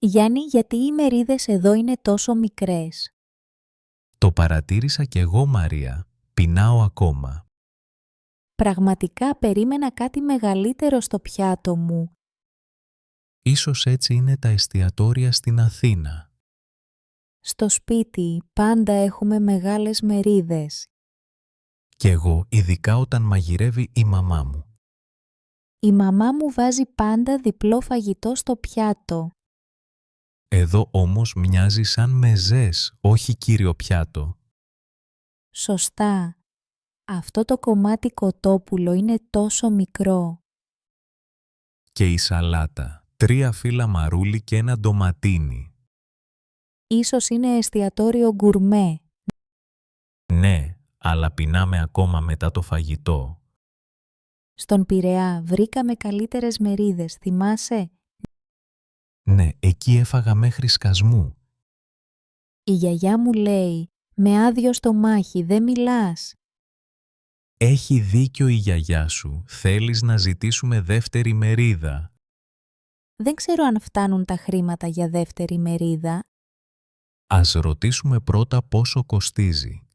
Γιάννη, γιατί οι μερίδες εδώ είναι τόσο μικρές? Το παρατήρησα κι εγώ, Μαρία. Πεινάω ακόμα. Πραγματικά περίμενα κάτι μεγαλύτερο στο πιάτο μου. Ίσως έτσι είναι τα εστιατόρια στην Αθήνα. Στο σπίτι πάντα έχουμε μεγάλες μερίδες. Κι εγώ, ειδικά όταν μαγειρεύει η μαμά μου. Η μαμά μου βάζει πάντα διπλό φαγητό στο πιάτο. Εδώ όμως μοιάζει σαν μεζές, όχι κύριο πιάτο. Σωστά. Αυτό το κομμάτι κοτόπουλο είναι τόσο μικρό. Και η σαλάτα, 3 φύλλα μαρούλι και ένα ντοματίνι. Ίσως είναι εστιατόριο γκουρμέ. Ναι, αλλά πεινάμε ακόμα μετά το φαγητό. Στον Πειραιά βρήκαμε καλύτερες μερίδες, θυμάσαι? Ναι, εκεί έφαγα μέχρι σκασμού. Η γιαγιά μου λέει, με άδειο στομάχι δεν μιλάς. Έχει δίκιο η γιαγιά σου. Θέλεις να ζητήσουμε δεύτερη μερίδα. Δεν ξέρω αν φτάνουν τα χρήματα για δεύτερη μερίδα. Ας ρωτήσουμε πρώτα πόσο κοστίζει.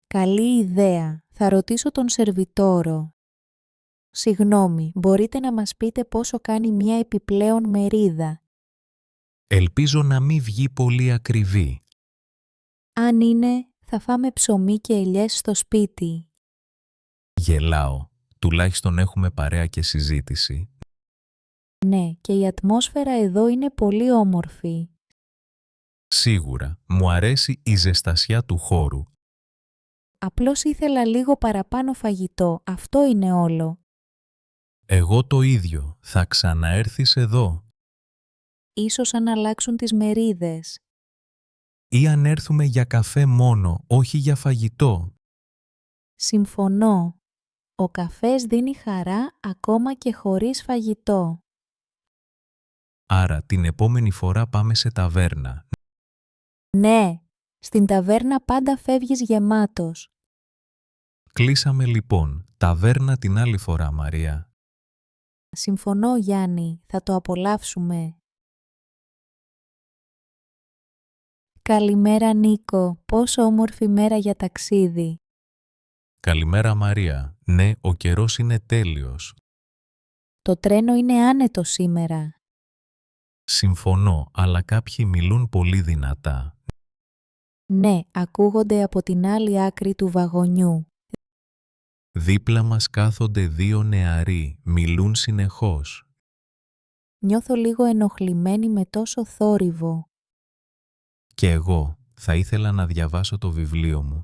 Καλή ιδέα. Θα ρωτήσω τον σερβιτόρο. Συγγνώμη, μπορείτε να μας πείτε πόσο κάνει μια επιπλέον μερίδα? Ελπίζω να μην βγει πολύ ακριβή. Αν είναι, θα φάμε ψωμί και ελιές στο σπίτι. Γελάω. Τουλάχιστον έχουμε παρέα και συζήτηση. Ναι, και η ατμόσφαιρα εδώ είναι πολύ όμορφη. Σίγουρα, μου αρέσει η ζεστασιά του χώρου. Απλώς ήθελα λίγο παραπάνω φαγητό, αυτό είναι όλο. Εγώ το ίδιο. Θα ξαναέρθεις εδώ. Ίσως αν αλλάξουν τις μερίδες. Ή αν έρθουμε για καφέ μόνο, όχι για φαγητό. Συμφωνώ. Ο καφές δίνει χαρά ακόμα και χωρίς φαγητό. Άρα την επόμενη φορά πάμε σε ταβέρνα. Ναι, στην ταβέρνα πάντα φεύγεις γεμάτος. Κλείσαμε λοιπόν. Ταβέρνα την άλλη φορά, Μαρία. Συμφωνώ, Γιάννη, θα το απολαύσουμε. Καλημέρα, Νίκο. Πόσο όμορφη μέρα για ταξίδι. Καλημέρα, Μαρία. Ναι, ο καιρός είναι τέλειος. Το τρένο είναι άνετο σήμερα. Συμφωνώ, αλλά κάποιοι μιλούν πολύ δυνατά. Ναι, ακούγονται από την άλλη άκρη του βαγονιού. Δίπλα μας κάθονται 2 νεαροί, μιλούν συνεχώς. Νιώθω λίγο ενοχλημένη με τόσο θόρυβο. Και εγώ θα ήθελα να διαβάσω το βιβλίο μου.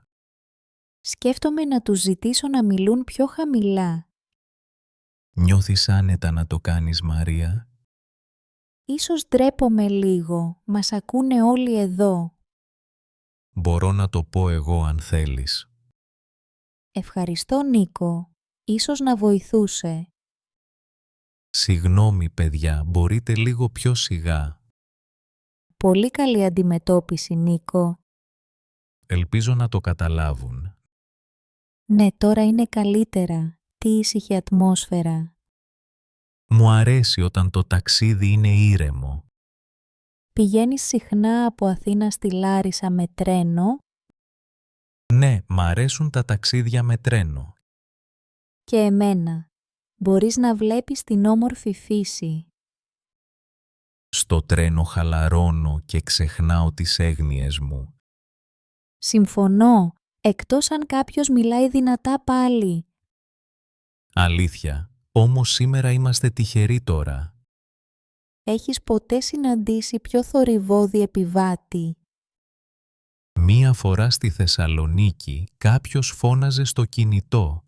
Σκέφτομαι να τους ζητήσω να μιλούν πιο χαμηλά. Νιώθεις άνετα να το κάνεις, Μαρία? Ίσως ντρέπομαι λίγο, μας ακούνε όλοι εδώ. Μπορώ να το πω εγώ αν θέλεις. Ευχαριστώ, Νίκο. Ίσως να βοηθούσε. Συγγνώμη, παιδιά, μπορείτε λίγο πιο σιγά. Πολύ καλή αντιμετώπιση, Νίκο. Ελπίζω να το καταλάβουν. Ναι, τώρα είναι καλύτερα. Τι ήσυχη ατμόσφαιρα. Μου αρέσει όταν το ταξίδι είναι ήρεμο. Πηγαίνεις συχνά από Αθήνα στη Λάρισα με τρένο? Ναι, μ' αρέσουν τα ταξίδια με τρένο. Και εμένα. Μπορείς να βλέπεις την όμορφη φύση. Στο τρένο χαλαρώνω και ξεχνάω τις έγνοιες μου. Συμφωνώ, εκτός αν κάποιος μιλάει δυνατά πάλι. Αλήθεια, όμως σήμερα είμαστε τυχεροί τώρα. Έχεις ποτέ συναντήσει πιο θορυβώδη επιβάτη? Μία φορά στη Θεσσαλονίκη κάποιος φώναζε στο κινητό.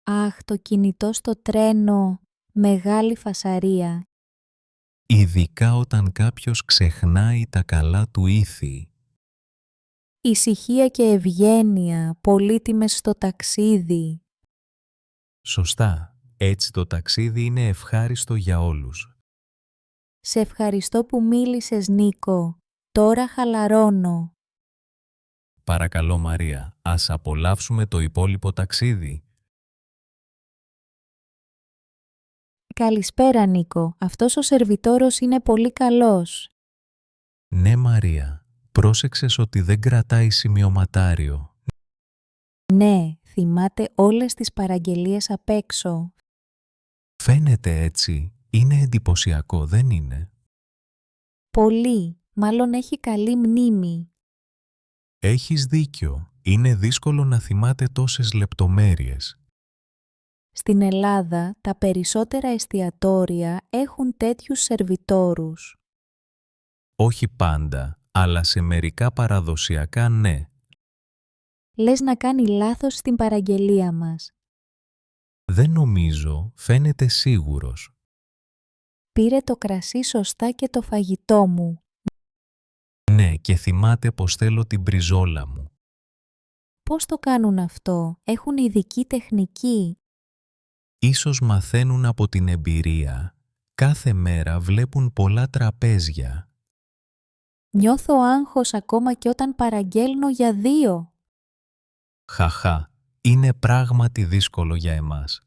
Αχ, το κινητό στο τρένο. Μεγάλη φασαρία. Ειδικά όταν κάποιος ξεχνάει τα καλά του ήθη. Ησυχία και ευγένεια, πολύτιμες στο ταξίδι. Σωστά, έτσι το ταξίδι είναι ευχάριστο για όλους. Σε ευχαριστώ που μίλησες, Νίκο. Τώρα χαλαρώνω. Παρακαλώ, Μαρία, ας απολαύσουμε το υπόλοιπο ταξίδι. Καλησπέρα, Νίκο. Αυτός ο σερβιτόρος είναι πολύ καλός. Ναι, Μαρία. Πρόσεξες ότι δεν κρατάει σημειωματάριο. Ναι, θυμάται όλες τις παραγγελίες απ' έξω. Φαίνεται έτσι. Είναι εντυπωσιακό, δεν είναι? Πολύ. Μάλλον έχει καλή μνήμη. Έχεις δίκιο. Είναι δύσκολο να θυμάται τόσες λεπτομέρειες. Στην Ελλάδα, τα περισσότερα εστιατόρια έχουν τέτοιους σερβιτόρους. Όχι πάντα, αλλά σε μερικά παραδοσιακά ναι. Λες να κάνει λάθος στην παραγγελία μας. Δεν νομίζω, φαίνεται σίγουρος. Πήρε το κρασί σωστά και το φαγητό μου. Ναι, και θυμάται πως θέλω την μπριζόλα μου. Πώς το κάνουν αυτό? Έχουν ειδική τεχνική. Ίσως μαθαίνουν από την εμπειρία. Κάθε μέρα βλέπουν πολλά τραπέζια. Νιώθω άγχος ακόμα και όταν παραγγέλνω για 2. Χαχά, είναι πράγματι δύσκολο για εμάς.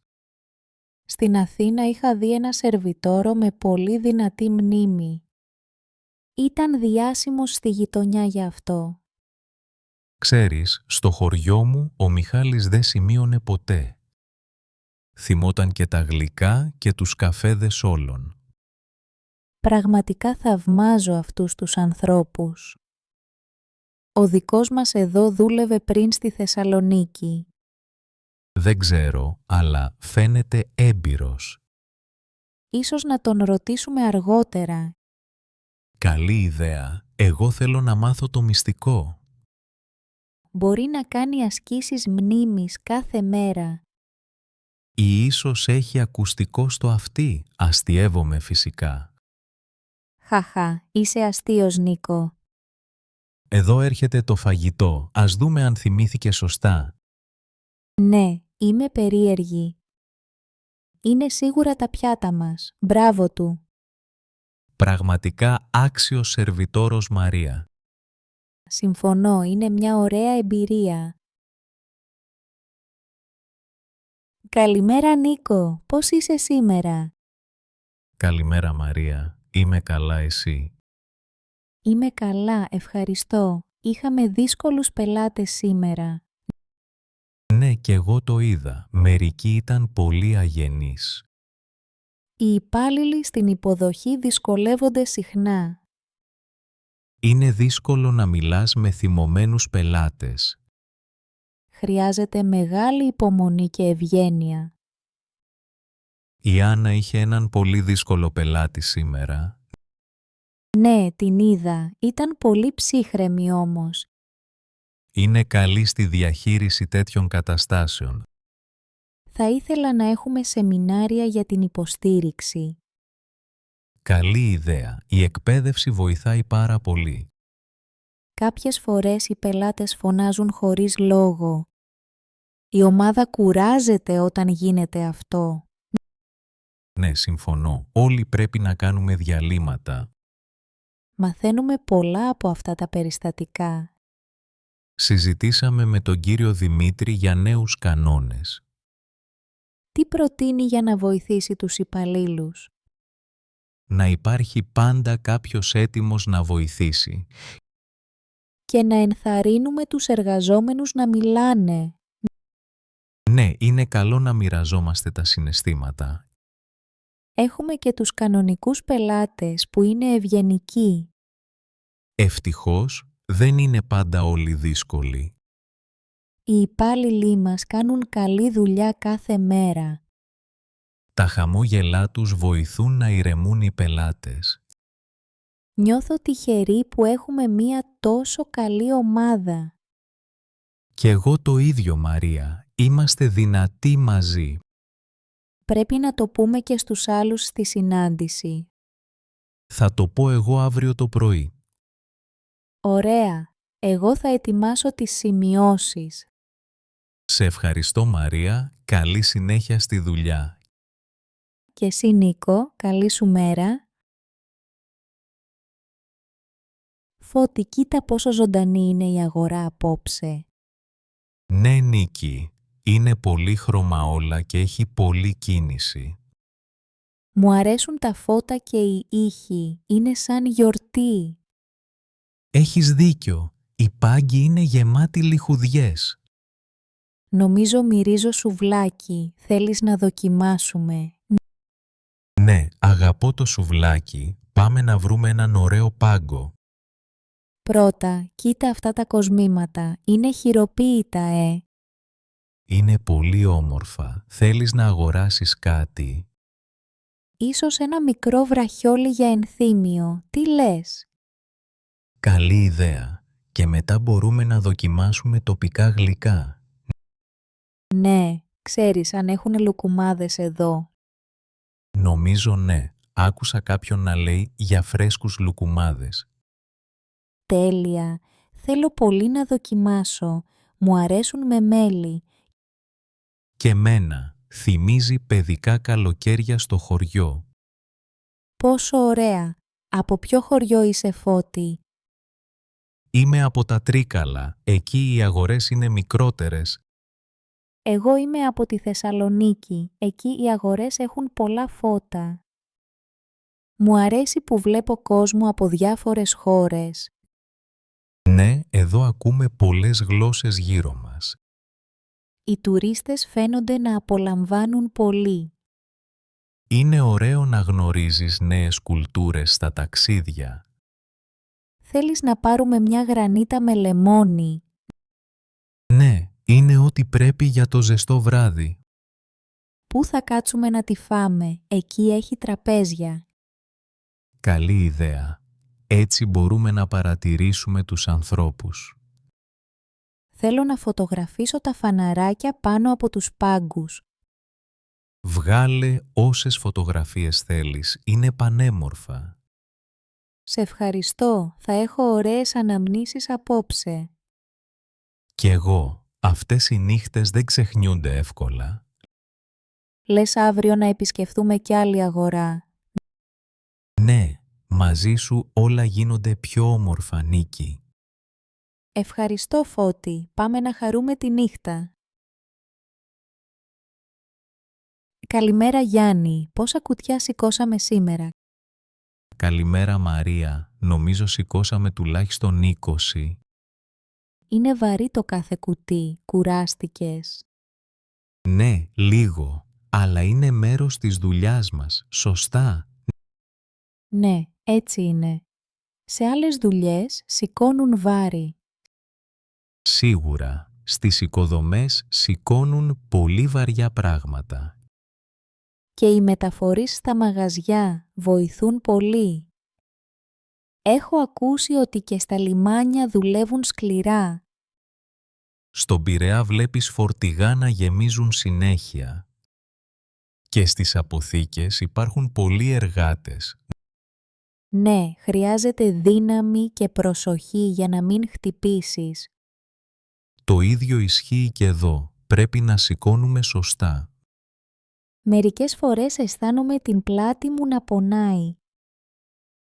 Στην Αθήνα είχα δει ένα σερβιτόρο με πολύ δυνατή μνήμη. Ήταν διάσημος στη γειτονιά για αυτό. Ξέρεις, στο χωριό μου ο Μιχάλης δεν σημείωνε ποτέ. Θυμόταν και τα γλυκά και τους καφέδες όλων. Πραγματικά θαυμάζω αυτούς τους ανθρώπους. Ο δικός μας εδώ δούλευε πριν στη Θεσσαλονίκη. Δεν ξέρω, αλλά φαίνεται έμπειρος. Ίσως να τον ρωτήσουμε αργότερα. Καλή ιδέα. Εγώ θέλω να μάθω το μυστικό. Μπορεί να κάνει ασκήσεις μνήμης κάθε μέρα. Ή ίσως έχει ακουστικό στο αυτί. Αστιεύομαι φυσικά. Χαχα, είσαι αστείος, Νίκο. Εδώ έρχεται το φαγητό. Ας δούμε αν θυμήθηκε σωστά. Ναι, είμαι περίεργη. Είναι σίγουρα τα πιάτα μας. Μπράβο του. Πραγματικά άξιος σερβιτόρος Μαρία. Συμφωνώ, είναι μια ωραία εμπειρία. Καλημέρα, Νίκο. Πώς είσαι σήμερα? Καλημέρα Μαρία. Είμαι καλά, εσύ? Είμαι καλά, ευχαριστώ. Είχαμε δύσκολους πελάτες σήμερα. Ναι, και εγώ το είδα. Μερικοί ήταν πολύ αγενείς. Οι υπάλληλοι στην υποδοχή δυσκολεύονται συχνά. Είναι δύσκολο να μιλάς με θυμωμένους πελάτες. Χρειάζεται μεγάλη υπομονή και ευγένεια. Η Άννα είχε έναν πολύ δύσκολο πελάτη σήμερα. Ναι, την είδα. Ήταν πολύ ψύχρεμη όμως. Είναι καλή στη διαχείριση τέτοιων καταστάσεων. Θα ήθελα να έχουμε σεμινάρια για την υποστήριξη. Καλή ιδέα. Η εκπαίδευση βοηθάει πάρα πολύ. Κάποιες φορές οι πελάτες φωνάζουν χωρίς λόγο. Η ομάδα κουράζεται όταν γίνεται αυτό. Ναι, συμφωνώ. Όλοι πρέπει να κάνουμε διαλύματα. Μαθαίνουμε πολλά από αυτά τα περιστατικά. Συζητήσαμε με τον κύριο Δημήτρη για νέους κανόνες. Τι προτείνει για να βοηθήσει τους υπαλλήλους? Να υπάρχει πάντα κάποιος έτοιμος να βοηθήσει. Και να ενθαρρύνουμε τους εργαζόμενους να μιλάνε. Ναι, είναι καλό να μοιραζόμαστε τα συναισθήματα. Έχουμε και τους κανονικούς πελάτες που είναι ευγενικοί. Ευτυχώς, δεν είναι πάντα όλοι δύσκολοι. Οι υπάλληλοι μας κάνουν καλή δουλειά κάθε μέρα. Τα χαμόγελά τους βοηθούν να ηρεμούν οι πελάτες. Νιώθω τυχερή που έχουμε μία τόσο καλή ομάδα. Κι εγώ το ίδιο, Μαρία. Είμαστε δυνατοί μαζί. Πρέπει να το πούμε και στους άλλους στη συνάντηση. Θα το πω εγώ αύριο το πρωί. Ωραία. Εγώ θα ετοιμάσω τις σημειώσεις. Σε ευχαριστώ, Μαρία. Καλή συνέχεια στη δουλειά. Και εσύ, Νίκο, καλή σου μέρα. Φώτη, κοίτα πόσο ζωντανή είναι η αγορά απόψε. Ναι, Νίκη. Είναι πολύ χρώμα όλα και έχει πολλή κίνηση. Μου αρέσουν τα φώτα και οι ήχοι. Είναι σαν γιορτή. Έχεις δίκιο. Οι πάγκοι είναι γεμάτοι λιχουδιές. Νομίζω μυρίζω σουβλάκι. Θέλεις να δοκιμάσουμε? Ναι, αγαπώ το σουβλάκι. Πάμε να βρούμε έναν ωραίο πάγκο. Πρώτα, κοίτα αυτά τα κοσμήματα. Είναι χειροποίητα, Είναι πολύ όμορφα. Θέλεις να αγοράσεις κάτι? Ίσως ένα μικρό βραχιόλι για ενθύμιο. Τι λες? Καλή ιδέα. Και μετά μπορούμε να δοκιμάσουμε τοπικά γλυκά. Ναι, ξέρεις αν έχουν λουκουμάδες εδώ. Νομίζω ναι. Άκουσα κάποιον να λέει για φρέσκους λουκουμάδες. Τέλεια. Θέλω πολύ να δοκιμάσω. Μου αρέσουν με μέλι. Και μένα. Θυμίζει παιδικά καλοκαίρια στο χωριό. Πόσο ωραία. Από ποιο χωριό είσαι, Φώτη? Είμαι από τα Τρίκαλα. Εκεί οι αγορές είναι μικρότερες. Εγώ είμαι από τη Θεσσαλονίκη. Εκεί οι αγορές έχουν πολλά φώτα. Μου αρέσει που βλέπω κόσμο από διάφορες χώρες. Ναι, εδώ ακούμε πολλές γλώσσες γύρω μας. Οι τουρίστες φαίνονται να απολαμβάνουν πολύ. Είναι ωραίο να γνωρίζεις νέες κουλτούρες στα ταξίδια. Θέλεις να πάρουμε μια γρανίτα με λεμόνι? Ναι, είναι ό,τι πρέπει για το ζεστό βράδυ. Πού θα κάτσουμε να τη φάμε? Εκεί έχει τραπέζια. Καλή ιδέα. Έτσι μπορούμε να παρατηρήσουμε τους ανθρώπους. Θέλω να φωτογραφίσω τα φαναράκια πάνω από τους πάγκους. Βγάλε όσες φωτογραφίες θέλεις. Είναι πανέμορφα. Σε ευχαριστώ. Θα έχω ωραίες αναμνήσεις απόψε. Κι εγώ. Αυτές οι νύχτες δεν ξεχνιούνται εύκολα. Λες αύριο να επισκεφθούμε κι άλλη αγορά? Ναι, μαζί σου όλα γίνονται πιο όμορφα, Νίκη. Ευχαριστώ, Φώτη. Πάμε να χαρούμε τη νύχτα. Καλημέρα, Γιάννη. Πόσα κουτιά σηκώσαμε σήμερα? Καλημέρα, Μαρία. Νομίζω σηκώσαμε τουλάχιστον 20. Είναι βαρύ το κάθε κουτί. Κουράστηκες? Ναι, λίγο. Αλλά είναι μέρος της δουλειάς μας. Σωστά. Ναι, έτσι είναι. Σε άλλες δουλειές σηκώνουν βάρη. Σίγουρα. Στις οικοδομές σηκώνουν πολύ βαριά πράγματα. Και οι μεταφορείς στα μαγαζιά βοηθούν πολύ. Έχω ακούσει ότι και στα λιμάνια δουλεύουν σκληρά. Στον Πειραιά βλέπεις φορτηγά να γεμίζουν συνέχεια. Και στις αποθήκες υπάρχουν πολλοί εργάτες. Ναι, χρειάζεται δύναμη και προσοχή για να μην χτυπήσεις. Το ίδιο ισχύει και εδώ. Πρέπει να σηκώνουμε σωστά. Μερικές φορές αισθάνομαι την πλάτη μου να πονάει.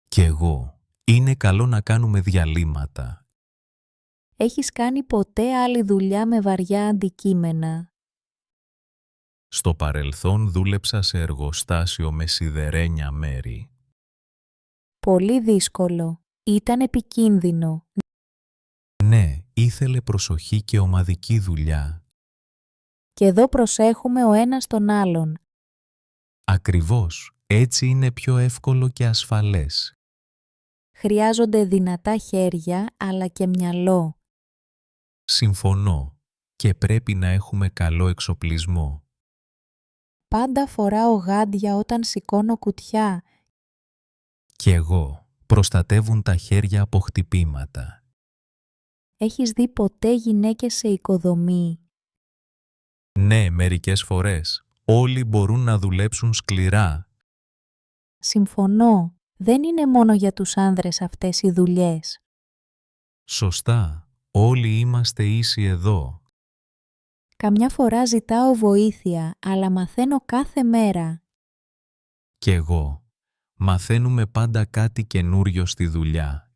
Κι εγώ. Είναι καλό να κάνουμε διαλύματα. Έχεις κάνει ποτέ άλλη δουλειά με βαριά αντικείμενα? Στο παρελθόν δούλεψα σε εργοστάσιο με σιδερένια μέρη. Πολύ δύσκολο. Ήταν επικίνδυνο. Ναι, ήθελε προσοχή και ομαδική δουλειά. Και εδώ προσέχουμε ο ένας τον άλλον. Ακριβώς. Έτσι είναι πιο εύκολο και ασφαλές. Χρειάζονται δυνατά χέρια, αλλά και μυαλό. Συμφωνώ. Και πρέπει να έχουμε καλό εξοπλισμό. Πάντα φοράω γάντια όταν σηκώνω κουτιά. Κι εγώ. Προστατεύουν τα χέρια από χτυπήματα. Έχεις δει ποτέ γυναίκες σε οικοδομή? Ναι, μερικές φορές. Όλοι μπορούν να δουλέψουν σκληρά. Συμφωνώ. Δεν είναι μόνο για τους άνδρες αυτές οι δουλειές. Σωστά. Όλοι είμαστε ίσοι εδώ. Καμιά φορά ζητάω βοήθεια, αλλά μαθαίνω κάθε μέρα. Κι εγώ. Μαθαίνουμε πάντα κάτι καινούριο στη δουλειά.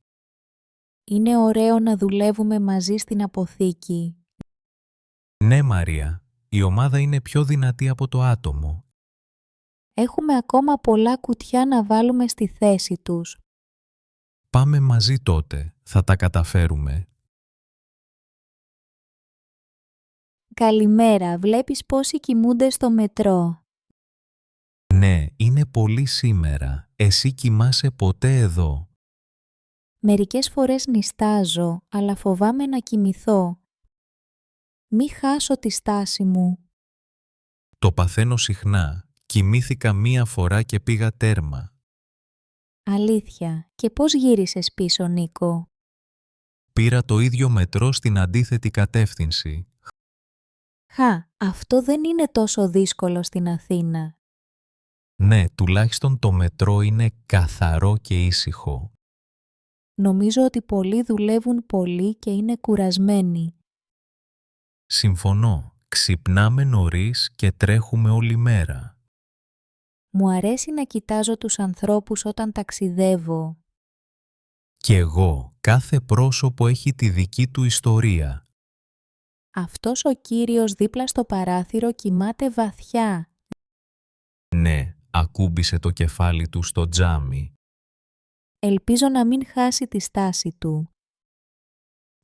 Είναι ωραίο να δουλεύουμε μαζί στην αποθήκη. Ναι, Μαρία. Η ομάδα είναι πιο δυνατή από το άτομο. Έχουμε ακόμα πολλά κουτιά να βάλουμε στη θέση τους. Πάμε μαζί τότε, θα τα καταφέρουμε. Καλημέρα, βλέπεις πόσοι κοιμούνται στο μετρό. Ναι, είναι πολύ σήμερα. Εσύ κοιμάσαι ποτέ εδώ? Μερικές φορές νηστάζω, αλλά φοβάμαι να κοιμηθώ. Μη χάσω τη στάση μου. Το παθαίνω συχνά. Κοιμήθηκα μία φορά και πήγα τέρμα. Αλήθεια. Και πώς γύρισες πίσω, Νίκο? Πήρα το ίδιο μετρό στην αντίθετη κατεύθυνση. Αυτό δεν είναι τόσο δύσκολο στην Αθήνα. Ναι, τουλάχιστον το μετρό είναι καθαρό και ήσυχο. Νομίζω ότι πολλοί δουλεύουν πολύ και είναι κουρασμένοι. Συμφωνώ. Ξυπνάμε νωρίς και τρέχουμε όλη μέρα. Μου αρέσει να κοιτάζω τους ανθρώπους όταν ταξιδεύω. Κι εγώ, κάθε πρόσωπο έχει τη δική του ιστορία. Αυτός ο κύριος δίπλα στο παράθυρο κοιμάται βαθιά. Ναι, ακούμπησε το κεφάλι του στο τζάμι. Ελπίζω να μην χάσει τη στάση του.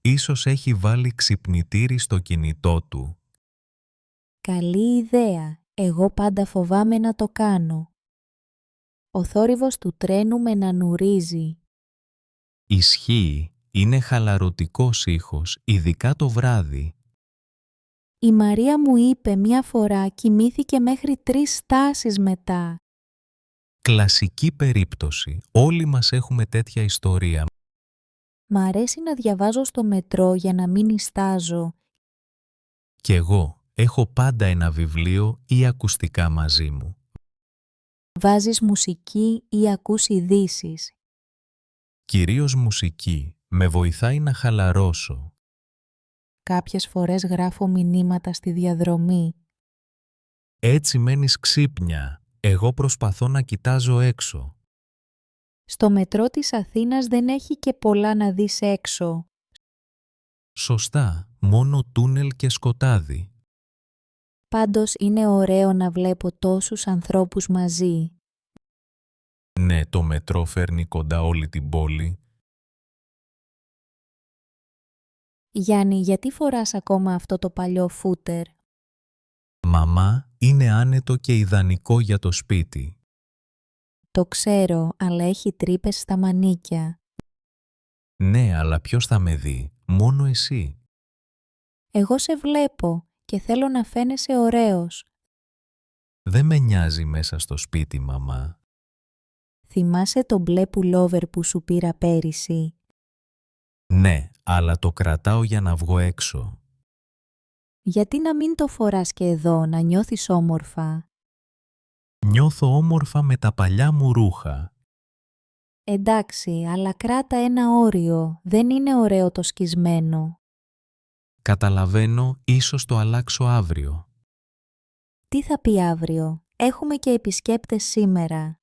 Ίσως έχει βάλει ξυπνητήρι στο κινητό του. Καλή ιδέα. Εγώ πάντα φοβάμαι να το κάνω. Ο θόρυβος του τρένου με νανουρίζει. Ισχύει, είναι χαλαρωτικός ήχος, ειδικά το βράδυ. Η Μαρία μου είπε μια φορά κοιμήθηκε μέχρι 3 στάσεις μετά. Κλασική περίπτωση. Όλοι μας έχουμε τέτοια ιστορία. Μ' αρέσει να διαβάζω στο μετρό για να μην νηστάζω. Κι εγώ έχω πάντα ένα βιβλίο ή ακουστικά μαζί μου. Βάζεις μουσική ή ακούς ειδήσεις. Κυρίως μουσική. Με βοηθάει να χαλαρώσω. Κάποιες φορές γράφω μηνύματα στη διαδρομή. Έτσι μένεις ξύπνια. Εγώ προσπαθώ να κοιτάζω έξω. Στο μετρό της Αθήνας δεν έχει και πολλά να δεις έξω. Σωστά, μόνο τούνελ και σκοτάδι. Πάντως είναι ωραίο να βλέπω τόσους ανθρώπους μαζί. Ναι, το μετρό φέρνει κοντά όλη την πόλη. Γιάννη, γιατί φοράς ακόμα αυτό το παλιό φούτερ? Μαμά, είναι άνετο και ιδανικό για το σπίτι. Το ξέρω, αλλά έχει τρύπες στα μανίκια. Ναι, αλλά ποιος θα με δει? Μόνο εσύ. Εγώ σε βλέπω και θέλω να φαίνεσαι ωραίος. Δεν με νοιάζει μέσα στο σπίτι, μαμά. Θυμάσαι το μπλε πουλόβερ που σου πήρα πέρυσι? Ναι, αλλά το κρατάω για να βγω έξω. Γιατί να μην το φοράς και εδώ, να νιώθεις όμορφα? Νιώθω όμορφα με τα παλιά μου ρούχα. Εντάξει, αλλά κράτα ένα όριο. Δεν είναι ωραίο το σκισμένο. Καταλαβαίνω, ίσως το αλλάξω αύριο. Τι θα πει αύριο? Έχουμε και επισκέπτες σήμερα.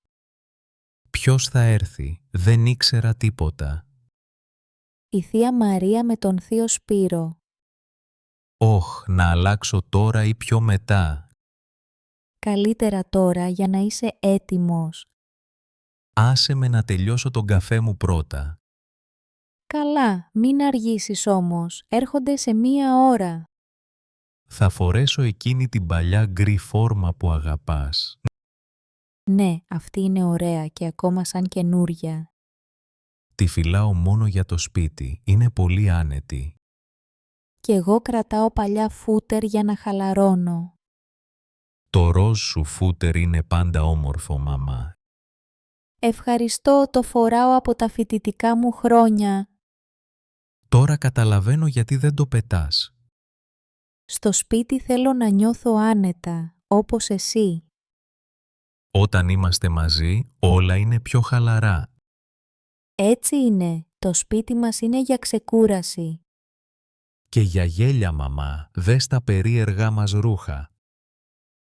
Ποιος θα έρθει? Δεν ήξερα τίποτα. Η Θεία Μαρία με τον Θείο Σπύρο. Όχ, να αλλάξω τώρα ή πιο μετά. Καλύτερα τώρα για να είσαι έτοιμος. Άσε με να τελειώσω τον καφέ μου πρώτα. Καλά, μην αργήσεις όμως. Έρχονται σε 1 ώρα. Θα φορέσω εκείνη την παλιά γκρι φόρμα που αγαπάς. Ναι, αυτή είναι ωραία και ακόμα σαν καινούρια. Τη φυλάω μόνο για το σπίτι. Είναι πολύ άνετη. Κι εγώ κρατάω παλιά φούτερ για να χαλαρώνω. Το ροζ σου φούτερ είναι πάντα όμορφο, μαμά. Ευχαριστώ, το φοράω από τα φοιτητικά μου χρόνια. Τώρα καταλαβαίνω γιατί δεν το πετάς. Στο σπίτι θέλω να νιώθω άνετα, όπως εσύ. Όταν είμαστε μαζί, όλα είναι πιο χαλαρά. Έτσι είναι, το σπίτι μας είναι για ξεκούραση. Και για γέλια, μαμά, δες τα περίεργά μας ρούχα.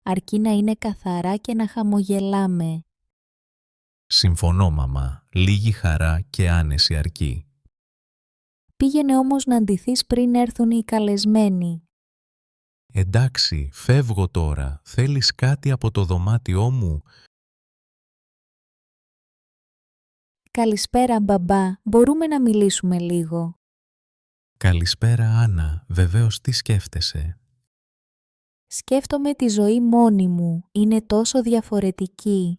Αρκεί να είναι καθαρά και να χαμογελάμε. Συμφωνώ, μαμά. Λίγη χαρά και άνεση αρκεί. Πήγαινε όμως να ντυθείς πριν έρθουν οι καλεσμένοι. Εντάξει, φεύγω τώρα. Θέλεις κάτι από το δωμάτιό μου? Καλησπέρα, μπαμπά. Μπορούμε να μιλήσουμε λίγο? Καλησπέρα, Άννα. Βεβαίως, τι σκέφτεσαι? Σκέφτομαι τη ζωή μόνη μου. Είναι τόσο διαφορετική.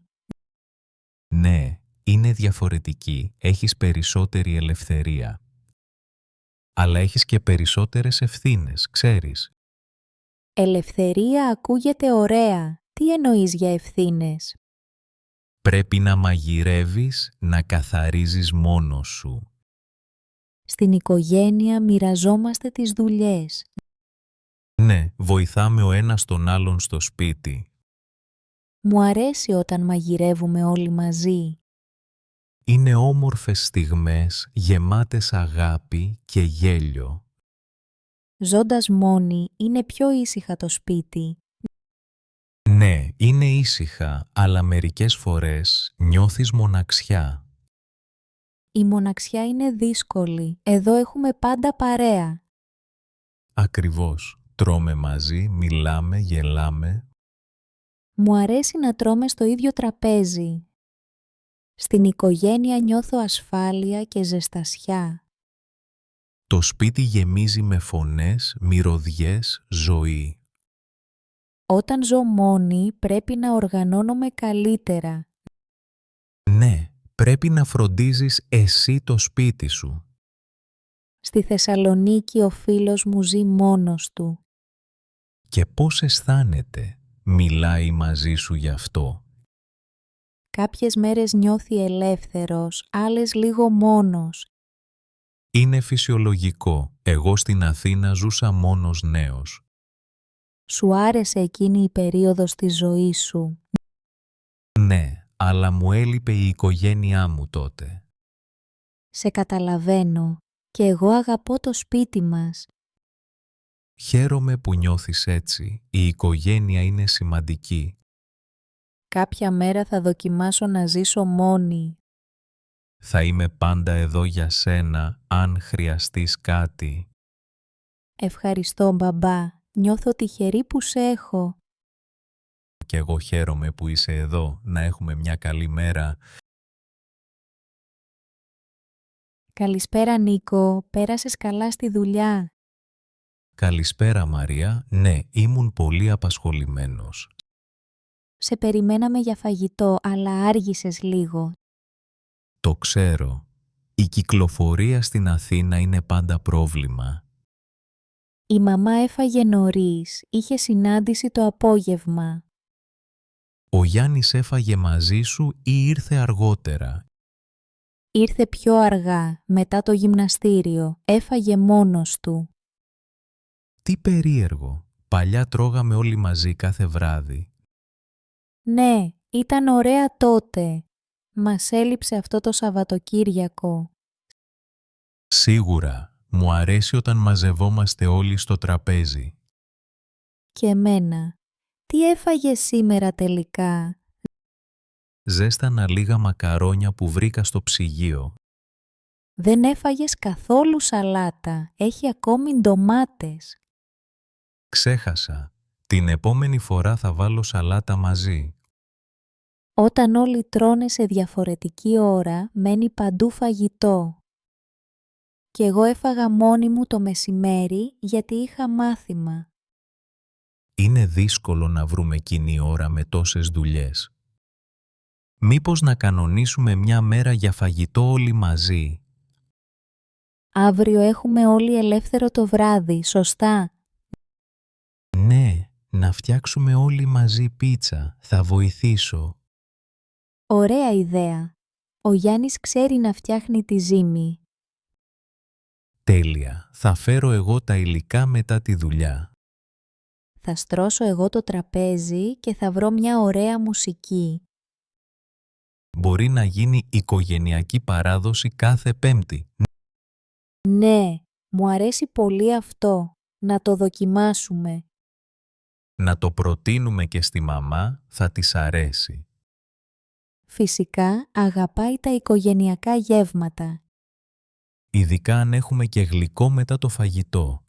Ναι, είναι διαφορετική. Έχεις περισσότερη ελευθερία. Αλλά έχεις και περισσότερες ευθύνες, ξέρεις. Ελευθερία ακούγεται ωραία. Τι εννοείς για ευθύνες? Πρέπει να μαγειρεύεις, να καθαρίζεις μόνος σου. Στην οικογένεια μοιραζόμαστε τις δουλειές. Ναι, βοηθάμε ο ένας τον άλλον στο σπίτι. Μου αρέσει όταν μαγειρεύουμε όλοι μαζί. Είναι όμορφες στιγμές, γεμάτες αγάπη και γέλιο. Ζώντας μόνοι είναι πιο ήσυχα το σπίτι. Ναι, είναι ήσυχα, αλλά μερικές φορές νιώθεις μοναξιά. Η μοναξιά είναι δύσκολη. Εδώ έχουμε πάντα παρέα. Ακριβώς. Τρώμε μαζί, μιλάμε, γελάμε. Μου αρέσει να τρώμε στο ίδιο τραπέζι. Στην οικογένεια νιώθω ασφάλεια και ζεστασιά. Το σπίτι γεμίζει με φωνές, μυρωδιές, ζωή. Όταν ζω μόνη πρέπει να οργανώνομαι καλύτερα. Ναι, πρέπει να φροντίζεις εσύ το σπίτι σου. Στη Θεσσαλονίκη ο φίλος μου ζει μόνος του. Και πώς αισθάνεται, μιλάει μαζί σου γι' αυτό? Κάποιες μέρες νιώθει ελεύθερος, άλλες λίγο μόνος. Είναι φυσιολογικό. Εγώ στην Αθήνα ζούσα μόνος νέος. Σου άρεσε εκείνη η περίοδος της ζωής σου? Ναι, αλλά μου έλειπε η οικογένειά μου τότε. Σε καταλαβαίνω. Και εγώ αγαπώ το σπίτι μας. Χαίρομαι που νιώθεις έτσι. Η οικογένεια είναι σημαντική. Κάποια μέρα θα δοκιμάσω να ζήσω μόνη. Θα είμαι πάντα εδώ για σένα, αν χρειαστείς κάτι. Ευχαριστώ, μπαμπά. Νιώθω τυχερή που σε έχω. Κι εγώ χαίρομαι που είσαι εδώ, να έχουμε μια καλή μέρα. Καλησπέρα, Νίκο. Πέρασες καλά στη δουλειά? Καλησπέρα, Μαρία. Ναι, ήμουν πολύ απασχολημένος. Σε περιμέναμε για φαγητό, αλλά άργησες λίγο. Το ξέρω. Η κυκλοφορία στην Αθήνα είναι πάντα πρόβλημα. Η μαμά έφαγε νωρίς. Είχε συνάντηση το απόγευμα. Ο Γιάννης έφαγε μαζί σου ή ήρθε αργότερα? Ήρθε πιο αργά, μετά το γυμναστήριο. Έφαγε μόνος του. Τι περίεργο. Παλιά τρώγαμε όλοι μαζί κάθε βράδυ. Ναι, ήταν ωραία τότε. Μας έλειψε αυτό το Σαββατοκύριακο. Σίγουρα. Μου αρέσει όταν μαζευόμαστε όλοι στο τραπέζι. Και εμένα. Τι έφαγες σήμερα τελικά? Ζέστανα λίγα μακαρόνια που βρήκα στο ψυγείο. Δεν έφαγες καθόλου σαλάτα. Έχει ακόμη ντομάτες. Ξέχασα. Την επόμενη φορά θα βάλω σαλάτα μαζί. Όταν όλοι τρώνε σε διαφορετική ώρα, μένει παντού φαγητό. Κι εγώ έφαγα μόνη μου το μεσημέρι γιατί είχα μάθημα. Είναι δύσκολο να βρούμε κοινή ώρα με τόσες δουλειές. Μήπως να κανονίσουμε μια μέρα για φαγητό όλοι μαζί? Αύριο έχουμε όλοι ελεύθερο το βράδυ, σωστά? Ναι, να φτιάξουμε όλοι μαζί πίτσα. Θα βοηθήσω. Ωραία ιδέα. Ο Γιάννης ξέρει να φτιάχνει τη ζύμη. Τέλεια. Θα φέρω εγώ τα υλικά μετά τη δουλειά. Θα στρώσω εγώ το τραπέζι και θα βρω μια ωραία μουσική. Μπορεί να γίνει οικογενειακή παράδοση κάθε Πέμπτη. Ναι, μου αρέσει πολύ αυτό. Να το δοκιμάσουμε. Να το προτείνουμε και στη μαμά, θα της αρέσει. Φυσικά αγαπάει τα οικογενειακά γεύματα. Ειδικά αν έχουμε και γλυκό μετά το φαγητό.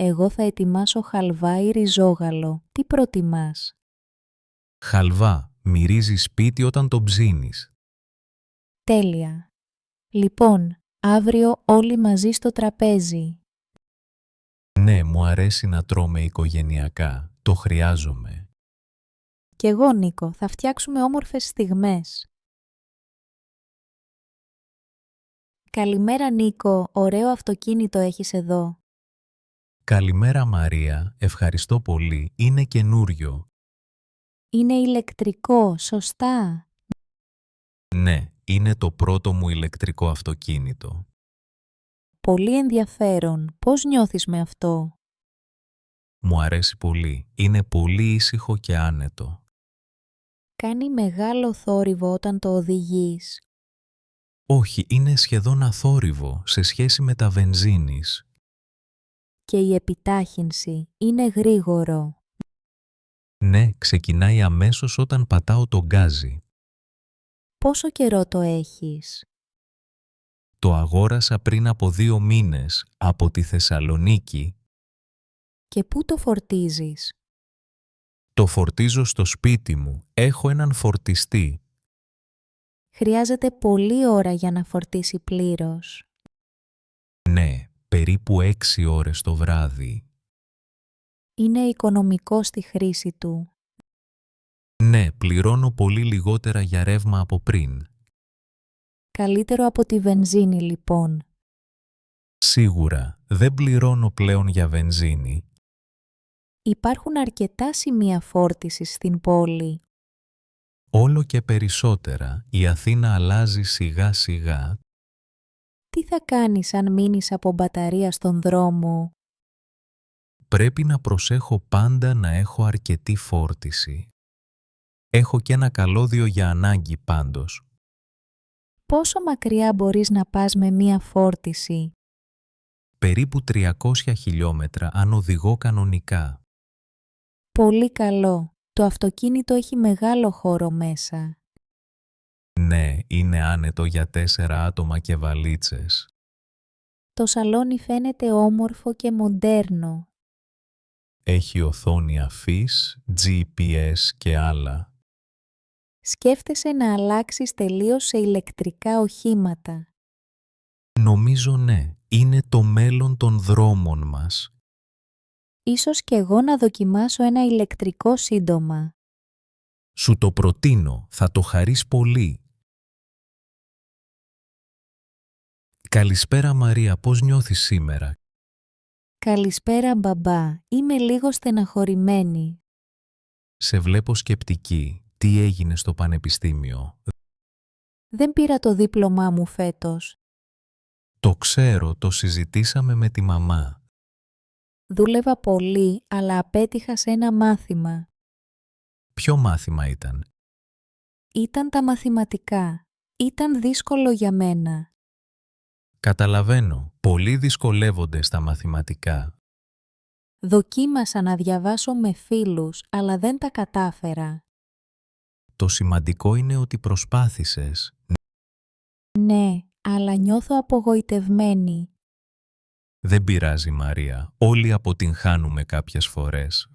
Εγώ θα ετοιμάσω χαλβά ή ριζόγαλο. Τι προτιμάς? Χαλβά, μυρίζει σπίτι όταν το ψήνεις. Τέλεια. Λοιπόν, αύριο όλοι μαζί στο τραπέζι. Ναι, μου αρέσει να τρώμε οικογενειακά. Το χρειάζομαι. Κι εγώ, Νίκο, θα φτιάξουμε όμορφες στιγμές. Καλημέρα, Νίκο. Ωραίο αυτοκίνητο έχεις εδώ. Καλημέρα Μαρία, ευχαριστώ πολύ. Είναι καινούριο. Είναι ηλεκτρικό, σωστά. Ναι, είναι το πρώτο μου ηλεκτρικό αυτοκίνητο. Πολύ ενδιαφέρον. Πώς νιώθεις με αυτό? Μου αρέσει πολύ. Είναι πολύ ήσυχο και άνετο. Κάνει μεγάλο θόρυβο όταν το οδηγείς. Όχι, είναι σχεδόν αθόρυβο σε σχέση με τα βενζίνης. Και η επιτάχυνση είναι γρήγορο. Ναι, ξεκινάει αμέσως όταν πατάω το γκάζι. Πόσο καιρό το έχεις? Το αγόρασα πριν από 2 μήνες από τη Θεσσαλονίκη. Και πού το φορτίζεις? Το φορτίζω στο σπίτι μου. Έχω έναν φορτιστή. Χρειάζεται πολλή ώρα για να φορτίσει πλήρως. Ναι, περίπου 6 ώρες το βράδυ. Είναι οικονομικό στη χρήση του. Ναι, πληρώνω πολύ λιγότερα για ρεύμα από πριν. Καλύτερο από τη βενζίνη, λοιπόν. Σίγουρα, δεν πληρώνω πλέον για βενζίνη. Υπάρχουν αρκετά σημεία φόρτισης στην πόλη. Όλο και περισσότερα. Η Αθήνα αλλάζει σιγά σιγά. Τι θα κάνεις αν μείνεις από μπαταρία στον δρόμο? Πρέπει να προσέχω πάντα να έχω αρκετή φόρτιση. Έχω και ένα καλώδιο για ανάγκη πάντως. Πόσο μακριά μπορείς να πας με μία φόρτιση? Περίπου 300 χιλιόμετρα αν οδηγώ κανονικά. Πολύ καλό. Το αυτοκίνητο έχει μεγάλο χώρο μέσα. Ναι, είναι άνετο για 4 άτομα και βαλίτσες. Το σαλόνι φαίνεται όμορφο και μοντέρνο. Έχει οθόνη αφής, GPS και άλλα. Σκέφτεσαι να αλλάξεις τελείως σε ηλεκτρικά οχήματα. Νομίζω ναι, είναι το μέλλον των δρόμων μας. Ίσως κι εγώ να δοκιμάσω ένα ηλεκτρικό σύντομα. Σου το προτείνω, θα το χαρείς πολύ. Καλησπέρα Μαρία, πώς νιώθεις σήμερα? Καλησπέρα, μπαμπά. Είμαι λίγο στεναχωρημένη. Σε βλέπω σκεπτική. Τι έγινε στο πανεπιστήμιο? Δεν πήρα το δίπλωμά μου φέτος. Το ξέρω, το συζητήσαμε με τη μαμά. Δούλευα πολύ, αλλά απέτυχα σε ένα μάθημα. Ποιο μάθημα ήταν? Ήταν τα μαθηματικά. Ήταν δύσκολο για μένα. Καταλαβαίνω, πολλοί δυσκολεύονται στα μαθηματικά. Δοκίμασα να διαβάσω με φίλους, αλλά δεν τα κατάφερα. Το σημαντικό είναι ότι προσπάθησες. Ναι, αλλά νιώθω απογοητευμένη. Δεν πειράζει Μαρία, όλοι αποτυγχάνουμε κάποιες φορές.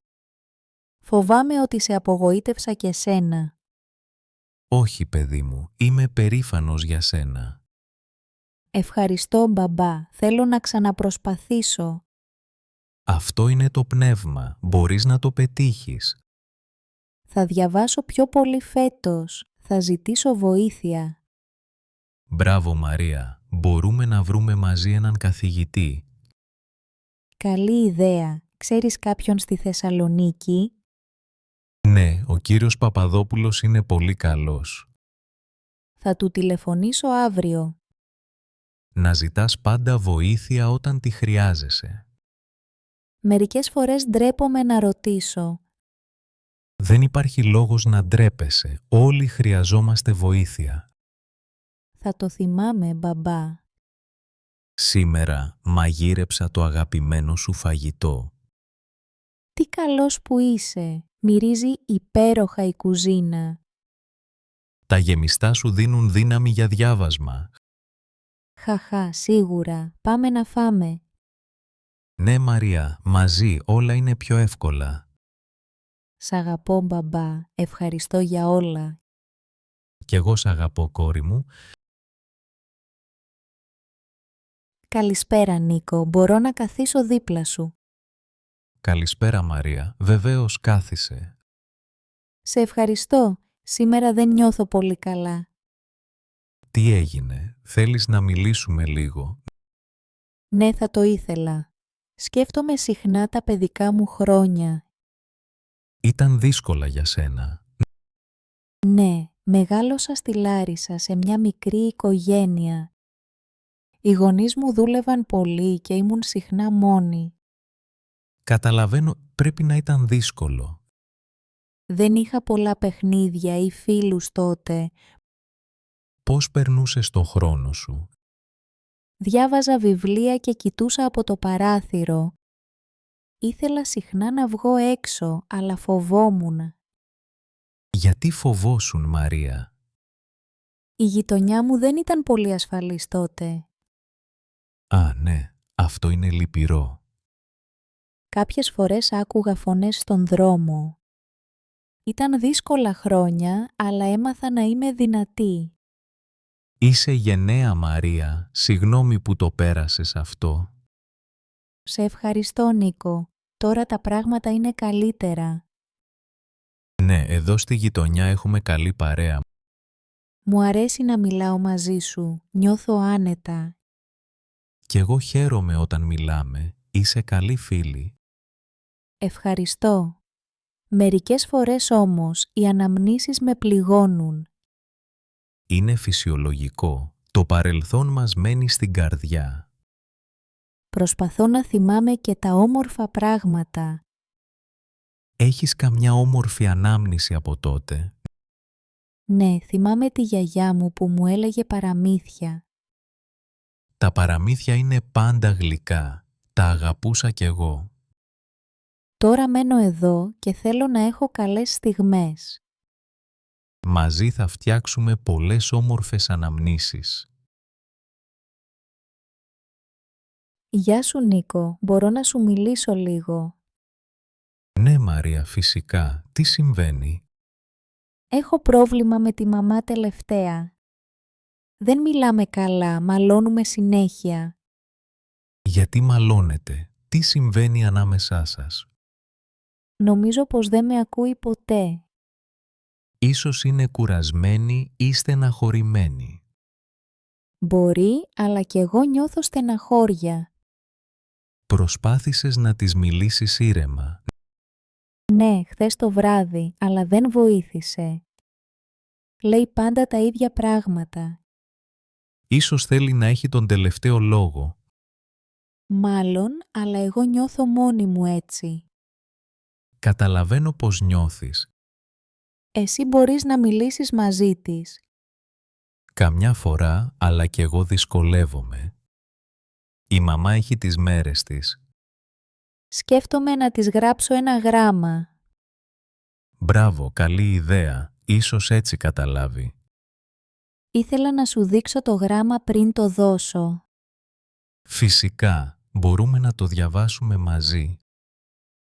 Φοβάμαι ότι σε απογοήτευσα και σένα. Όχι παιδί μου, είμαι περήφανος για σένα. Ευχαριστώ, μπαμπά. Θέλω να ξαναπροσπαθήσω. Αυτό είναι το πνεύμα, μπορείς να το πετύχεις. Θα διαβάσω πιο πολύ φέτος. Θα ζητήσω βοήθεια. Μπράβο Μαρία, μπορούμε να βρούμε μαζί έναν καθηγητή. Καλή ιδέα. Ξέρεις κάποιον στη Θεσσαλονίκη? Ναι, ο κύριος Παπαδόπουλος είναι πολύ καλός. Θα του τηλεφωνήσω αύριο. Να ζητάς πάντα βοήθεια όταν τη χρειάζεσαι. Μερικές φορές ντρέπομαι να ρωτήσω. Δεν υπάρχει λόγος να ντρέπεσαι, όλοι χρειαζόμαστε βοήθεια. Θα το θυμάμαι, μπαμπά. Σήμερα μαγείρεψα το αγαπημένο σου φαγητό. Τι καλός που είσαι. Μυρίζει υπέροχα η κουζίνα. Τα γεμιστά σου δίνουν δύναμη για διάβασμα. Χαχά, σίγουρα. Πάμε να φάμε. Ναι, Μαρία, μαζί όλα είναι πιο εύκολα. Σ' αγαπώ, μπαμπά. Ευχαριστώ για όλα. Κι εγώ σ' αγαπώ, κόρη μου. Καλησπέρα, Νίκο. Μπορώ να καθίσω δίπλα σου. Καλησπέρα, Μαρία. Βεβαίως κάθισε. Σε ευχαριστώ. Σήμερα δεν νιώθω πολύ καλά. Τι έγινε, θέλεις να μιλήσουμε λίγο? Ναι, θα το ήθελα. Σκέφτομαι συχνά τα παιδικά μου χρόνια. Ήταν δύσκολα για σένα. Ναι, μεγάλωσα στη Λάρισα σε μια μικρή οικογένεια. Οι γονείς μου δούλευαν πολύ και ήμουν συχνά μόνη. Καταλαβαίνω, πρέπει να ήταν δύσκολο. Δεν είχα πολλά παιχνίδια ή φίλους τότε. Πώς περνούσες το χρόνο σου? Διάβαζα βιβλία και κοιτούσα από το παράθυρο. Ήθελα συχνά να βγω έξω, αλλά φοβόμουν. Γιατί φοβόσουν, Μαρία? Η γειτονιά μου δεν ήταν πολύ ασφαλής τότε. Α, ναι, αυτό είναι λυπηρό. Κάποιες φορές άκουγα φωνές στον δρόμο. Ήταν δύσκολα χρόνια, αλλά έμαθα να είμαι δυνατή. Είσαι γενναία, Μαρία, συγγνώμη που το πέρασες αυτό. Σε ευχαριστώ, Νίκο. Τώρα τα πράγματα είναι καλύτερα. Ναι, εδώ στη γειτονιά έχουμε καλή παρέα. Μου αρέσει να μιλάω μαζί σου. Νιώθω άνετα. Κι εγώ χαίρομαι όταν μιλάμε. Είσαι καλή φίλη. Ευχαριστώ. Μερικές φορές όμως οι αναμνήσεις με πληγώνουν. Είναι φυσιολογικό. Το παρελθόν μας μένει στην καρδιά. Προσπαθώ να θυμάμαι και τα όμορφα πράγματα. Έχεις καμιά όμορφη ανάμνηση από τότε? Ναι, θυμάμαι τη γιαγιά μου που μου έλεγε παραμύθια. Τα παραμύθια είναι πάντα γλυκά. Τα αγαπούσα κι εγώ. Τώρα μένω εδώ και θέλω να έχω καλές στιγμές. Μαζί θα φτιάξουμε πολλές όμορφες αναμνήσεις. Γεια σου, Νίκο. Μπορώ να σου μιλήσω λίγο? Ναι, Μαρία, φυσικά. Τι συμβαίνει? Έχω πρόβλημα με τη μαμά τελευταία. Δεν μιλάμε καλά, μαλώνουμε συνέχεια. Γιατί μαλώνετε? Τι συμβαίνει ανάμεσά σας? Νομίζω πως δεν με ακούει ποτέ. Ίσως είναι κουρασμένη ή στεναχωρημένη. Μπορεί, αλλά κι εγώ νιώθω στεναχώρια. Προσπάθησες να της μιλήσεις ήρεμα? Ναι, χθες το βράδυ, αλλά δεν βοήθησε. Λέει πάντα τα ίδια πράγματα. Ίσως θέλει να έχει τον τελευταίο λόγο. Μάλλον, αλλά εγώ νιώθω μόνη μου έτσι. Καταλαβαίνω πως νιώθεις. Εσύ μπορείς να μιλήσεις μαζί της. Καμιά φορά, αλλά κι εγώ δυσκολεύομαι. Η μαμά έχει τις μέρες της. Σκέφτομαι να της γράψω ένα γράμμα. Μπράβο, καλή ιδέα. Ίσως έτσι καταλάβει. Ήθελα να σου δείξω το γράμμα πριν το δώσω. Φυσικά, μπορούμε να το διαβάσουμε μαζί.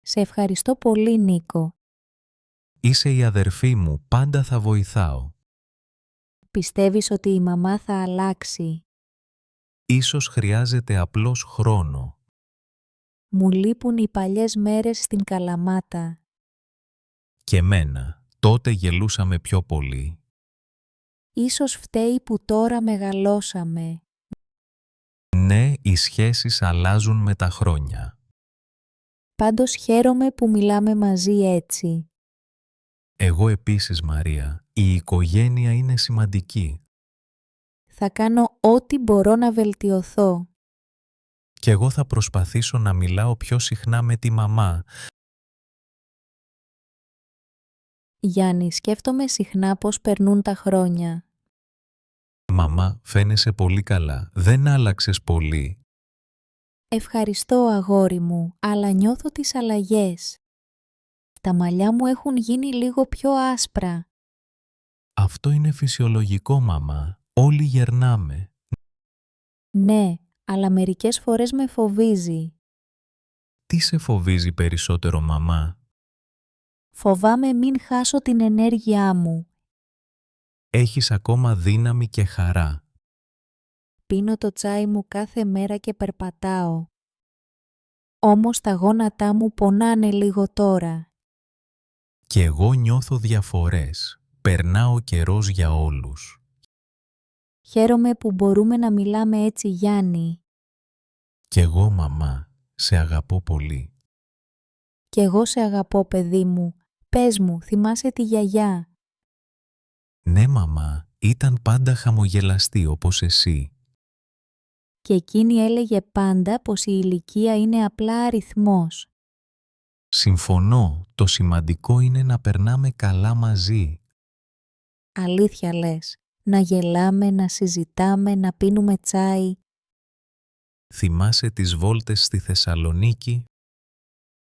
Σε ευχαριστώ πολύ, Νίκο. Είσαι η αδερφή μου, πάντα θα βοηθάω. Πιστεύεις ότι η μαμά θα αλλάξει? Ίσως χρειάζεται απλώς χρόνο. Μου λείπουν οι παλιές μέρες στην Καλαμάτα. Και μένα, τότε γελούσαμε πιο πολύ. Ίσως φταίει που τώρα μεγαλώσαμε. Ναι, οι σχέσεις αλλάζουν με τα χρόνια. Πάντως χαίρομαι που μιλάμε μαζί έτσι. Εγώ επίσης, Μαρία, η οικογένεια είναι σημαντική. Θα κάνω ό,τι μπορώ να βελτιωθώ. Κι εγώ θα προσπαθήσω να μιλάω πιο συχνά με τη μαμά. Γιάννη, σκέφτομαι συχνά πώς περνούν τα χρόνια. Μαμά, φαίνεσαι πολύ καλά. Δεν άλλαξες πολύ. Ευχαριστώ, αγόρι μου, αλλά νιώθω τις αλλαγές. Τα μαλλιά μου έχουν γίνει λίγο πιο άσπρα. Αυτό είναι φυσιολογικό, μαμά. Όλοι γερνάμε. Ναι, αλλά μερικές φορές με φοβίζει. Τι σε φοβίζει περισσότερο, μαμά? Φοβάμαι μην χάσω την ενέργειά μου. Έχεις ακόμα δύναμη και χαρά. Πίνω το τσάι μου κάθε μέρα και περπατάω. Όμως τα γόνατά μου πονάνε λίγο τώρα. Κι εγώ νιώθω διαφορές. Περνά ο καιρός για όλους. Χαίρομαι που μπορούμε να μιλάμε έτσι, Γιάννη. Κι εγώ, μαμά, σε αγαπώ πολύ. Κι εγώ σε αγαπώ, παιδί μου. Πες μου, θυμάσαι τη γιαγιά? Ναι, μαμά, ήταν πάντα χαμογελαστή όπως εσύ. Και εκείνη έλεγε πάντα πως η ηλικία είναι απλά αριθμός. Συμφωνώ, το σημαντικό είναι να περνάμε καλά μαζί. Αλήθεια λες. Να γελάμε, να συζητάμε, να πίνουμε τσάι. Θυμάσαι τις βόλτες στη Θεσσαλονίκη?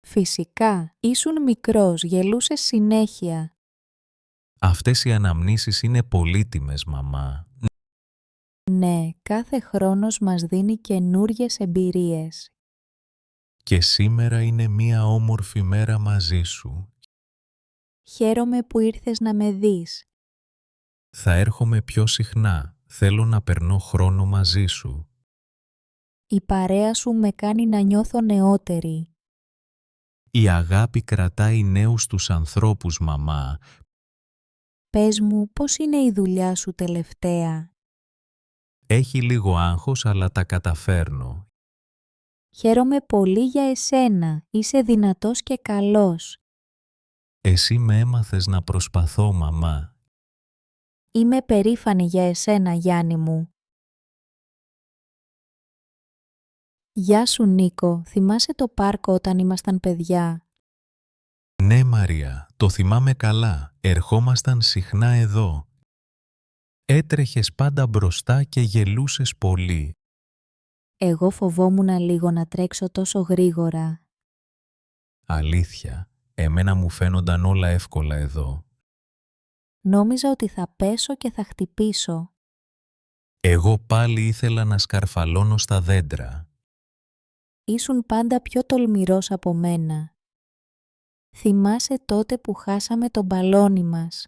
Φυσικά, ήσουν μικρός, γελούσες συνέχεια. Αυτές οι αναμνήσεις είναι πολύτιμες, μαμά. Ναι, κάθε χρόνος μας δίνει καινούριες εμπειρίες. Και σήμερα είναι μία όμορφη μέρα μαζί σου. Χαίρομαι που ήρθες να με δεις. Θα έρχομαι πιο συχνά. Θέλω να περνώ χρόνο μαζί σου. Η παρέα σου με κάνει να νιώθω νεότερη. Η αγάπη κρατάει νέους τους ανθρώπους, μαμά. Πες μου, πώς είναι η δουλειά σου τελευταία? Έχει λίγο άγχος, αλλά τα καταφέρνω. Χαίρομαι πολύ για εσένα. Είσαι δυνατός και καλός. Εσύ με έμαθες να προσπαθώ, μαμά. Είμαι περήφανη για εσένα, Γιάννη μου. Γεια σου, Νίκο. Θυμάσαι το πάρκο όταν ήμασταν παιδιά? Ναι, Μαρία, το θυμάμαι καλά. Ερχόμασταν συχνά εδώ. Έτρεχες πάντα μπροστά και γελούσες πολύ. Εγώ φοβόμουν λίγο να τρέξω τόσο γρήγορα. Αλήθεια, εμένα μου φαίνονταν όλα εύκολα εδώ. Νόμιζα ότι θα πέσω και θα χτυπήσω. Εγώ πάλι ήθελα να σκαρφαλώνω στα δέντρα. Ήσουν πάντα πιο τολμηρός από μένα. Θυμάσαι τότε που χάσαμε το μπαλόνι μας?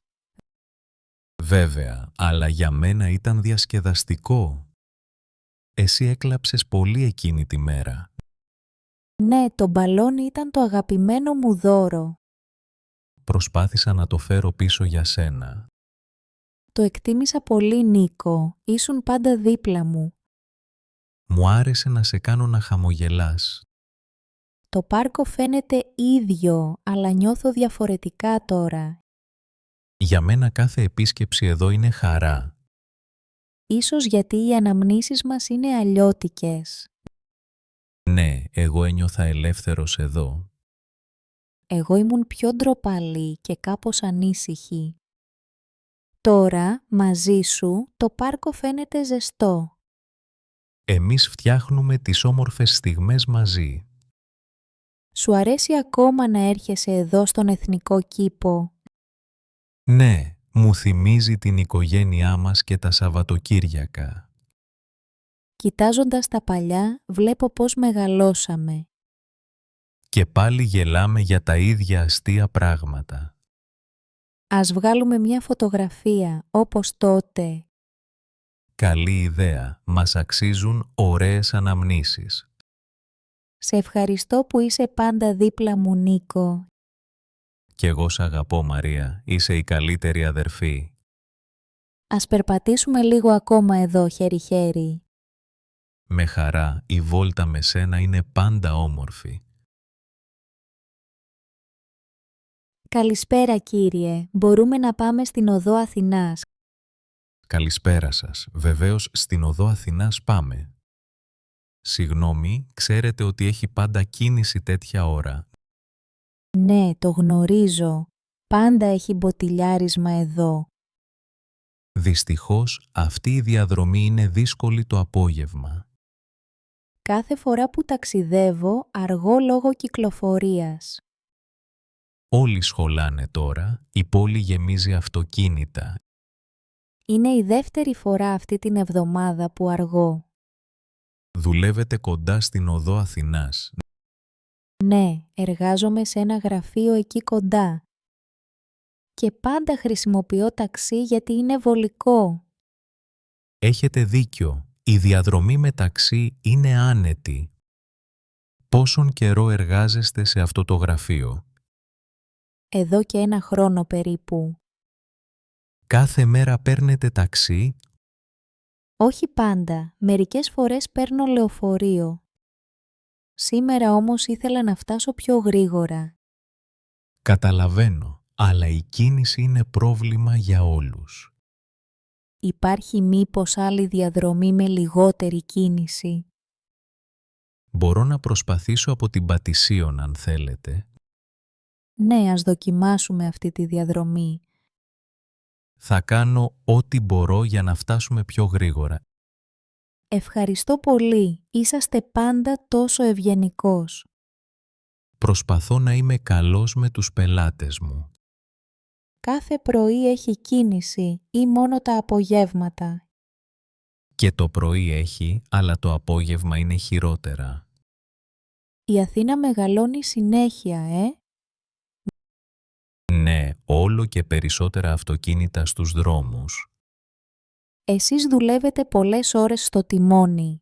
Βέβαια, αλλά για μένα ήταν διασκεδαστικό. Εσύ έκλαψες πολύ εκείνη τη μέρα. Ναι, το μπαλόνι ήταν το αγαπημένο μου δώρο. Προσπάθησα να το φέρω πίσω για σένα. Το εκτίμησα πολύ, Νίκο. Ήσουν πάντα δίπλα μου. Μου άρεσε να σε κάνω να χαμογελάς. Το πάρκο φαίνεται ίδιο, αλλά νιώθω διαφορετικά τώρα. Για μένα κάθε επίσκεψη εδώ είναι χαρά. Ίσως γιατί οι αναμνήσεις μας είναι αλλιώτικες. Ναι, εγώ ένιωθα ελεύθερος εδώ. Εγώ ήμουν πιο ντροπαλή και κάπως ανήσυχη. Τώρα, μαζί σου, το πάρκο φαίνεται ζεστό. Εμείς φτιάχνουμε τις όμορφες στιγμές μαζί. Σου αρέσει ακόμα να έρχεσαι εδώ στον Εθνικό Κήπο? Ναι, μου θυμίζει την οικογένειά μας και τα Σαββατοκύριακα. Κοιτάζοντας τα παλιά, βλέπω πώς μεγαλώσαμε. Και πάλι γελάμε για τα ίδια αστεία πράγματα. Ας βγάλουμε μια φωτογραφία, όπως τότε. Καλή ιδέα, μας αξίζουν ωραίες αναμνήσεις. Σε ευχαριστώ που είσαι πάντα δίπλα μου, Νίκο. Κι εγώ σ' αγαπώ, Μαρία, είσαι η καλύτερη αδερφή. Ας περπατήσουμε λίγο ακόμα εδώ, χέρι-χέρι. Με χαρά, η βόλτα με σένα είναι πάντα όμορφη. Καλησπέρα, κύριε. Μπορούμε να πάμε στην Οδό Αθηνάς. Καλησπέρα σας. Βεβαίως, στην Οδό Αθηνάς πάμε. Συγγνώμη, ξέρετε ότι έχει πάντα κίνηση τέτοια ώρα? Ναι, το γνωρίζω. Πάντα έχει μποτιλιάρισμα εδώ. Δυστυχώς, αυτή η διαδρομή είναι δύσκολη το απόγευμα. Κάθε φορά που ταξιδεύω, αργώ λόγω κυκλοφορίας. Όλοι σχολάνε τώρα, η πόλη γεμίζει αυτοκίνητα. Είναι η δεύτερη φορά αυτή την εβδομάδα που αργώ. Δουλεύετε κοντά στην Οδό Αθηνάς. Ναι, εργάζομαι σε ένα γραφείο εκεί κοντά. Και πάντα χρησιμοποιώ ταξί γιατί είναι βολικό. Έχετε δίκιο. Η διαδρομή μεταξύ είναι άνετη. Πόσον καιρό εργάζεστε σε αυτό το γραφείο? Εδώ και 1 χρόνο περίπου. Κάθε μέρα παίρνετε ταξί? Όχι πάντα, μερικές φορές παίρνω λεωφορείο. Σήμερα όμως ήθελα να φτάσω πιο γρήγορα. Καταλαβαίνω, αλλά η κίνηση είναι πρόβλημα για όλους. Υπάρχει μήπως άλλη διαδρομή με λιγότερη κίνηση? Μπορώ να προσπαθήσω από την Πατησίων αν θέλετε. Ναι, ας δοκιμάσουμε αυτή τη διαδρομή. Θα κάνω ό,τι μπορώ για να φτάσουμε πιο γρήγορα. Ευχαριστώ πολύ, είσαστε πάντα τόσο ευγενικός. Προσπαθώ να είμαι καλός με τους πελάτες μου. Κάθε πρωί έχει κίνηση ή μόνο τα απογεύματα? Και το πρωί έχει, αλλά το απόγευμα είναι χειρότερα. Η Αθήνα μεγαλώνει συνέχεια, Ναι, όλο και περισσότερα αυτοκίνητα στους δρόμους. Εσείς δουλεύετε πολλές ώρες στο τιμόνι.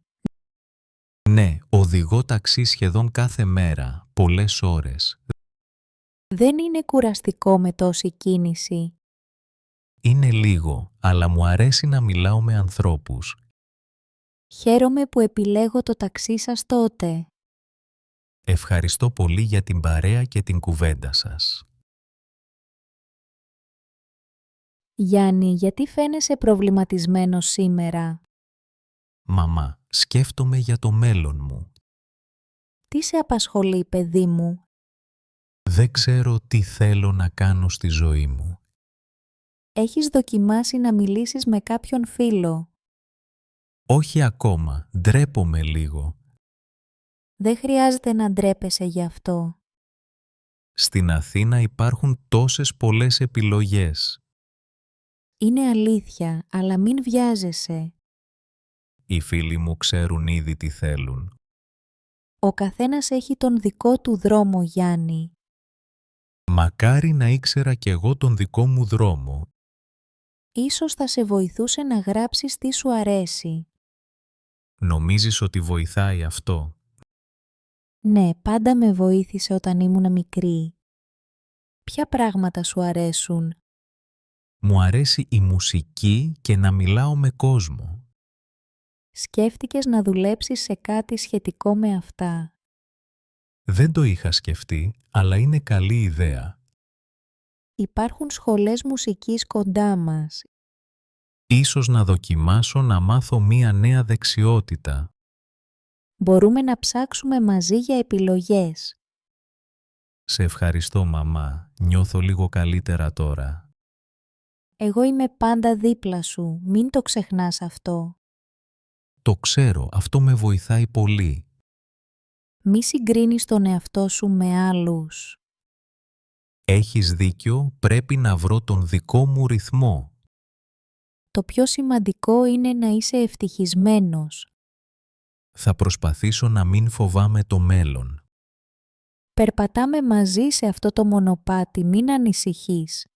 Ναι, οδηγώ ταξί σχεδόν κάθε μέρα, πολλές ώρες. Δεν είναι κουραστικό με τόση κίνηση? Είναι λίγο, αλλά μου αρέσει να μιλάω με ανθρώπους. Χαίρομαι που επιλέγω το ταξί σας τότε. Ευχαριστώ πολύ για την παρέα και την κουβέντα σας. Γιάννη, γιατί φαίνεσαι προβληματισμένος σήμερα? Μαμά, σκέφτομαι για το μέλλον μου. Τι σε απασχολεί, παιδί μου? Δεν ξέρω τι θέλω να κάνω στη ζωή μου. Έχεις δοκιμάσει να μιλήσεις με κάποιον φίλο? Όχι ακόμα, ντρέπομαι λίγο. Δεν χρειάζεται να ντρέπεσαι γι' αυτό. Στην Αθήνα υπάρχουν τόσες πολλές επιλογές. Είναι αλήθεια, αλλά μην βιάζεσαι. Οι φίλοι μου ξέρουν ήδη τι θέλουν. Ο καθένας έχει τον δικό του δρόμο, Γιάννη. Μακάρι να ήξερα κι εγώ τον δικό μου δρόμο. Ίσως θα σε βοηθούσε να γράψεις τι σου αρέσει. Νομίζεις ότι βοηθάει αυτό? Ναι, πάντα με βοήθησε όταν ήμουν μικρή. Ποια πράγματα σου αρέσουν? Μου αρέσει η μουσική και να μιλάω με κόσμο. Σκέφτηκες να δουλέψεις σε κάτι σχετικό με αυτά? Δεν το είχα σκεφτεί, αλλά είναι καλή ιδέα. Υπάρχουν σχολές μουσικής κοντά μας. Ίσως να δοκιμάσω να μάθω μία νέα δεξιότητα. Μπορούμε να ψάξουμε μαζί για επιλογές. Σε ευχαριστώ, μαμά. Νιώθω λίγο καλύτερα τώρα. Εγώ είμαι πάντα δίπλα σου, μην το ξεχνάς αυτό. Το ξέρω, αυτό με βοηθάει πολύ. Μη συγκρίνεις τον εαυτό σου με άλλους. Έχεις δίκιο, πρέπει να βρω τον δικό μου ρυθμό. Το πιο σημαντικό είναι να είσαι ευτυχισμένος. Θα προσπαθήσω να μην φοβάμαι το μέλλον. Περπατάμε μαζί σε αυτό το μονοπάτι, μην ανησυχείς.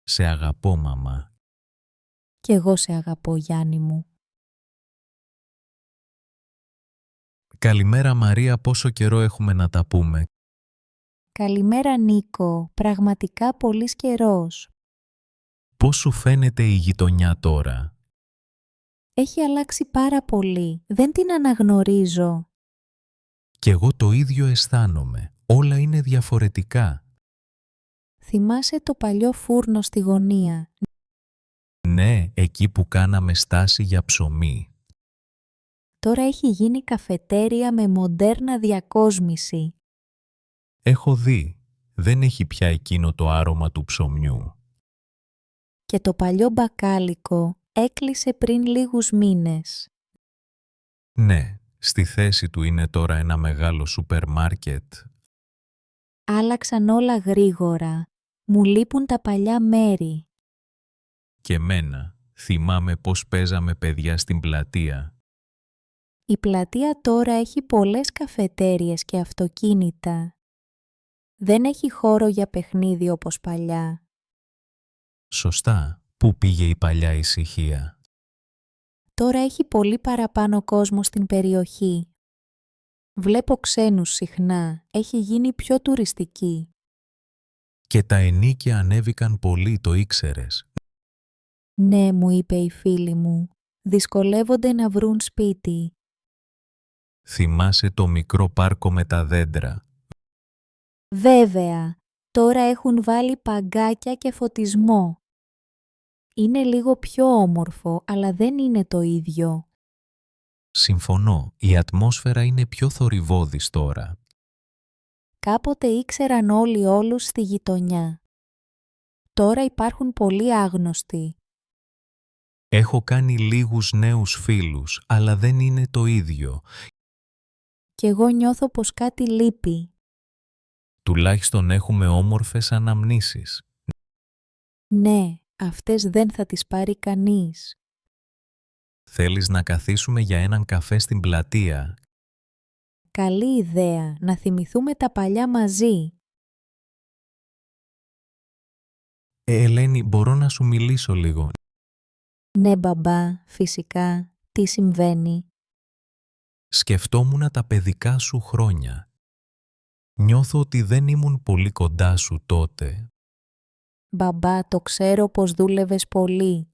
Σε αγαπώ, μαμά. Κι εγώ σε αγαπώ, Γιάννη μου. Καλημέρα, Μαρία, πόσο καιρό έχουμε να τα πούμε. Καλημέρα, Νίκο, πραγματικά πολύς καιρός. Πώς σου φαίνεται η γειτονιά τώρα? Έχει αλλάξει πάρα πολύ, δεν την αναγνωρίζω. Κι εγώ το ίδιο αισθάνομαι. Όλα είναι διαφορετικά. Θυμάσαι το παλιό φούρνο στη γωνία? Ναι, εκεί που κάναμε στάση για ψωμί. Τώρα έχει γίνει καφετέρια με μοντέρνα διακόσμηση. Έχω δει. Δεν έχει πια εκείνο το άρωμα του ψωμιού. Και το παλιό μπακάλικο έκλεισε πριν λίγους μήνες. Ναι, στη θέση του είναι τώρα ένα μεγάλο σούπερ μάρκετ. Άλλαξαν όλα γρήγορα. Μου λείπουν τα παλιά μέρη. Και μένα, θυμάμαι πώς παίζαμε παιδιά στην πλατεία. Η πλατεία τώρα έχει πολλές καφετέριες και αυτοκίνητα. Δεν έχει χώρο για παιχνίδι όπως παλιά. Σωστά. Πού πήγε η παλιά ησυχία? Τώρα έχει πολύ παραπάνω κόσμο στην περιοχή. Βλέπω ξένους συχνά. Έχει γίνει πιο τουριστική. Και τα ενοίκια ανέβηκαν πολύ, το ήξερες? Ναι, μου είπε η φίλη μου. Δυσκολεύονται να βρουν σπίτι. Θυμάσαι το μικρό πάρκο με τα δέντρα? Βέβαια, τώρα έχουν βάλει παγκάκια και φωτισμό. Είναι λίγο πιο όμορφο, αλλά δεν είναι το ίδιο. Συμφωνώ, η ατμόσφαιρα είναι πιο θορυβώδης τώρα. Κάποτε ήξεραν όλοι όλους στη γειτονιά. Τώρα υπάρχουν πολλοί άγνωστοι. Έχω κάνει λίγους νέους φίλους, αλλά δεν είναι το ίδιο. Κι εγώ νιώθω πως κάτι λείπει. Τουλάχιστον έχουμε όμορφες αναμνήσεις. Ναι, αυτές δεν θα τις πάρει κανείς. Θέλεις να καθίσουμε για έναν καφέ στην πλατεία? Καλή ιδέα, να θυμηθούμε τα παλιά μαζί. Ελένη, μπορώ να σου μιλήσω λίγο? Ναι, μπαμπά, φυσικά. Τι συμβαίνει? Σκεφτόμουν τα παιδικά σου χρόνια. Νιώθω ότι δεν ήμουν πολύ κοντά σου τότε. Μπαμπά, το ξέρω πως δούλευες πολύ.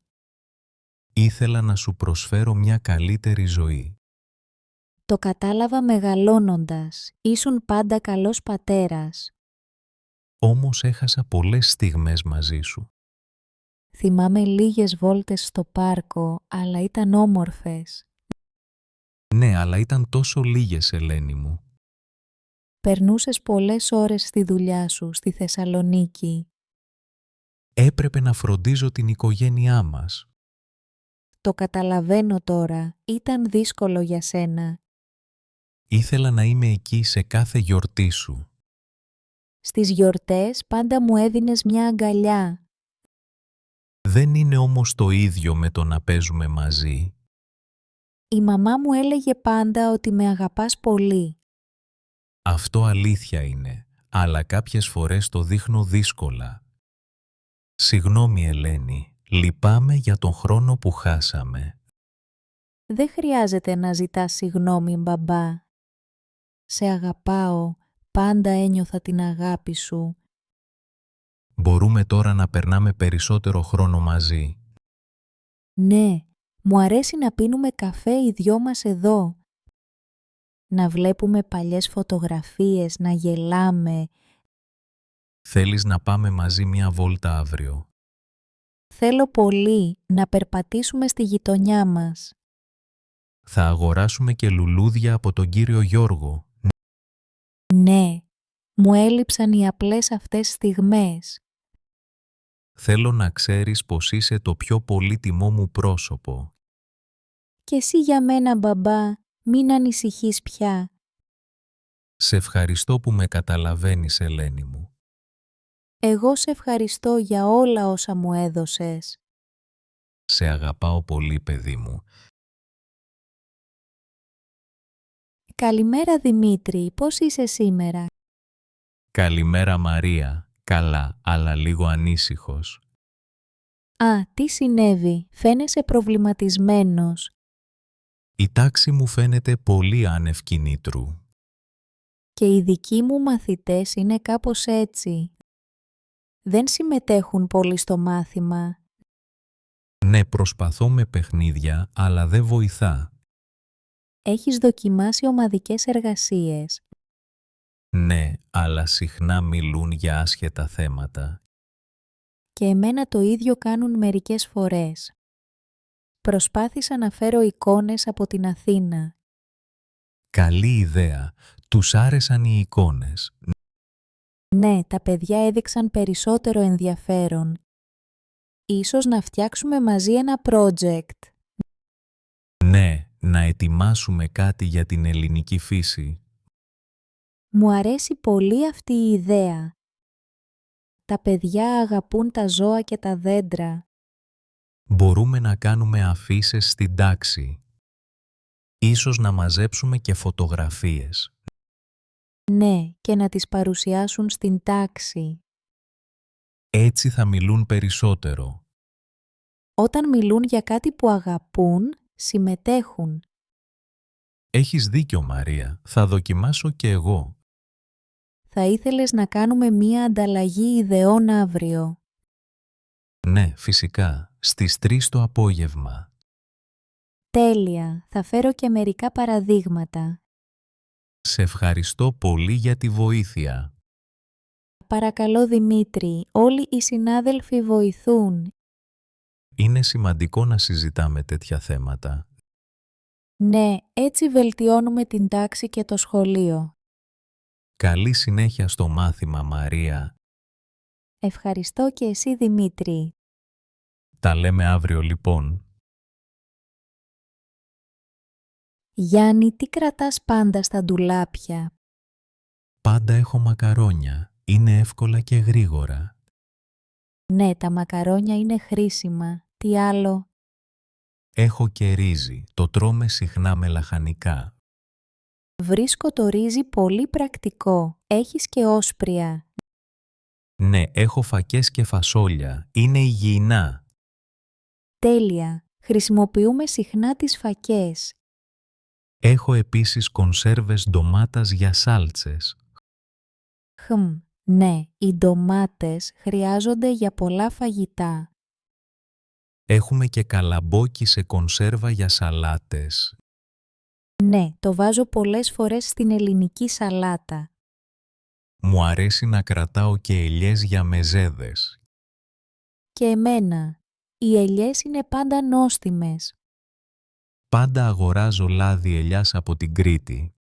Ήθελα να σου προσφέρω μια καλύτερη ζωή. Το κατάλαβα μεγαλώνοντας. Ήσουν πάντα καλός πατέρας. Όμως έχασα πολλές στιγμές μαζί σου. Θυμάμαι λίγες βόλτες στο πάρκο, αλλά ήταν όμορφες. Ναι, αλλά ήταν τόσο λίγες, Ελένη μου. Περνούσες πολλές ώρες στη δουλειά σου, στη Θεσσαλονίκη. Έπρεπε να φροντίζω την οικογένειά μας. Το καταλαβαίνω τώρα. Ήταν δύσκολο για σένα. Ήθελα να είμαι εκεί σε κάθε γιορτή σου. Στις γιορτές πάντα μου έδινες μια αγκαλιά. Δεν είναι όμως το ίδιο με το να παίζουμε μαζί. Η μαμά μου έλεγε πάντα ότι με αγαπάς πολύ. Αυτό αλήθεια είναι, αλλά κάποιες φορές το δείχνω δύσκολα. Συγγνώμη, Ελένη, λυπάμαι για τον χρόνο που χάσαμε. Δεν χρειάζεται να ζητάς συγγνώμη, μπαμπά. Σε αγαπάω, πάντα ένιωθα την αγάπη σου. Μπορούμε τώρα να περνάμε περισσότερο χρόνο μαζί. Ναι, μου αρέσει να πίνουμε καφέ οι δυο μας εδώ. Να βλέπουμε παλιές φωτογραφίες, να γελάμε. Θέλεις να πάμε μαζί μια βόλτα αύριο? Θέλω πολύ να περπατήσουμε στη γειτονιά μας. Θα αγοράσουμε και λουλούδια από τον κύριο Γιώργο. Ναι, μου έλειψαν οι απλές αυτές στιγμές. Θέλω να ξέρεις πως είσαι το πιο πολύτιμό μου πρόσωπο. Και εσύ για μένα, μπαμπά, μην ανησυχείς πια. Σε ευχαριστώ που με καταλαβαίνεις, Ελένη μου. Εγώ σε ευχαριστώ για όλα όσα μου έδωσες. Σε αγαπάω πολύ, παιδί μου. Καλημέρα, Δημήτρη, πώς είσαι σήμερα? Καλημέρα, Μαρία. Καλά, αλλά λίγο ανήσυχος. Α, τι συνέβη, φαίνεσαι προβληματισμένος. Η τάξη μου φαίνεται πολύ άνευ κινήτρου. Και οι δικοί μου μαθητές είναι κάπως έτσι. Δεν συμμετέχουν πολύ στο μάθημα. Ναι, προσπαθώ με παιχνίδια, αλλά δεν βοηθά. Έχεις δοκιμάσει ομαδικές εργασίες. Ναι, αλλά συχνά μιλούν για άσχετα θέματα. Και εμένα το ίδιο κάνουν μερικές φορές. Προσπάθησα να φέρω εικόνες από την Αθήνα. Καλή ιδέα. Τους άρεσαν οι εικόνες. Ναι, τα παιδιά έδειξαν περισσότερο ενδιαφέρον. Ίσως να φτιάξουμε μαζί ένα project. Ναι, να ετοιμάσουμε κάτι για την ελληνική φύση. Μου αρέσει πολύ αυτή η ιδέα. Τα παιδιά αγαπούν τα ζώα και τα δέντρα. Μπορούμε να κάνουμε αφίσες στην τάξη. Ίσως να μαζέψουμε και φωτογραφίες. Ναι, και να τις παρουσιάσουν στην τάξη. Έτσι θα μιλούν περισσότερο. Όταν μιλούν για κάτι που αγαπούν, συμμετέχουν. Έχεις δίκιο, Μαρία. Θα δοκιμάσω και εγώ. Θα ήθελες να κάνουμε μία ανταλλαγή ιδεών αύριο? Ναι, φυσικά. Στις 3 το απόγευμα. Τέλεια, θα φέρω και μερικά παραδείγματα. Σε ευχαριστώ πολύ για τη βοήθεια. Παρακαλώ Δημήτρη, όλοι οι συνάδελφοι βοηθούν. Είναι σημαντικό να συζητάμε τέτοια θέματα. Ναι, έτσι βελτιώνουμε την τάξη και το σχολείο. Καλή συνέχεια στο μάθημα, Μαρία. Ευχαριστώ και εσύ Δημήτρη. Τα λέμε αύριο λοιπόν. Γιάννη, τι κρατάς πάντα στα ντουλάπια? Πάντα έχω μακαρόνια. Είναι εύκολα και γρήγορα. Ναι, τα μακαρόνια είναι χρήσιμα. Τι άλλο? Έχω και ρύζι. Το τρώμε συχνά με λαχανικά. Βρίσκω το ρύζι πολύ πρακτικό. Έχεις και όσπρια. Ναι, έχω φακές και φασόλια. Είναι υγιεινά. Τέλεια. Χρησιμοποιούμε συχνά τις φακές. Έχω επίσης κονσέρβες ντομάτας για σάλτσες. Ναι, οι ντομάτες χρειάζονται για πολλά φαγητά. Έχουμε και καλαμπόκι σε κονσέρβα για σαλάτες. Ναι, το βάζω πολλές φορές στην ελληνική σαλάτα. Μου αρέσει να κρατάω και ελιές για μεζέδες. Και εμένα. Οι ελιές είναι πάντα νόστιμες. Πάντα αγοράζω λάδι ελιάς από την Κρήτη.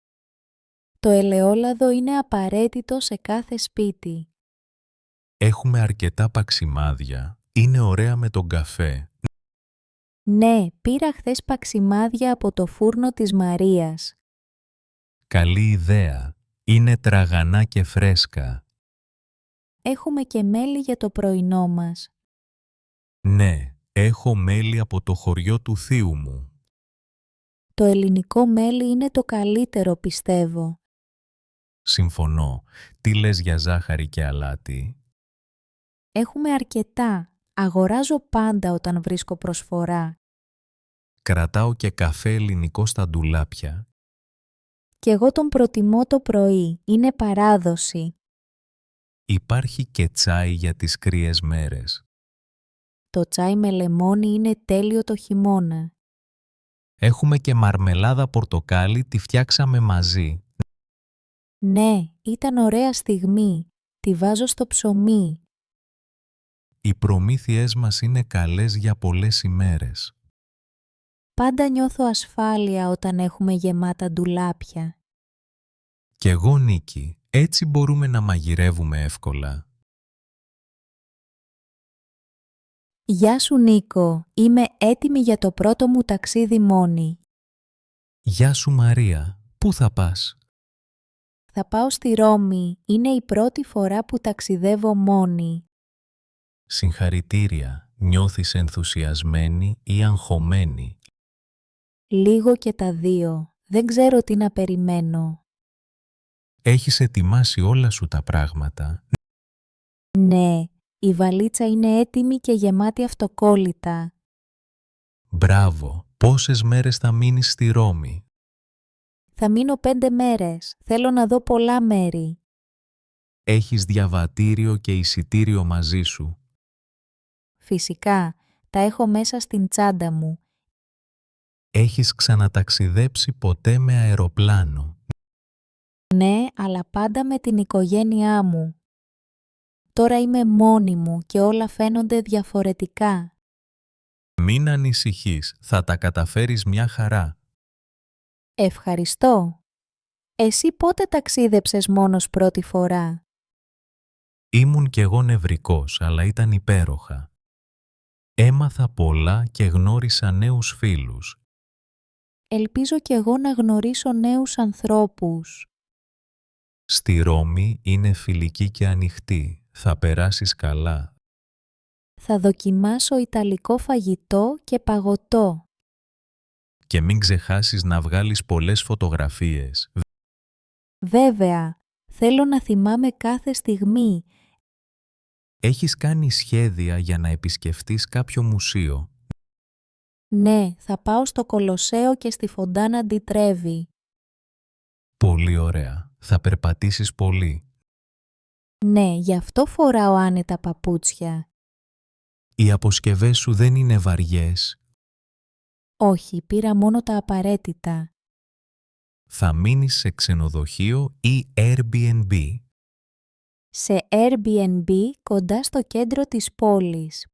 Το ελαιόλαδο είναι απαραίτητο σε κάθε σπίτι. Έχουμε αρκετά παξιμάδια. Είναι ωραία με τον καφέ. Ναι, πήρα χθες παξιμάδια από το φούρνο της Μαρίας. Καλή ιδέα. Είναι τραγανά και φρέσκα. Έχουμε και μέλι για το πρωινό μας. Ναι, έχω μέλι από το χωριό του θείου μου. Το ελληνικό μέλι είναι το καλύτερο, πιστεύω. Συμφωνώ. Τι λες για ζάχαρη και αλάτι? Έχουμε αρκετά. Αγοράζω πάντα όταν βρίσκω προσφορά. Κρατάω και καφέ ελληνικό στα ντουλάπια. Κι εγώ τον προτιμώ το πρωί. Είναι παράδοση. Υπάρχει και τσάι για τις κρύες μέρες. Το τσάι με λεμόνι είναι τέλειο το χειμώνα. Έχουμε και μαρμελάδα πορτοκάλι, τη φτιάξαμε μαζί. Ναι, ήταν ωραία στιγμή. Τη βάζω στο ψωμί. Οι προμήθειές μας είναι καλές για πολλές ημέρες. Πάντα νιώθω ασφάλεια όταν έχουμε γεμάτα ντουλάπια. Κι εγώ, Νίκη, έτσι μπορούμε να μαγειρεύουμε εύκολα. Γεια σου Νίκο, είμαι έτοιμη για το πρώτο μου ταξίδι μόνη. Γεια σου, Μαρία. Πού θα πας? Θα πάω στη Ρώμη, είναι η πρώτη φορά που ταξιδεύω μόνη. Συγχαρητήρια. Νιώθεις ενθουσιασμένη ή αγχωμένη? Λίγο και τα δύο, δεν ξέρω τι να περιμένω. Έχεις ετοιμάσει όλα σου τα πράγματα? Ναι, η βαλίτσα είναι έτοιμη και γεμάτη αυτοκόλλητα. Μπράβο. Πόσες μέρες θα μείνεις στη Ρώμη? Θα μείνω 5 μέρες, θέλω να δω πολλά μέρη. Έχεις διαβατήριο και εισιτήριο μαζί σου? Φυσικά, τα έχω μέσα στην τσάντα μου. Έχεις ξαναταξιδέψει ποτέ με αεροπλάνο? Ναι, αλλά πάντα με την οικογένειά μου. Τώρα είμαι μόνη μου και όλα φαίνονται διαφορετικά. Μην ανησυχείς, θα τα καταφέρεις μια χαρά. Ευχαριστώ. Εσύ πότε ταξίδεψες μόνος πρώτη φορά? Ήμουν κι εγώ νευρικός, αλλά ήταν υπέροχα. Έμαθα πολλά και γνώρισα νέους φίλους. Ελπίζω κι εγώ να γνωρίσω νέους ανθρώπους. Στη Ρώμη είναι φιλική και ανοιχτή. Θα περάσεις καλά. Θα δοκιμάσω ιταλικό φαγητό και παγωτό. Και μην ξεχάσεις να βγάλεις πολλές φωτογραφίες. Βέβαια, θέλω να θυμάμαι κάθε στιγμή. Έχεις κάνει σχέδια για να επισκεφτείς κάποιο μουσείο? Ναι, θα πάω στο Κολοσσέο και στη Φοντάνα ντι Τρέβι. Πολύ ωραία. Θα περπατήσεις πολύ. Ναι, γι' αυτό φοράω άνετα παπούτσια. Οι αποσκευές σου δεν είναι βαριές. Όχι, πήρα μόνο τα απαραίτητα. Θα μείνεις σε ξενοδοχείο ή Airbnb? Σε Airbnb κοντά στο κέντρο της πόλης.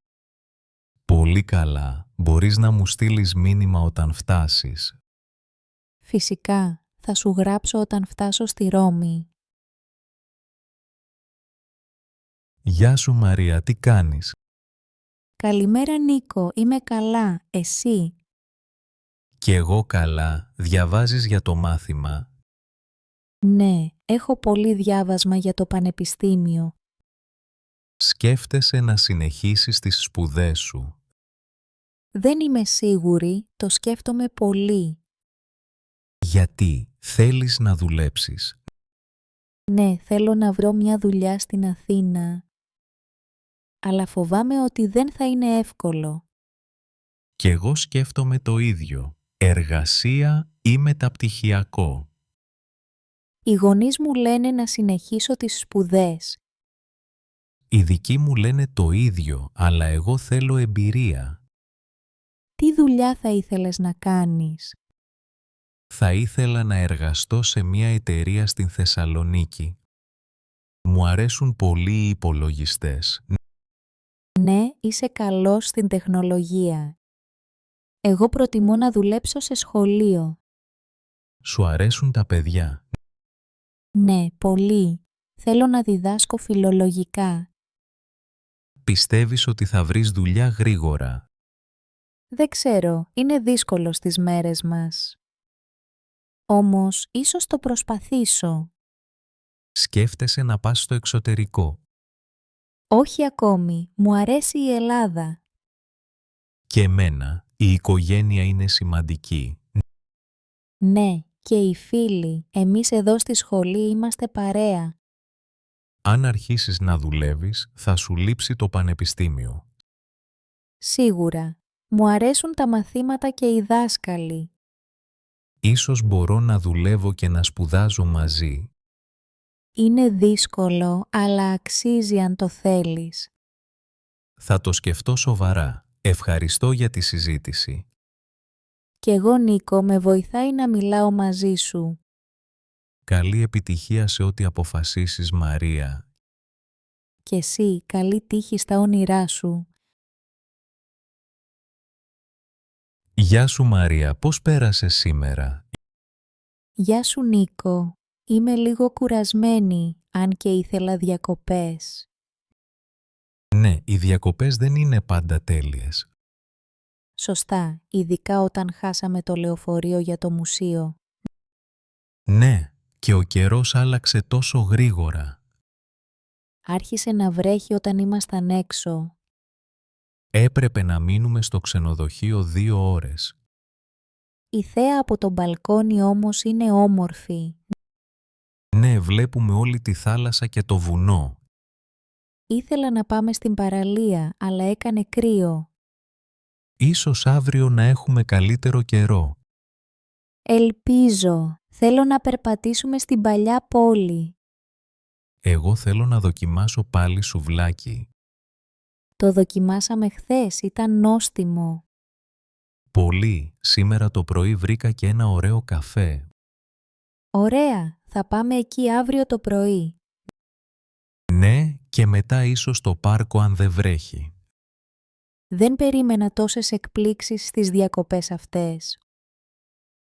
Πολύ καλά. Μπορείς να μου στείλεις μήνυμα όταν φτάσεις. Φυσικά, θα σου γράψω όταν φτάσω στη Ρώμη. Γεια σου Μαρία, τι κάνεις? Καλημέρα Νίκο, είμαι καλά. Εσύ? Κι εγώ καλά. Διαβάζεις για το μάθημα? Ναι, έχω πολύ διάβασμα για το πανεπιστήμιο. Σκέφτεσαι να συνεχίσεις τις σπουδές σου? Δεν είμαι σίγουρη, το σκέφτομαι πολύ. Γιατί θέλεις να δουλέψεις? Ναι, θέλω να βρω μια δουλειά στην Αθήνα. Αλλά φοβάμαι ότι δεν θα είναι εύκολο. Κι εγώ σκέφτομαι το ίδιο. Εργασία ή μεταπτυχιακό? Οι γονείς μου λένε να συνεχίσω τις σπουδές. Οι δικοί μου λένε το ίδιο, αλλά εγώ θέλω εμπειρία. Τι δουλειά θα ήθελες να κάνεις? Θα ήθελα να εργαστώ σε μια εταιρεία στην Θεσσαλονίκη. Μου αρέσουν πολύ οι υπολογιστές. Ναι, είσαι καλός στην τεχνολογία. Εγώ προτιμώ να δουλέψω σε σχολείο. Σου αρέσουν τα παιδιά? Ναι, πολύ. Θέλω να διδάσκω φιλολογικά. Πιστεύεις ότι θα βρεις δουλειά γρήγορα? Δεν ξέρω, είναι δύσκολο στις μέρες μας. Όμως, ίσως το προσπαθήσω. Σκέφτεσαι να πας στο εξωτερικό? Όχι ακόμη, μου αρέσει η Ελλάδα. Και εμένα, η οικογένεια είναι σημαντική. Ναι, και οι φίλοι, εμείς εδώ στη σχολή είμαστε παρέα. Αν αρχίσεις να δουλεύεις, θα σου λείψει το πανεπιστήμιο. Σίγουρα, μου αρέσουν τα μαθήματα και οι δάσκαλοι. Ίσως μπορώ να δουλεύω και να σπουδάζω μαζί. Είναι δύσκολο, αλλά αξίζει αν το θέλεις. Θα το σκεφτώ σοβαρά. Ευχαριστώ για τη συζήτηση. Κι εγώ Νίκο, με βοηθάει να μιλάω μαζί σου. Καλή επιτυχία σε ό,τι αποφασίσεις, Μαρία. Και εσύ, καλή τύχη στα όνειρά σου. Γεια σου Μαρία, πώς πέρασες σήμερα? Γεια σου Νίκο, είμαι λίγο κουρασμένη, αν και ήθελα διακοπές. Ναι, οι διακοπές δεν είναι πάντα τέλειες. Σωστά, ειδικά όταν χάσαμε το λεωφορείο για το μουσείο. Ναι, και ο καιρός άλλαξε τόσο γρήγορα. Άρχισε να βρέχει όταν ήμασταν έξω. Έπρεπε να μείνουμε στο ξενοδοχείο 2 ώρες. Η θέα από το μπαλκόνι όμως είναι όμορφη. Ναι, βλέπουμε όλη τη θάλασσα και το βουνό. Ήθελα να πάμε στην παραλία, αλλά έκανε κρύο. Ίσως αύριο να έχουμε καλύτερο καιρό. Ελπίζω. Θέλω να περπατήσουμε στην παλιά πόλη. Εγώ θέλω να δοκιμάσω πάλι σουβλάκι. Το δοκιμάσαμε χθες, ήταν νόστιμο. Πολύ. Σήμερα το πρωί βρήκα και ένα ωραίο καφέ. Ωραία, θα πάμε εκεί αύριο το πρωί. Ναι, και μετά ίσως στο πάρκο αν δεν βρέχει. Δεν περίμενα τόσες εκπλήξεις στις διακοπές αυτές.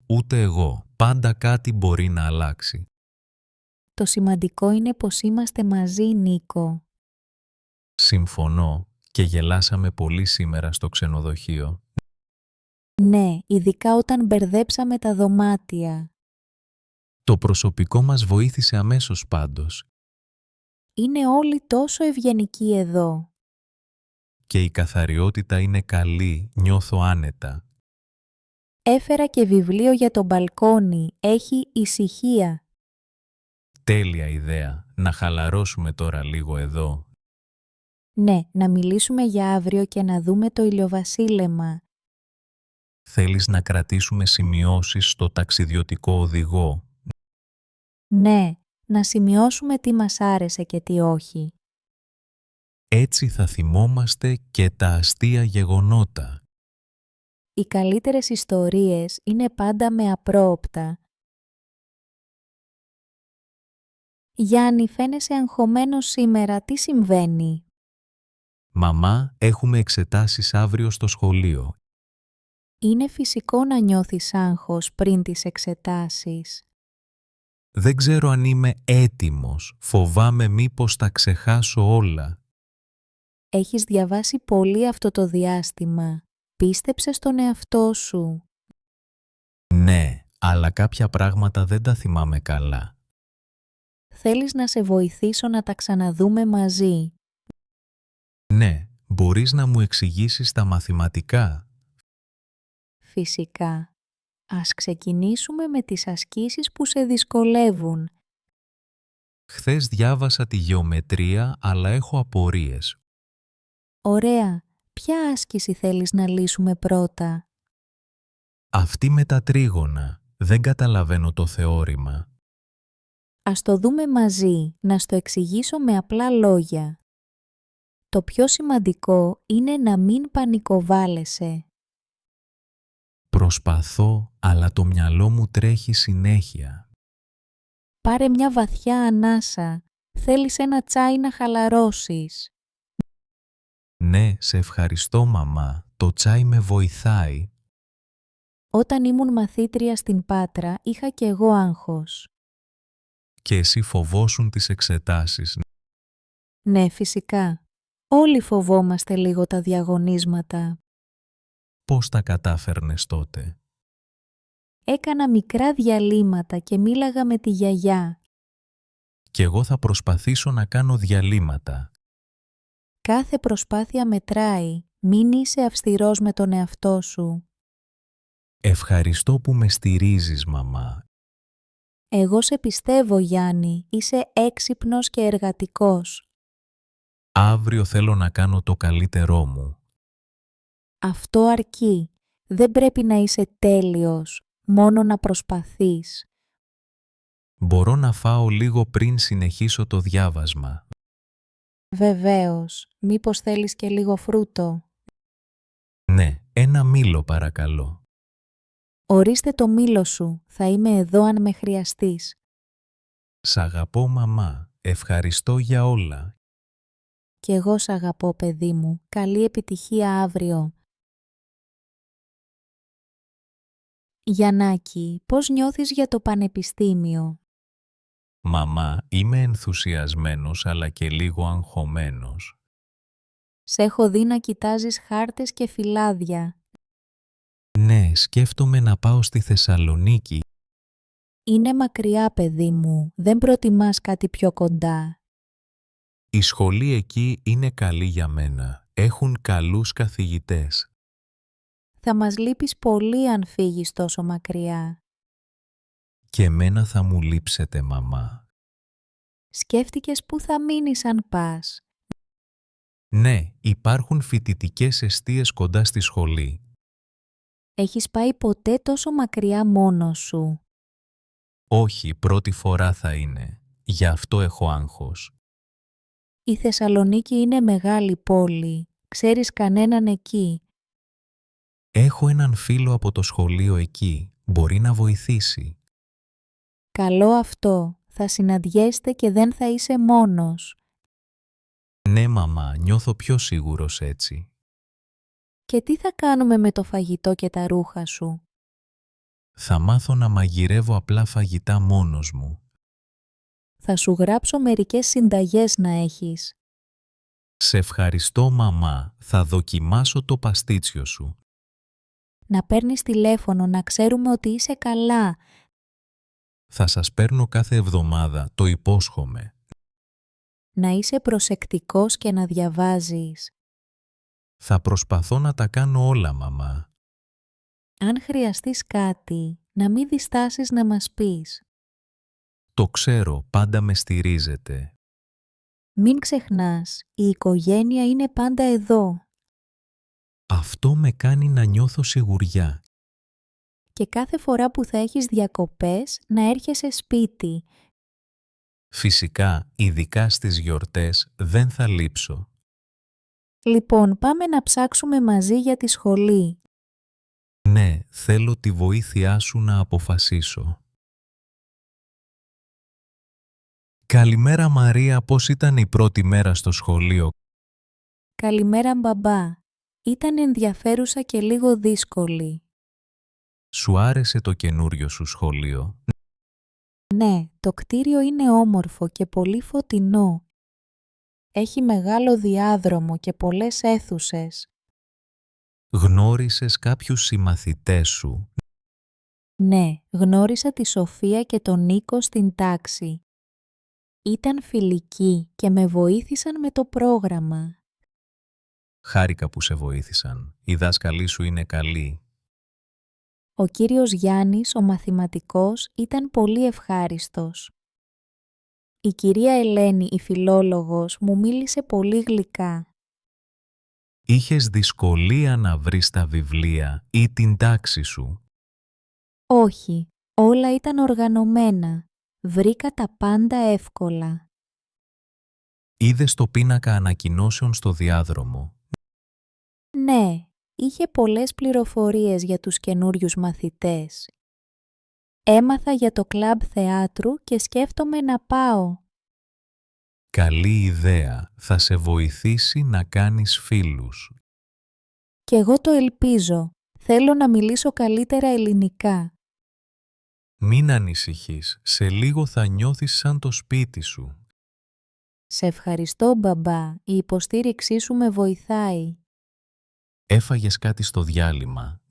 Ούτε εγώ. Πάντα κάτι μπορεί να αλλάξει. Το σημαντικό είναι πως είμαστε μαζί, Νίκο. Συμφωνώ και γελάσαμε πολύ σήμερα στο ξενοδοχείο. Ναι, ειδικά όταν μπερδέψαμε τα δωμάτια. Το προσωπικό μας βοήθησε αμέσως πάντως. Είναι όλοι τόσο ευγενικοί εδώ. Και η καθαριότητα είναι καλή, νιώθω άνετα. Έφερα και βιβλίο για το μπαλκόνι. Έχει ησυχία. Τέλεια ιδέα. Να χαλαρώσουμε τώρα λίγο εδώ. Ναι, να μιλήσουμε για αύριο και να δούμε το ηλιοβασίλεμα. Θέλεις να κρατήσουμε σημειώσεις στο ταξιδιωτικό οδηγό? Ναι, να σημειώσουμε τι μας άρεσε και τι όχι. Έτσι θα θυμόμαστε και τα αστεία γεγονότα. Οι καλύτερες ιστορίες είναι πάντα με απρόοπτα. Γιάννη, φαίνεσαι αγχωμένος σήμερα. Τι συμβαίνει? Μαμά, έχουμε εξετάσεις αύριο στο σχολείο. Είναι φυσικό να νιώθεις άγχος πριν τις εξετάσεις. Δεν ξέρω αν είμαι έτοιμος. Φοβάμαι μήπως τα ξεχάσω όλα. Έχεις διαβάσει πολύ αυτό το διάστημα. Πίστεψε στον εαυτό σου. Ναι, αλλά κάποια πράγματα δεν τα θυμάμαι καλά. Θέλεις να σε βοηθήσω να τα ξαναδούμε μαζί. Ναι, μπορείς να μου εξηγήσεις τα μαθηματικά? Φυσικά. Ας ξεκινήσουμε με τις ασκήσεις που σε δυσκολεύουν. Χθες διάβασα τη γεωμετρία, αλλά έχω απορίες. Ωραία. Ποια άσκηση θέλεις να λύσουμε πρώτα? Αυτή με τα τρίγωνα. Δεν καταλαβαίνω το θεώρημα. Ας το δούμε μαζί, να στο εξηγήσω με απλά λόγια. Το πιο σημαντικό είναι να μην πανικοβάλλεσαι. Προσπαθώ, αλλά το μυαλό μου τρέχει συνέχεια. Πάρε μια βαθιά ανάσα. Θέλεις ένα τσάι να χαλαρώσεις. Ναι, σε ευχαριστώ μαμά. Το τσάι με βοηθάει. Όταν ήμουν μαθήτρια στην Πάτρα, είχα και εγώ άγχος. Και εσύ φοβόσουν τις εξετάσεις. Ναι, φυσικά. Όλοι φοβόμαστε λίγο τα διαγωνίσματα. Πώς τα κατάφερνες τότε? Έκανα μικρά διαλύματα και μίλαγα με τη γιαγιά. Κι εγώ θα προσπαθήσω να κάνω διαλύματα. Κάθε προσπάθεια μετράει. Μην είσαι αυστηρός με τον εαυτό σου. Ευχαριστώ που με στηρίζεις, μαμά. Εγώ σε πιστεύω, Γιάννη. Είσαι έξυπνος και εργατικός. Αύριο θέλω να κάνω το καλύτερό μου. Αυτό αρκεί. Δεν πρέπει να είσαι τέλειος, μόνο να προσπαθείς. Μπορώ να φάω λίγο πριν συνεχίσω το διάβασμα. Βεβαίως. Μήπως θέλεις και λίγο φρούτο? Ναι, ένα μήλο παρακαλώ. Ορίστε το μήλο σου. Θα είμαι εδώ αν με χρειαστείς. Σ' αγαπώ, μαμά. Ευχαριστώ για όλα. Κι εγώ σ' αγαπώ, παιδί μου. Καλή επιτυχία αύριο. Γιαννάκη, πώς νιώθεις για το πανεπιστήμιο? Μαμά, είμαι ενθουσιασμένος αλλά και λίγο αγχωμένος. Σε έχω δει να κοιτάζεις χάρτες και φυλάδια. Ναι, σκέφτομαι να πάω στη Θεσσαλονίκη. Είναι μακριά, παιδί μου. Δεν προτιμάς κάτι πιο κοντά. Η σχολή εκεί είναι καλή για μένα. Έχουν καλούς καθηγητές. Θα μας λείπεις πολύ αν φύγεις τόσο μακριά. Και εμένα θα μου λείψετε, μαμά. Σκέφτηκες πού θα μείνεις αν πας? Ναι, υπάρχουν φοιτητικές εστίες κοντά στη σχολή. Έχεις πάει ποτέ τόσο μακριά μόνος σου? Όχι, πρώτη φορά θα είναι. Γι' αυτό έχω άγχος. Η Θεσσαλονίκη είναι μεγάλη πόλη. Ξέρεις κανέναν εκεί? Έχω έναν φίλο από το σχολείο εκεί. Μπορεί να βοηθήσει. Καλό αυτό. Θα συναντιέστε και δεν θα είσαι μόνος. Ναι, μαμά, νιώθω πιο σίγουρος έτσι. Και τι θα κάνουμε με το φαγητό και τα ρούχα σου? Θα μάθω να μαγειρεύω απλά φαγητά μόνος μου. Θα σου γράψω μερικές συνταγές να έχεις. Σε ευχαριστώ, μαμά. Θα δοκιμάσω το παστίτσιο σου. Να παίρνεις τηλέφωνο, να ξέρουμε ότι είσαι καλά. Θα σας παίρνω κάθε εβδομάδα, το υπόσχομαι. Να είσαι προσεκτικός και να διαβάζεις. Θα προσπαθώ να τα κάνω όλα, μαμά. Αν χρειαστείς κάτι, να μην διστάσεις να μας πεις. Το ξέρω, πάντα με στηρίζετε. Μην ξεχνάς, η οικογένεια είναι πάντα εδώ Αυτό με κάνει να νιώθω σιγουριά. και κάθε φορά που θα έχεις διακοπές να έρχεσαι σπίτι. Φυσικά, ειδικά στις γιορτές, δεν θα λείψω. Λοιπόν, πάμε να ψάξουμε μαζί για τη σχολή. Ναι, θέλω τη βοήθειά σου να αποφασίσω. Καλημέρα Μαρία, πώς ήταν η πρώτη μέρα στο σχολείο? Καλημέρα μπαμπά. Ήταν ενδιαφέρουσα και λίγο δύσκολη. Σου άρεσε το καινούριο σου σχολείο? Ναι, το κτίριο είναι όμορφο και πολύ φωτεινό. Έχει μεγάλο διάδρομο και πολλές αίθουσες. Γνώρισες κάποιους συμμαθητές σου? Ναι, γνώρισα τη Σοφία και τον Νίκο στην τάξη. Ήταν φιλικοί και με βοήθησαν με το πρόγραμμα. Χάρηκα που σε βοήθησαν. Οι δάσκαλοι σου είναι καλοί. Ο κύριος Γιάννης, ο μαθηματικός, ήταν πολύ ευχάριστος. Η κυρία Ελένη, η φιλόλογος, μου μίλησε πολύ γλυκά. Είχες δυσκολία να βρεις τα βιβλία ή την τάξη σου? Όχι, όλα ήταν οργανωμένα. Βρήκα τα πάντα εύκολα. Είδες το πίνακα ανακοινώσεων στο διάδρομο? Ναι, είχε πολλές πληροφορίες για τους καινούριους μαθητές. Έμαθα για το κλαμπ θεάτρου και σκέφτομαι να πάω. Καλή ιδέα. Θα σε βοηθήσει να κάνεις φίλους. Κι εγώ το ελπίζω. Θέλω να μιλήσω καλύτερα ελληνικά. Μην ανησυχείς. Σε λίγο θα νιώθεις σαν το σπίτι σου. Σε ευχαριστώ μπαμπά, η υποστήριξή σου με βοηθάει. Έφαγες κάτι στο διάλειμμα?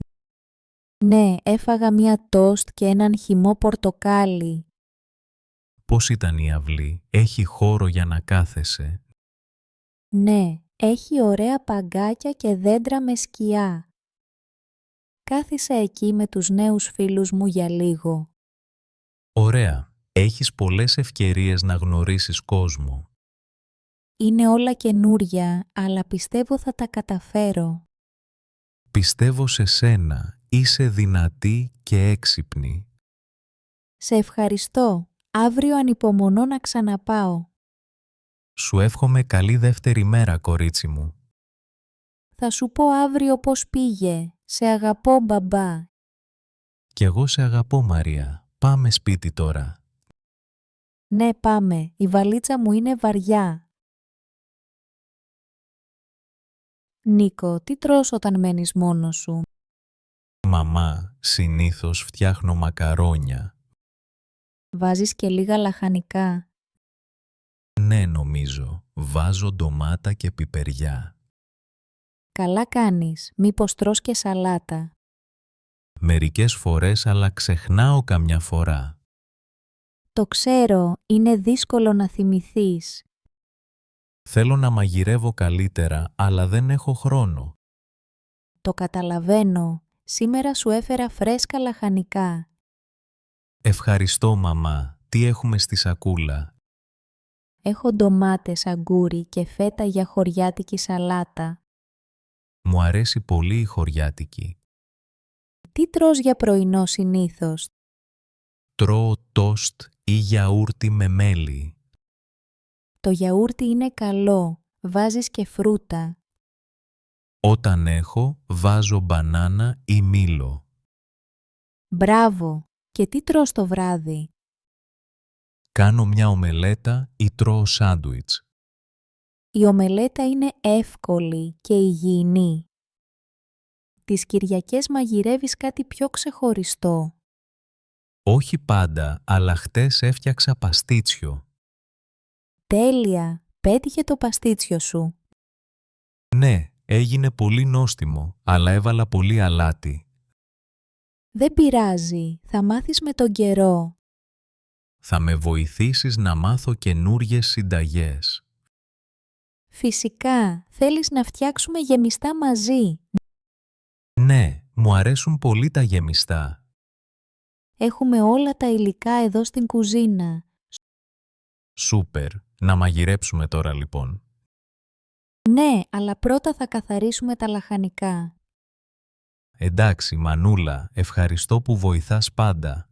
Ναι, έφαγα μια τόστ και έναν χυμό πορτοκάλι. Πώς ήταν η αυλή? Έχει χώρο για να κάθεσαι? Ναι, έχει ωραία παγκάκια και δέντρα με σκιά. Κάθισα εκεί με τους νέους φίλους μου για λίγο. Ωραία. Έχεις πολλές ευκαιρίες να γνωρίσεις κόσμο. Είναι όλα καινούρια, αλλά πιστεύω θα τα καταφέρω. Πιστεύω σε σένα. Είσαι δυνατή και έξυπνη. Σε ευχαριστώ. Αύριο ανυπομονώ να ξαναπάω. Σου εύχομαι καλή δεύτερη μέρα, κορίτσι μου. Θα σου πω αύριο πώς πήγε. Σε αγαπώ μπαμπά. Κι εγώ σε αγαπώ, Μαρία. Πάμε σπίτι τώρα. Ναι, πάμε. Η βαλίτσα μου είναι βαριά. Νίκο, τι τρως όταν μένεις μόνος σου? Μαμά, συνήθως φτιάχνω μακαρόνια. Βάζεις και λίγα λαχανικά. Ναι, νομίζω. Βάζω ντομάτα και πιπεριά. Καλά κάνεις. Μήπως τρως και σαλάτα? Μερικές φορές, αλλά ξεχνάω καμιά φορά. Το ξέρω. Είναι δύσκολο να θυμηθείς. Θέλω να μαγειρεύω καλύτερα, αλλά δεν έχω χρόνο. Το καταλαβαίνω. Σήμερα σου έφερα φρέσκα λαχανικά. Ευχαριστώ, μαμά. Τι έχουμε στη σακούλα? Έχω ντομάτες, αγκούρι και φέτα για χωριάτικη σαλάτα. Μου αρέσει πολύ η χωριάτικη. Τι τρως για πρωινό συνήθως? Τρώω τόστ ή γιαούρτι με μέλι. Το γιαούρτι είναι καλό. Βάζεις και φρούτα. Όταν έχω, βάζω μπανάνα ή μήλο. Μπράβο! Και τι τρως το βράδυ? Κάνω μια ομελέτα ή τρώω σάντουιτς. Η ομελέτα είναι εύκολη και υγιεινή. Τις Κυριακές μαγειρεύεις κάτι πιο ξεχωριστό. Όχι πάντα, αλλά χτες έφτιαξα παστίτσιο. Τέλεια! Πέτυχε το παστίτσιο σου. Ναι, έγινε πολύ νόστιμο, αλλά έβαλα πολύ αλάτι. Δεν πειράζει. Θα μάθεις με τον καιρό. Θα με βοηθήσεις να μάθω καινούριες συνταγές. Φυσικά. Θέλεις να φτιάξουμε γεμιστά μαζί. Ναι, μου αρέσουν πολύ τα γεμιστά. Έχουμε όλα τα υλικά εδώ στην κουζίνα. Σούπερ, να μαγειρέψουμε τώρα λοιπόν. Ναι, αλλά πρώτα θα καθαρίσουμε τα λαχανικά. Εντάξει, Μανούλα, ευχαριστώ που βοηθάς πάντα.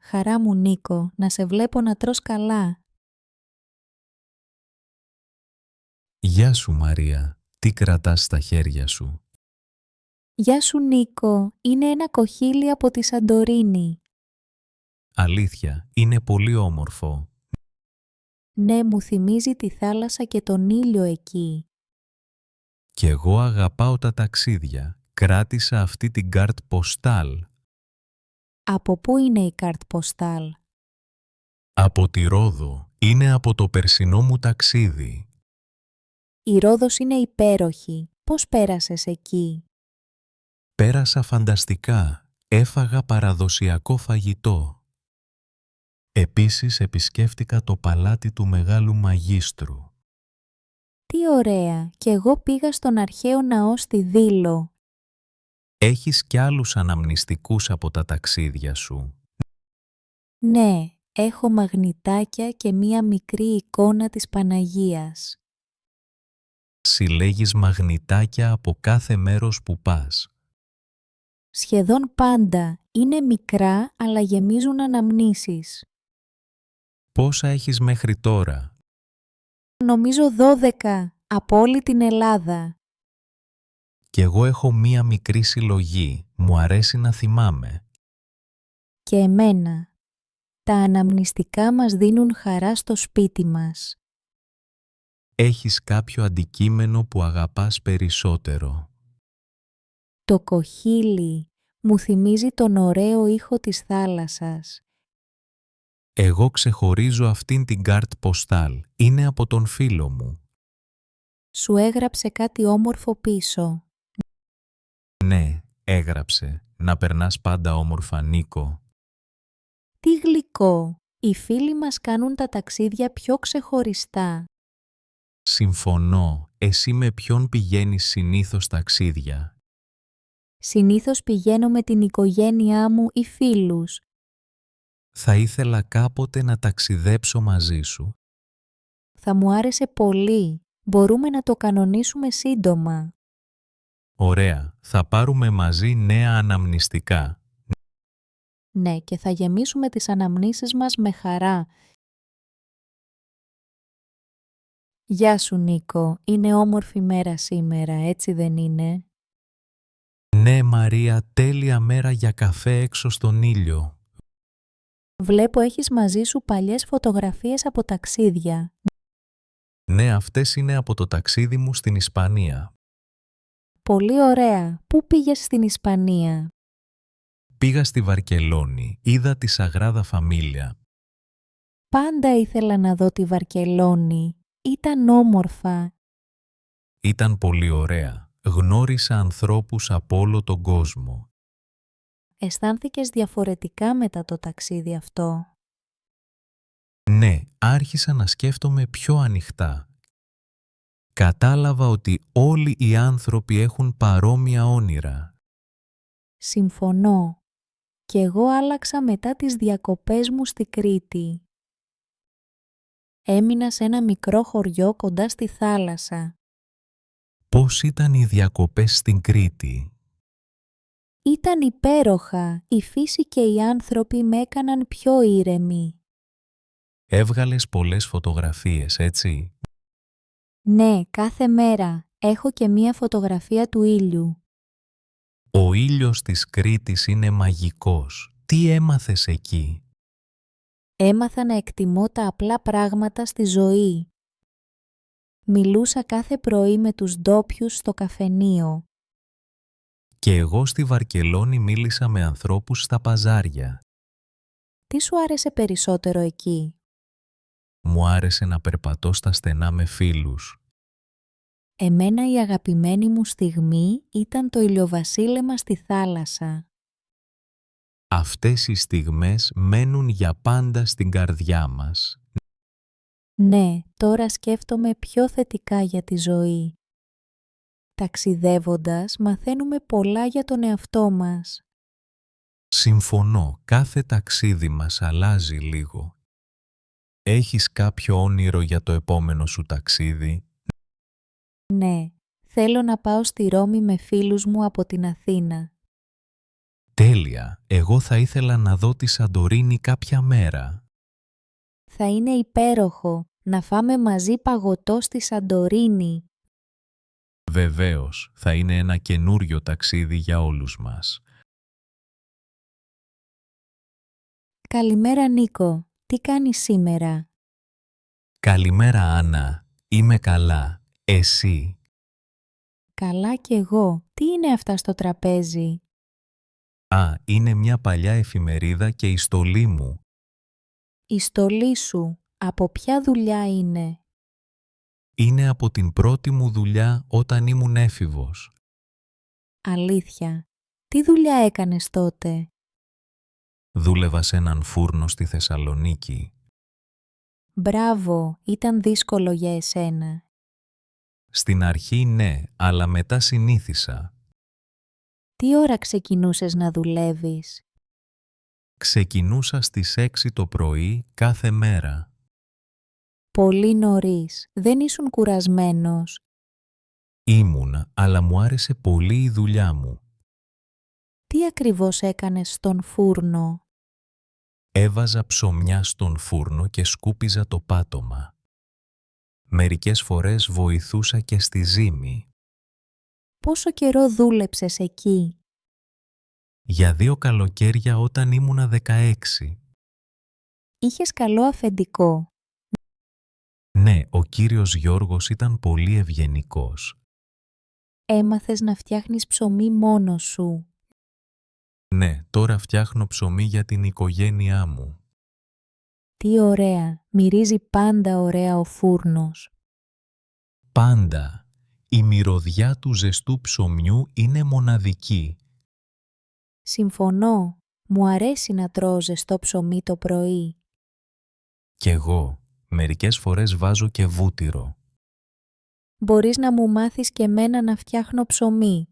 Χαρά μου, Νίκο, να σε βλέπω να τρως καλά. Γεια σου, Μαρία. Τι κρατάς στα χέρια σου? Γεια σου, Νίκο, είναι ένα κοχύλι από τη Σαντορίνη. Αλήθεια, είναι πολύ όμορφο. Ναι, μου θυμίζει τη θάλασσα και τον ήλιο εκεί. Κι εγώ αγαπάω τα ταξίδια. Κράτησα αυτή την κάρτ ποστάλ. Από πού είναι η κάρτ ποστάλ? Από τη Ρόδο. Είναι από το περσινό μου ταξίδι. Η Ρόδος είναι υπέροχη. Πώς πέρασες εκεί? Πέρασα φανταστικά. Έφαγα παραδοσιακό φαγητό. Επίσης επισκέφτηκα το παλάτι του Μεγάλου Μαγίστρου. Τι ωραία! Κι εγώ πήγα στον αρχαίο ναό στη Δήλο. Έχεις κι άλλους αναμνηστικούς από τα ταξίδια σου? Ναι, έχω μαγνητάκια και μία μικρή εικόνα της Παναγίας. Συλλέγεις μαγνητάκια από κάθε μέρος που πας. Σχεδόν πάντα. Είναι μικρά, αλλά γεμίζουν αναμνήσεις. Πόσα έχεις μέχρι τώρα? Νομίζω 12 από όλη την Ελλάδα. Κι εγώ έχω μία μικρή συλλογή. Μου αρέσει να θυμάμαι. Και εμένα. Τα αναμνηστικά μας δίνουν χαρά στο σπίτι μας. Έχεις κάποιο αντικείμενο που αγαπάς περισσότερο? Το κοχύλι μου θυμίζει τον ωραίο ήχο της θάλασσας. Εγώ ξεχωρίζω αυτήν την κάρτ ποστάλ. Είναι από τον φίλο μου. Σου έγραψε κάτι όμορφο πίσω. Ναι, έγραψε. Να περνάς πάντα όμορφα, Νίκο. Τι γλυκό! Οι φίλοι μας κάνουν τα ταξίδια πιο ξεχωριστά. Συμφωνώ. Εσύ με ποιον πηγαίνεις συνήθως ταξίδια? Συνήθως πηγαίνω με την οικογένειά μου ή φίλους. Θα ήθελα κάποτε να ταξιδέψω μαζί σου. Θα μου άρεσε πολύ. Μπορούμε να το κανονίσουμε σύντομα. Ωραία. Θα πάρουμε μαζί νέα αναμνηστικά. Ναι, και θα γεμίσουμε τις αναμνήσεις μας με χαρά. Γεια σου, Νίκο. Είναι όμορφη μέρα σήμερα, έτσι δεν είναι? Ναι, Μαρία, τέλεια μέρα για καφέ έξω στον ήλιο. Βλέπω έχεις μαζί σου παλιές φωτογραφίες από ταξίδια. Ναι, αυτές είναι από το ταξίδι μου στην Ισπανία. Πολύ ωραία. Πού πήγες στην Ισπανία? Πήγα στη Βαρκελόνη, είδα τη Σαγράδα Φαμίλια. Πάντα ήθελα να δω τη Βαρκελόνη. Ήταν όμορφα. Ήταν πολύ ωραία. Γνώρισα ανθρώπους από όλο τον κόσμο. Αισθάνθηκες διαφορετικά μετά το ταξίδι αυτό? Ναι, άρχισα να σκέφτομαι πιο ανοιχτά. Κατάλαβα ότι όλοι οι άνθρωποι έχουν παρόμοια όνειρα. Συμφωνώ. Κι εγώ άλλαξα μετά τις διακοπές μου στη Κρήτη. Έμεινα σε ένα μικρό χωριό κοντά στη θάλασσα. Πώς ήταν οι διακοπές στην Κρήτη? Ήταν υπέροχα. Η φύση και οι άνθρωποι με έκαναν πιο ήρεμοι. Έβγαλες πολλές φωτογραφίες, έτσι? Ναι, κάθε μέρα. Έχω και μία φωτογραφία του ήλιου. Ο ήλιος της Κρήτης είναι μαγικός. Τι έμαθες εκεί? Έμαθα να εκτιμώ τα απλά πράγματα στη ζωή. Μιλούσα κάθε πρωί με τους ντόπιους στο καφενείο. Και εγώ στη Βαρκελόνη μίλησα με ανθρώπους στα παζάρια. Τι σου άρεσε περισσότερο εκεί? Μου άρεσε να περπατώ στα στενά με φίλους. Εμένα η αγαπημένη μου στιγμή ήταν το ηλιοβασίλεμα στη θάλασσα. Αυτές οι στιγμές μένουν για πάντα στην καρδιά μας. Ναι, τώρα σκέφτομαι πιο θετικά για τη ζωή. Ταξιδεύοντας, μαθαίνουμε πολλά για τον εαυτό μας. Συμφωνώ, κάθε ταξίδι μας αλλάζει λίγο. Έχεις κάποιο όνειρο για το επόμενο σου ταξίδι? Ναι, θέλω να πάω στη Ρώμη με φίλους μου από την Αθήνα. Τέλεια, εγώ θα ήθελα να δω τη Σαντορίνη κάποια μέρα. Θα είναι υπέροχο να φάμε μαζί παγωτό στη Σαντορίνη. Βεβαίως, θα είναι ένα καινούριο ταξίδι για όλους μας. Καλημέρα Νίκο, τι κάνεις σήμερα? Καλημέρα Άννα, είμαι καλά. Εσύ? Καλά κι εγώ, τι είναι αυτά στο τραπέζι? Α, είναι μια παλιά εφημερίδα και η στολή μου. Η στολή σου, από ποια δουλειά είναι? Είναι από την πρώτη μου δουλειά όταν ήμουν έφηβος. Αλήθεια, τι δουλειά έκανες τότε? Δούλευα σε έναν φούρνο στη Θεσσαλονίκη. Μπράβο, ήταν δύσκολο για εσένα. Στην αρχή ναι, αλλά μετά συνήθισα. Τι ώρα ξεκινούσες να δουλεύεις? Ξεκινούσα στις 6 το πρωί κάθε μέρα. Πολύ νωρίς, δεν ήσουν κουρασμένος? Ήμουνα, αλλά μου άρεσε πολύ η δουλειά μου. Τι ακριβώς έκανες στον φούρνο? Έβαζα ψωμιά στον φούρνο και σκούπιζα το πάτωμα. Μερικές φορές βοηθούσα και στη ζύμη. Πόσο καιρό δούλεψες εκεί? Για 2 καλοκαίρια όταν ήμουνα 16. Είχες καλό αφεντικό? Ναι, ο κύριος Γιώργος ήταν πολύ ευγενικός. Έμαθες να φτιάχνεις ψωμί μόνος σου? Ναι, τώρα φτιάχνω ψωμί για την οικογένειά μου. Τι ωραία, μυρίζει πάντα ωραία ο φούρνος. Πάντα. Η μυρωδιά του ζεστού ψωμιού είναι μοναδική. Συμφωνώ, μου αρέσει να τρώω ζεστό ψωμί το πρωί. Κι εγώ, μερικές φορές βάζω και βούτυρο. Μπορείς να μου μάθεις και μένα να φτιάχνω ψωμί?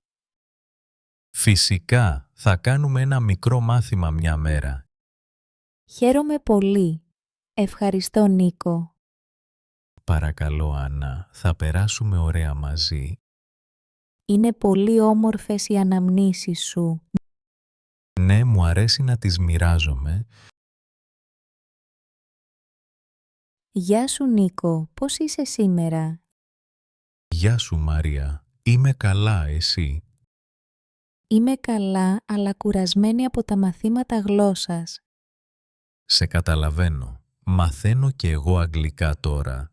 Φυσικά, θα κάνουμε ένα μικρό μάθημα μια μέρα. Χαίρομαι πολύ. Ευχαριστώ Νίκο. Παρακαλώ Άννα, θα περάσουμε ωραία μαζί. Είναι πολύ όμορφες οι αναμνήσεις σου. Ναι, μου αρέσει να τις μοιράζομαι. Γεια σου Νίκο, πώς είσαι σήμερα? Γεια σου Μαρία, είμαι καλά, εσύ? Είμαι καλά, αλλά κουρασμένη από τα μαθήματα γλώσσας. Σε καταλαβαίνω. Μαθαίνω και εγώ αγγλικά τώρα.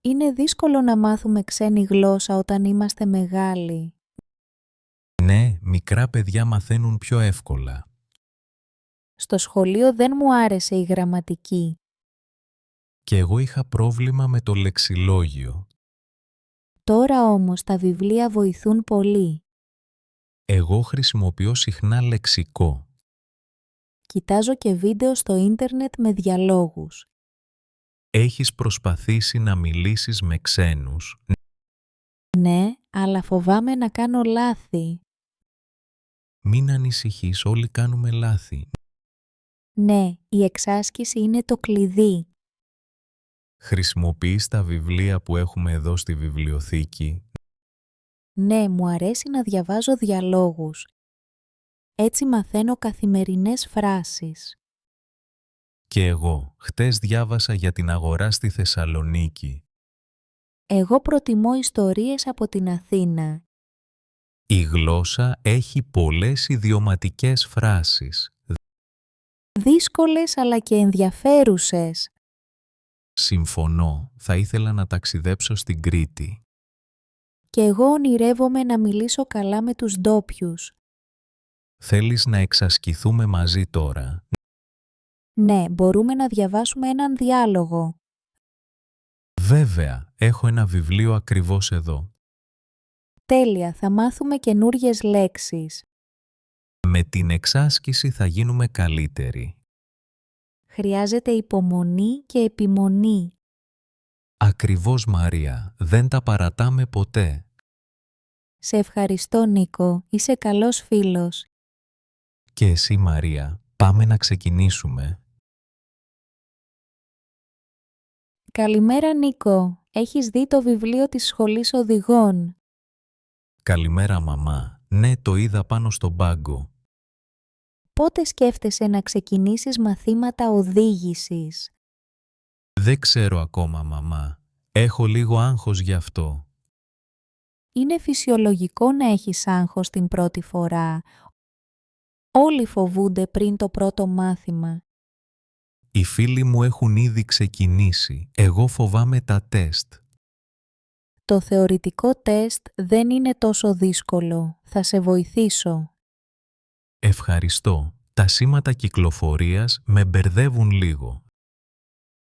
Είναι δύσκολο να μάθουμε ξένη γλώσσα όταν είμαστε μεγάλοι. Ναι, μικρά παιδιά μαθαίνουν πιο εύκολα. Στο σχολείο δεν μου άρεσε η γραμματική. Και εγώ είχα πρόβλημα με το λεξιλόγιο. Τώρα όμως τα βιβλία βοηθούν πολύ. Εγώ χρησιμοποιώ συχνά λεξικό. Κοιτάζω και βίντεο στο ίντερνετ με διαλόγους. Έχεις προσπαθήσει να μιλήσεις με ξένους? Ναι, αλλά φοβάμαι να κάνω λάθη. Μην ανησυχείς, όλοι κάνουμε λάθη. Ναι, η εξάσκηση είναι το κλειδί. Χρησιμοποιείς τα βιβλία που έχουμε εδώ στη βιβλιοθήκη? Ναι, μου αρέσει να διαβάζω διαλόγους. Έτσι μαθαίνω καθημερινές φράσεις. Και εγώ, χτες διάβασα για την αγορά στη Θεσσαλονίκη. Εγώ προτιμώ ιστορίες από την Αθήνα. Η γλώσσα έχει πολλές ιδιωματικές φράσεις. Δύσκολες αλλά και ενδιαφέρουσες. Συμφωνώ, θα ήθελα να ταξιδέψω στην Κρήτη. Και εγώ ονειρεύομαι να μιλήσω καλά με τους ντόπιους. Θέλεις να εξασκηθούμε μαζί τώρα? Ναι, μπορούμε να διαβάσουμε έναν διάλογο. Βέβαια, έχω ένα βιβλίο ακριβώς εδώ. Τέλεια, θα μάθουμε καινούριες λέξεις. Με την εξάσκηση θα γίνουμε καλύτεροι. Χρειάζεται υπομονή και επιμονή. Ακριβώς Μαρία, δεν τα παρατάμε ποτέ. Σε ευχαριστώ, Νίκο. Είσαι καλός φίλος. Και εσύ, Μαρία, πάμε να ξεκινήσουμε. Καλημέρα, Νίκο. Έχεις δει το βιβλίο της σχολής οδηγών? Καλημέρα, μαμά. Ναι, το είδα πάνω στον πάγκο. Πότε σκέφτεσαι να ξεκινήσεις μαθήματα οδήγησης? Δεν ξέρω ακόμα, μαμά. Έχω λίγο άγχος γι' αυτό. Είναι φυσιολογικό να έχεις άγχος την πρώτη φορά. Όλοι φοβούνται πριν το πρώτο μάθημα. Οι φίλοι μου έχουν ήδη ξεκινήσει. Εγώ φοβάμαι τα τεστ. Το θεωρητικό τεστ δεν είναι τόσο δύσκολο. Θα σε βοηθήσω. Ευχαριστώ. Τα σήματα κυκλοφορίας με μπερδεύουν λίγο.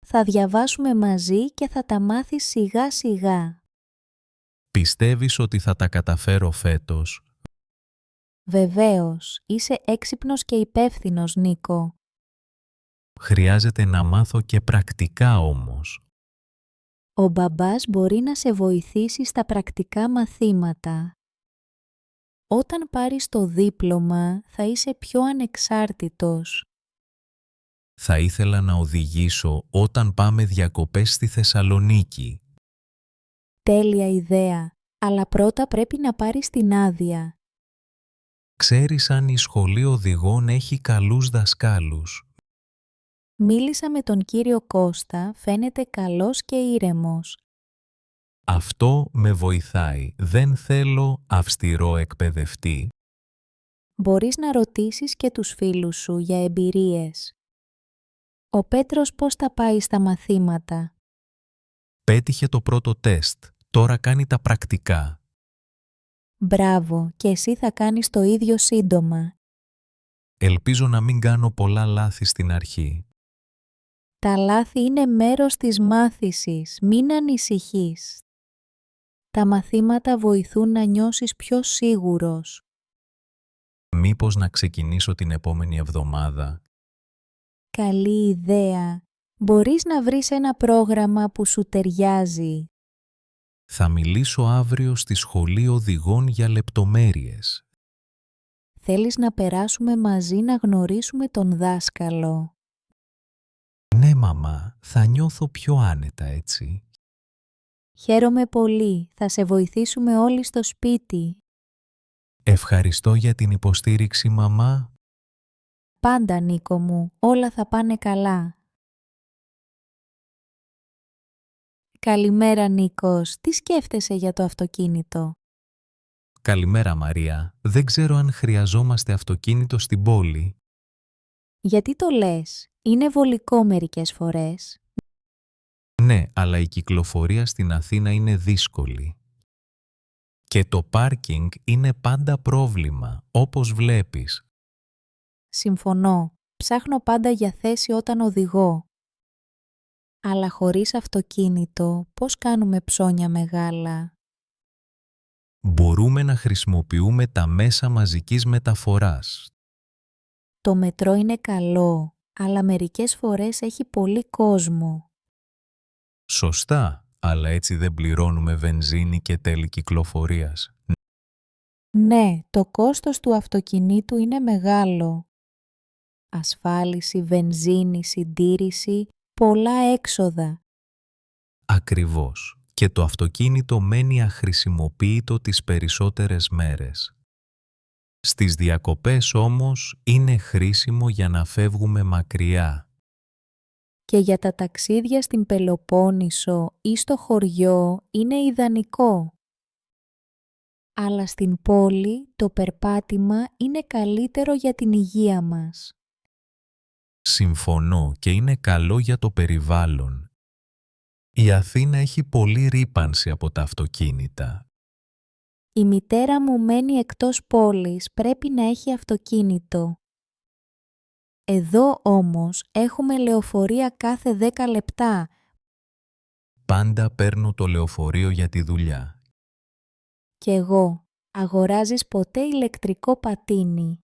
Θα διαβάσουμε μαζί και θα τα μάθεις σιγά σιγά. Πιστεύεις ότι θα τα καταφέρω φέτος? Βεβαίως, είσαι έξυπνος και υπεύθυνος, Νίκο. Χρειάζεται να μάθω και πρακτικά όμως. Ο μπαμπάς μπορεί να σε βοηθήσει στα πρακτικά μαθήματα. Όταν πάρεις το δίπλωμα, θα είσαι πιο ανεξάρτητος. Θα ήθελα να οδηγήσω όταν πάμε διακοπές στη Θεσσαλονίκη. Τέλεια ιδέα, αλλά πρώτα πρέπει να πάρεις την άδεια. Ξέρεις αν η σχολή οδηγών έχει καλούς δασκάλους? Μίλησα με τον κύριο Κώστα, φαίνεται καλός και ήρεμος. Αυτό με βοηθάει. Δεν θέλω αυστηρό εκπαιδευτή. Μπορείς να ρωτήσεις και τους φίλους σου για εμπειρίες. Ο Πέτρος πώς τα πάει στα μαθήματα? Πέτυχε το πρώτο τεστ. Τώρα κάνει τα πρακτικά. Μπράβο, και εσύ θα κάνεις το ίδιο σύντομα. Ελπίζω να μην κάνω πολλά λάθη στην αρχή. Τα λάθη είναι μέρος της μάθησης, μην ανησυχείς. Τα μαθήματα βοηθούν να νιώσεις πιο σίγουρος. Μήπως να ξεκινήσω την επόμενη εβδομάδα? Καλή ιδέα. Μπορείς να βρεις ένα πρόγραμμα που σου ταιριάζει. Θα μιλήσω αύριο στη σχολή οδηγών για λεπτομέρειες. Θέλεις να περάσουμε μαζί να γνωρίσουμε τον δάσκαλο? Ναι, μαμά, θα νιώθω πιο άνετα έτσι. Χαίρομαι πολύ. Θα σε βοηθήσουμε όλοι στο σπίτι. Ευχαριστώ για την υποστήριξη, μαμά. Πάντα, Νίκο μου, όλα θα πάνε καλά. Καλημέρα, Νίκος. Τι σκέφτεσαι για το αυτοκίνητο? Καλημέρα, Μαρία. Δεν ξέρω αν χρειαζόμαστε αυτοκίνητο στην πόλη. Γιατί το λες? Είναι βολικό μερικές φορές. Ναι, αλλά η κυκλοφορία στην Αθήνα είναι δύσκολη. Και το πάρκινγκ είναι πάντα πρόβλημα, όπως βλέπεις. Συμφωνώ. Ψάχνω πάντα για θέση όταν οδηγώ. Αλλά χωρίς αυτοκίνητο, πώς κάνουμε ψώνια μεγάλα? Μπορούμε να χρησιμοποιούμε τα μέσα μαζικής μεταφοράς. Το μετρό είναι καλό, αλλά μερικές φορές έχει πολύ κόσμο. Σωστά, αλλά έτσι δεν πληρώνουμε βενζίνη και τέλη κυκλοφορίας. Ναι, το κόστος του αυτοκινήτου είναι μεγάλο. Ασφάλιση, βενζίνη, συντήρηση, πολλά έξοδα. Ακριβώς. Και το αυτοκίνητο μένει αχρησιμοποιητό τις περισσότερες μέρες. Στις διακοπές όμως είναι χρήσιμο για να φεύγουμε μακριά. Και για τα ταξίδια στην Πελοπόννησο ή στο χωριό είναι ιδανικό. Αλλά στην πόλη το περπάτημα είναι καλύτερο για την υγεία μας. Συμφωνώ και είναι καλό για το περιβάλλον. Η Αθήνα έχει πολλή ρύπανση από τα αυτοκίνητα. Η μητέρα μου μένει εκτός πόλης, πρέπει να έχει αυτοκίνητο. Εδώ όμως έχουμε λεωφορεία κάθε 10 λεπτά. Πάντα παίρνω το λεωφορείο για τη δουλειά. Κι εγώ. Αγοράζεις ποτέ ηλεκτρικό πατίνι?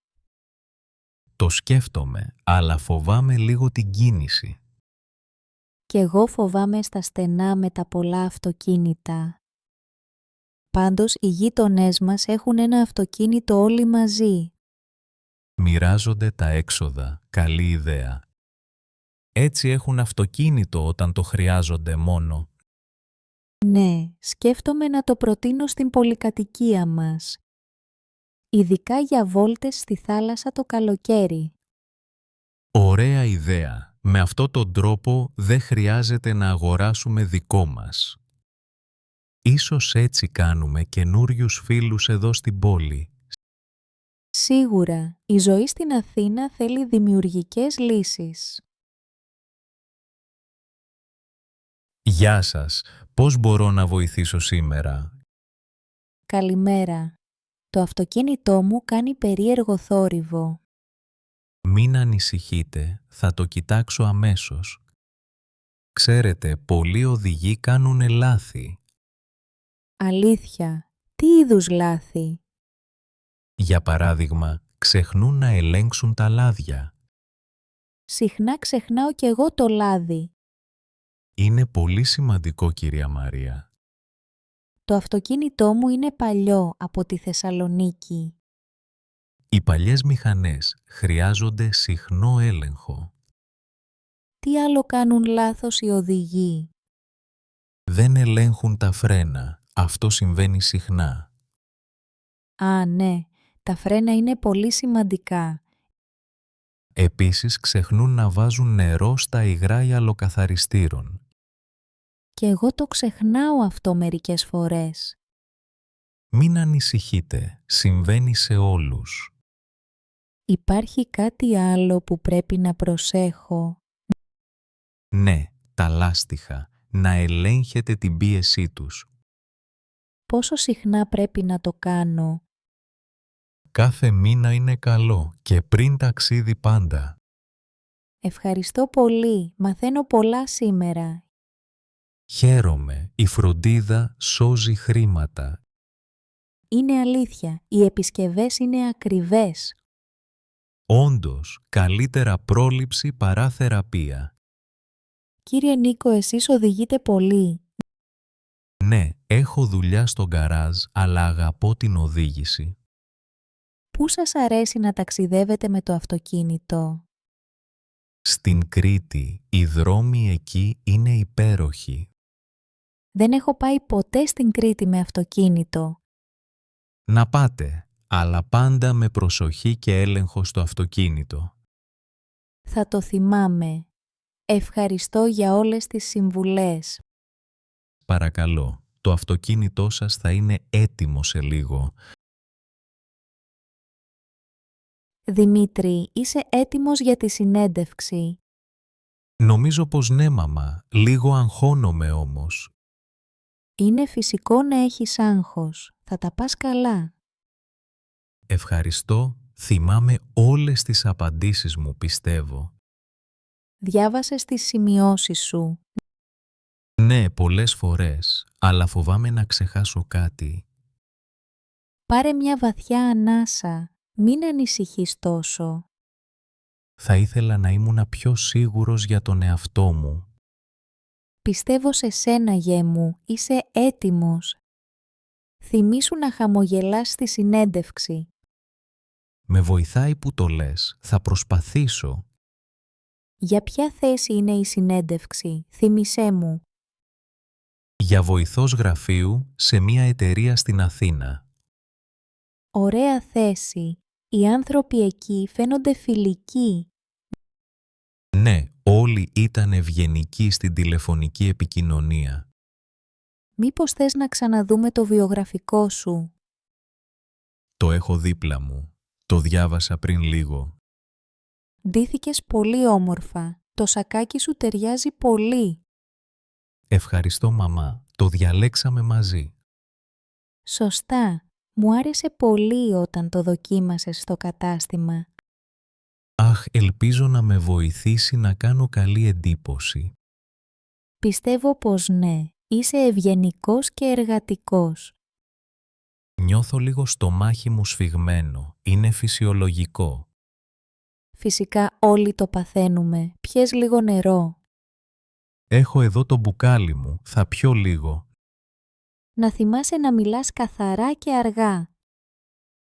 Το σκέφτομαι, αλλά φοβάμαι λίγο την κίνηση. Κι εγώ φοβάμαι στα στενά με τα πολλά αυτοκίνητα. Πάντως οι γείτονές μας έχουν ένα αυτοκίνητο όλοι μαζί. Μοιράζονται τα έξοδα. Καλή ιδέα. Έτσι έχουν αυτοκίνητο όταν το χρειάζονται μόνο. Ναι, σκέφτομαι να το προτείνω στην πολυκατοικία μας. Ειδικά για βόλτες στη θάλασσα το καλοκαίρι. Ωραία ιδέα. Με αυτόν τον τρόπο δεν χρειάζεται να αγοράσουμε δικό μας. Ίσως έτσι κάνουμε καινούριους φίλους εδώ στην πόλη. Σίγουρα, η ζωή στην Αθήνα θέλει δημιουργικές λύσεις. Γεια σας. Πώς μπορώ να βοηθήσω σήμερα? Καλημέρα. Το αυτοκίνητό μου κάνει περίεργο θόρυβο. Μην ανησυχείτε, θα το κοιτάξω αμέσως. Ξέρετε, πολλοί οδηγοί κάνουν λάθη. Αλήθεια, τι είδους λάθη? Για παράδειγμα, ξεχνούν να ελέγξουν τα λάδια. Συχνά ξεχνάω κι εγώ το λάδι. Είναι πολύ σημαντικό, κυρία Μαρία. Το αυτοκίνητό μου είναι παλιό από τη Θεσσαλονίκη. Οι παλιές μηχανές χρειάζονται συχνό έλεγχο. Τι άλλο κάνουν λάθος οι οδηγοί? Δεν ελέγχουν τα φρένα. Αυτό συμβαίνει συχνά. Α, ναι, τα φρένα είναι πολύ σημαντικά. Επίσης ξεχνούν να βάζουν νερό στα υγρά γυαλοκαθαριστήρων. Και εγώ το ξεχνάω αυτό μερικές φορές. Μην ανησυχείτε, συμβαίνει σε όλους. Υπάρχει κάτι άλλο που πρέπει να προσέχω? Ναι, τα λάστιχα. Να ελέγχετε την πίεσή τους. Πόσο συχνά πρέπει να το κάνω? Κάθε μήνα είναι καλό και πριν ταξίδι πάντα. Ευχαριστώ πολύ, μαθαίνω πολλά σήμερα. Χαίρομαι, η φροντίδα σώζει χρήματα. Είναι αλήθεια, οι επισκευές είναι ακριβές. Όντως, καλύτερα πρόληψη παρά θεραπεία. Κύριε Νίκο, εσείς οδηγείτε πολύ. Ναι, έχω δουλειά στο γκαράζ, αλλά αγαπώ την οδήγηση. Πού σας αρέσει να ταξιδεύετε με το αυτοκίνητο? Στην Κρήτη, οι δρόμοι εκεί είναι υπέροχοι. Δεν έχω πάει ποτέ στην Κρήτη με αυτοκίνητο. Να πάτε, αλλά πάντα με προσοχή και έλεγχο στο αυτοκίνητο. Θα το θυμάμαι. Ευχαριστώ για όλες τις συμβουλές. Παρακαλώ, το αυτοκίνητό σας θα είναι έτοιμο σε λίγο. Δημήτρη, είσαι έτοιμος για τη συνέντευξη? Νομίζω πως ναι, μαμά. Λίγο αγχώνομαι όμως. Είναι φυσικό να έχεις άγχος. Θα τα πας καλά. Ευχαριστώ. Θυμάμαι όλες τις απαντήσεις μου, πιστεύω. Διάβασες τις σημειώσεις σου. Ναι, πολλές φορές, αλλά φοβάμαι να ξεχάσω κάτι. Πάρε μια βαθιά ανάσα. Μην ανησυχείς τόσο. Θα ήθελα να ήμουν πιο σίγουρος για τον εαυτό μου. Πιστεύω σε σένα, γέ μου. Είσαι έτοιμος. Θυμήσου να χαμογελάς στη συνέντευξη. Με βοηθάει που το λες. Θα προσπαθήσω. Για ποια θέση είναι η συνέντευξη? Θύμισέ μου. Για βοηθός γραφείου σε μια εταιρεία στην Αθήνα. Ωραία θέση. Οι άνθρωποι εκεί φαίνονται φιλικοί. Ναι, όλοι ήταν ευγενικοί στην τηλεφωνική επικοινωνία. Μήπως θες να ξαναδούμε το βιογραφικό σου? Το έχω δίπλα μου. Το διάβασα πριν λίγο. Ντύθηκες πολύ όμορφα. Το σακάκι σου ταιριάζει πολύ. Ευχαριστώ, μαμά. Το διαλέξαμε μαζί. Σωστά. Μου άρεσε πολύ όταν το δοκίμασες στο κατάστημα. Αχ, ελπίζω να με βοηθήσει να κάνω καλή εντύπωση. Πιστεύω πως ναι. Είσαι ευγενικός και εργατικός. Νιώθω λίγο στομάχι μου σφιγμένο. Είναι φυσιολογικό. Φυσικά όλοι το παθαίνουμε. Πιες λίγο νερό. Έχω εδώ το μπουκάλι μου. Θα πιω λίγο. Να θυμάσαι να μιλάς καθαρά και αργά.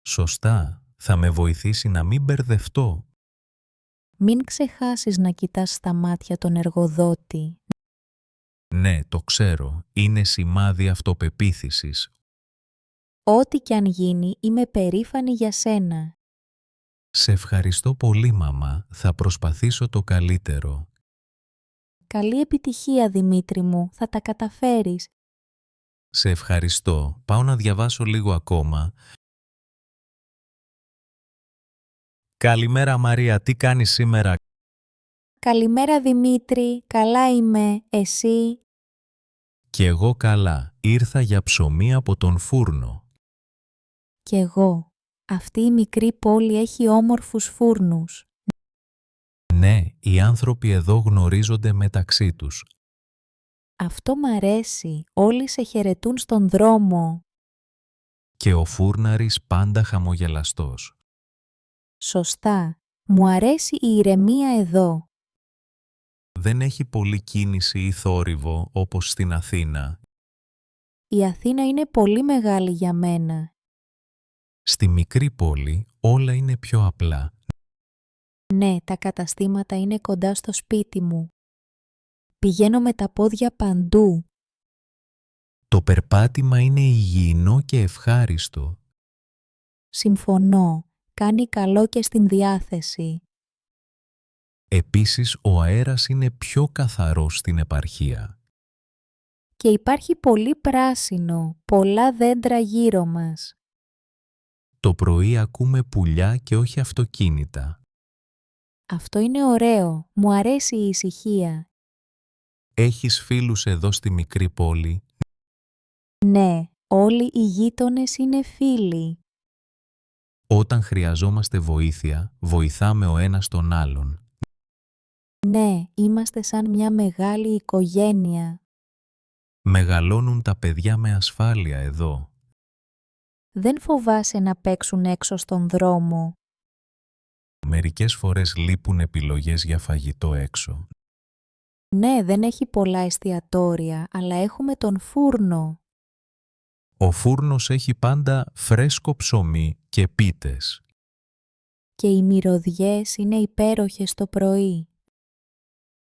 Σωστά, θα με βοηθήσει να μην μπερδευτώ. Μην ξεχάσεις να κοιτάς στα μάτια τον εργοδότη. Ναι, το ξέρω, είναι σημάδι αυτοπεποίθησης. Ό,τι κι αν γίνει, είμαι περήφανη για σένα. Σε ευχαριστώ πολύ, μαμά, θα προσπαθήσω το καλύτερο. Καλή επιτυχία, Δημήτρη μου, θα τα καταφέρεις. Σε ευχαριστώ, πάω να διαβάσω λίγο ακόμα. Καλημέρα Μαρία, τι κάνεις σήμερα? Καλημέρα, Δημήτρη, καλά είμαι, εσύ? Κι εγώ καλά, ήρθα για ψωμί από τον φούρνο. Κι εγώ. Αυτή η μικρή πόλη έχει όμορφους φούρνους. Ναι, οι άνθρωποι εδώ γνωρίζονται μεταξύ τους. Αυτό μ' αρέσει, όλοι σε χαιρετούν στον δρόμο. Και ο φούρναρης πάντα χαμογελαστός. Σωστά, μου αρέσει η ηρεμία εδώ. Δεν έχει πολλή κίνηση ή θόρυβο όπως στην Αθήνα. Η Αθήνα είναι πολύ μεγάλη για μένα. Στη μικρή πόλη όλα είναι πιο απλά. Ναι, τα καταστήματα είναι κοντά στο σπίτι μου. Πηγαίνω με τα πόδια παντού. Το περπάτημα είναι υγιεινό και ευχάριστο. Συμφωνώ, κάνει καλό και στην διάθεση. Επίσης, ο αέρας είναι πιο καθαρός στην επαρχία. Και υπάρχει πολύ πράσινο, πολλά δέντρα γύρω μας. Το πρωί ακούμε πουλιά και όχι αυτοκίνητα. Αυτό είναι ωραίο, μου αρέσει η ησυχία. Έχεις φίλους εδώ στη μικρή πόλη? Ναι, όλοι οι γείτονες είναι φίλοι. Όταν χρειαζόμαστε βοήθεια, βοηθάμε ο ένας τον άλλον. Ναι, είμαστε σαν μια μεγάλη οικογένεια. Μεγαλώνουν τα παιδιά με ασφάλεια εδώ. Δεν φοβάσαι να παίξουν έξω στον δρόμο. Μερικές φορές λείπουν επιλογές για φαγητό έξω. Ναι, δεν έχει πολλά εστιατόρια, αλλά έχουμε τον φούρνο. Ο φούρνος έχει πάντα φρέσκο ψωμί και πίτες. Και οι μυρωδιές είναι υπέροχες το πρωί.